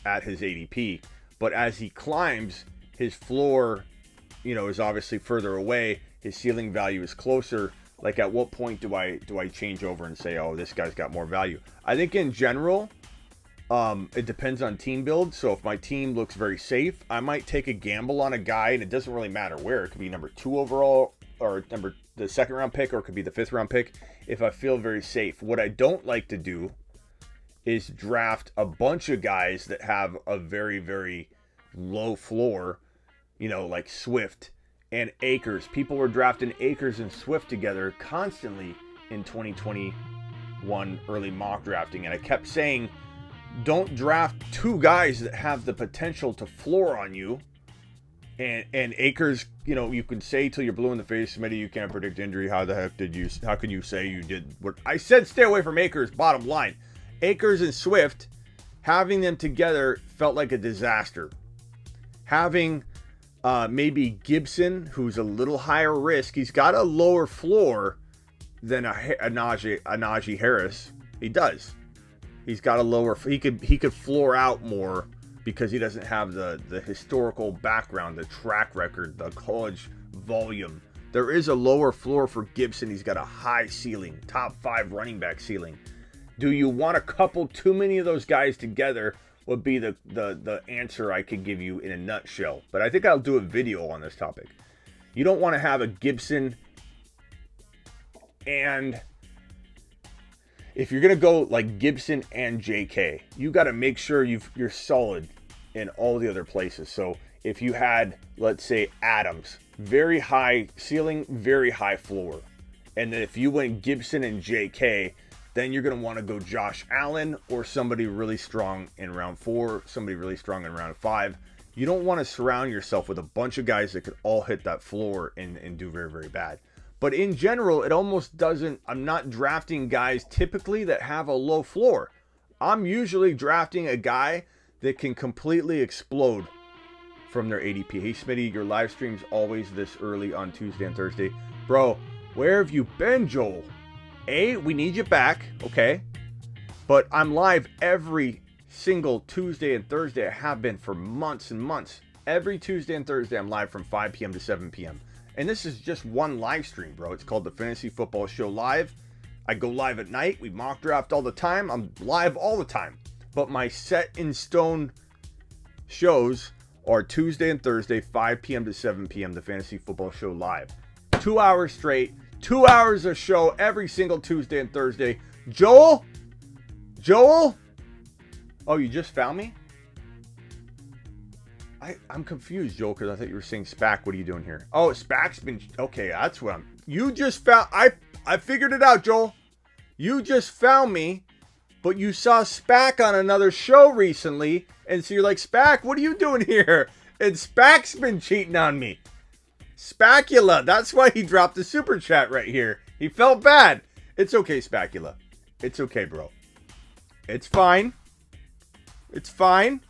at his ADP. But as he climbs, his floor, is obviously further away. His ceiling value is closer. Like, at what point do I change over and say, oh, this guy's got more value? I think in general, it depends on team build. So if my team looks very safe, I might take a gamble on a guy, and it doesn't really matter where. It could be number 2 overall, or the second round pick, or it could be the 5th round pick if I feel very safe. What I don't like to do is draft a bunch of guys that have a very, very low floor, like Swift and Akers. People were drafting Akers and Swift together constantly in 2021 early mock drafting. And I kept saying, don't draft 2 guys that have the potential to floor on you And Akers, you know, you can say till you're blue in the face, Smitty, you can't predict injury. How can you say you did what I said? Stay away from Akers, bottom line. Akers and Swift, having them together felt like a disaster. Having maybe Gibson, who's a little higher risk, he's got a lower floor than a Najee Harris. He does. He's got a lower, he could floor out more, because he doesn't have the historical background, the track record, the college volume. There is a lower floor for Gibson. He's got a high ceiling, top 5 running back ceiling. Do you want to couple too many of those guys together would be the answer I could give you in a nutshell. But I think I'll do a video on this topic. You don't want to have a Gibson, and if you're going to go like Gibson and JK, you got to make sure you're solid in all the other places. So if you had, let's say, Adams, very high ceiling, very high floor. And then if you went Gibson and JK, then you're going to want to go Josh Allen or somebody really strong in round 4, somebody really strong in round 5. You don't want to surround yourself with a bunch of guys that could all hit that floor and do very, very bad. But in general, it almost doesn't, I'm not drafting guys typically that have a low floor. I'm usually drafting a guy that can completely explode from their ADP. Hey, Smitty, your live stream's always this early on Tuesday and Thursday. Bro, where have you been, Joel? We need you back, okay? But I'm live every single Tuesday and Thursday. I have been for months and months. Every Tuesday and Thursday, I'm live from 5 p.m. to 7 p.m. And this is just one live stream, bro. It's called the Fantasy Football Show Live. I go live at night. We mock draft all the time. I'm live all the time. But my set in stone shows are Tuesday and Thursday, 5 p.m. to 7 p.m. The Fantasy Football Show Live. 2 hours straight. 2 hours of show every single Tuesday and Thursday. Joel? Oh, you just found me? I'm confused, Joel, because I thought you were saying SPAC. What are you doing here? Oh, SPAC's been... Okay, that's what I'm... You just found... I figured it out, Joel. You just found me, but you saw SPAC on another show recently, and so you're like, SPAC, what are you doing here? And SPAC's been cheating on me. Spacula. That's why he dropped the super chat right here. He felt bad. It's okay, Spacula. It's okay, bro. It's fine. It's fine.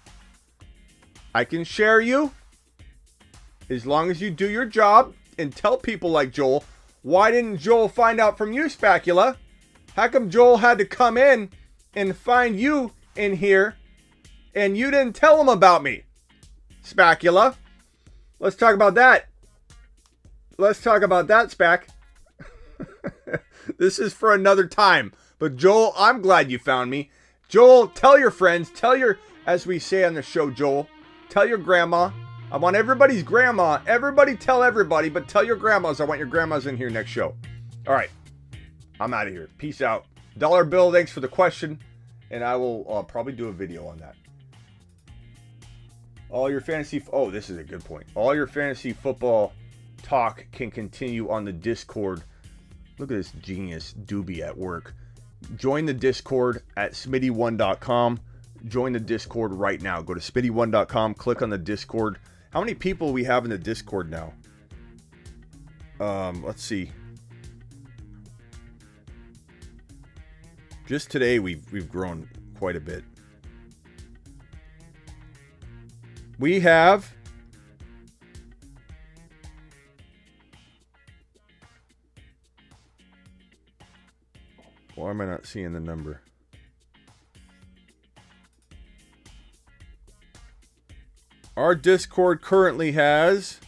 I can share you as long as you do your job and tell people like Joel. Why didn't Joel find out from you, Spacula? How come Joel had to come in and find you in here and you didn't tell him about me? Spacula. Let's talk about that. Let's talk about that, Spac. This is for another time. But Joel, I'm glad you found me. Joel, tell your friends, as we say on the show, Joel, tell your grandma. I want everybody's grandma. Everybody tell everybody, but tell your grandmas. I want your grandmas in here next show. All right. I'm out of here. Peace out. Dollar Bill, thanks for the question. And I will probably do a video on that. All your fantasy... Oh, this is a good point. All your fantasy football talk can continue on the Discord. Look at this genius doobie at work. Join the Discord at smitty1.com. Join the Discord right now. Go to smitty1.com, click on the Discord. How many people we have in the Discord now? Let's see. Just today we've grown quite a bit. We have why am I not seeing the number? Our Discord currently has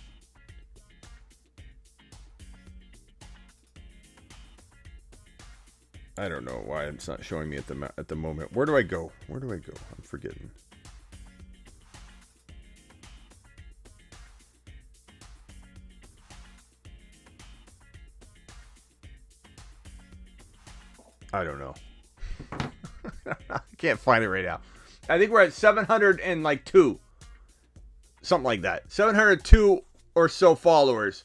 I don't know why it's not showing me at the moment. Where do I go? I'm forgetting. I don't know. I can't find it right now. I think we're at 702. Something like that. 702 or so followers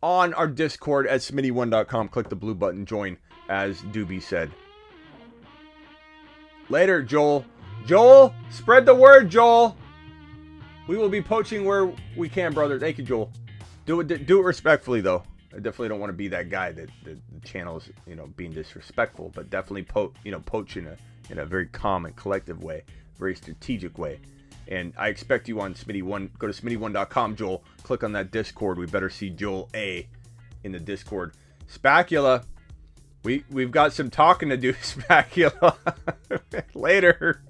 on our Discord at smitty1.com. Click the blue button, join, as Doobie said. Later, Joel. Joel, spread the word, Joel. We will be poaching where we can, brother. Thank you, Joel. Do it respectfully, though. I definitely don't want to be that guy that the channel is, being disrespectful, but definitely poach in a very calm and collective way, very strategic way. And I expect you on Smitty1. Go to Smitty1.com, Joel. Click on that Discord. We better see Joel A in the Discord. Spacula, we've got some talking to do, Spacula. Later.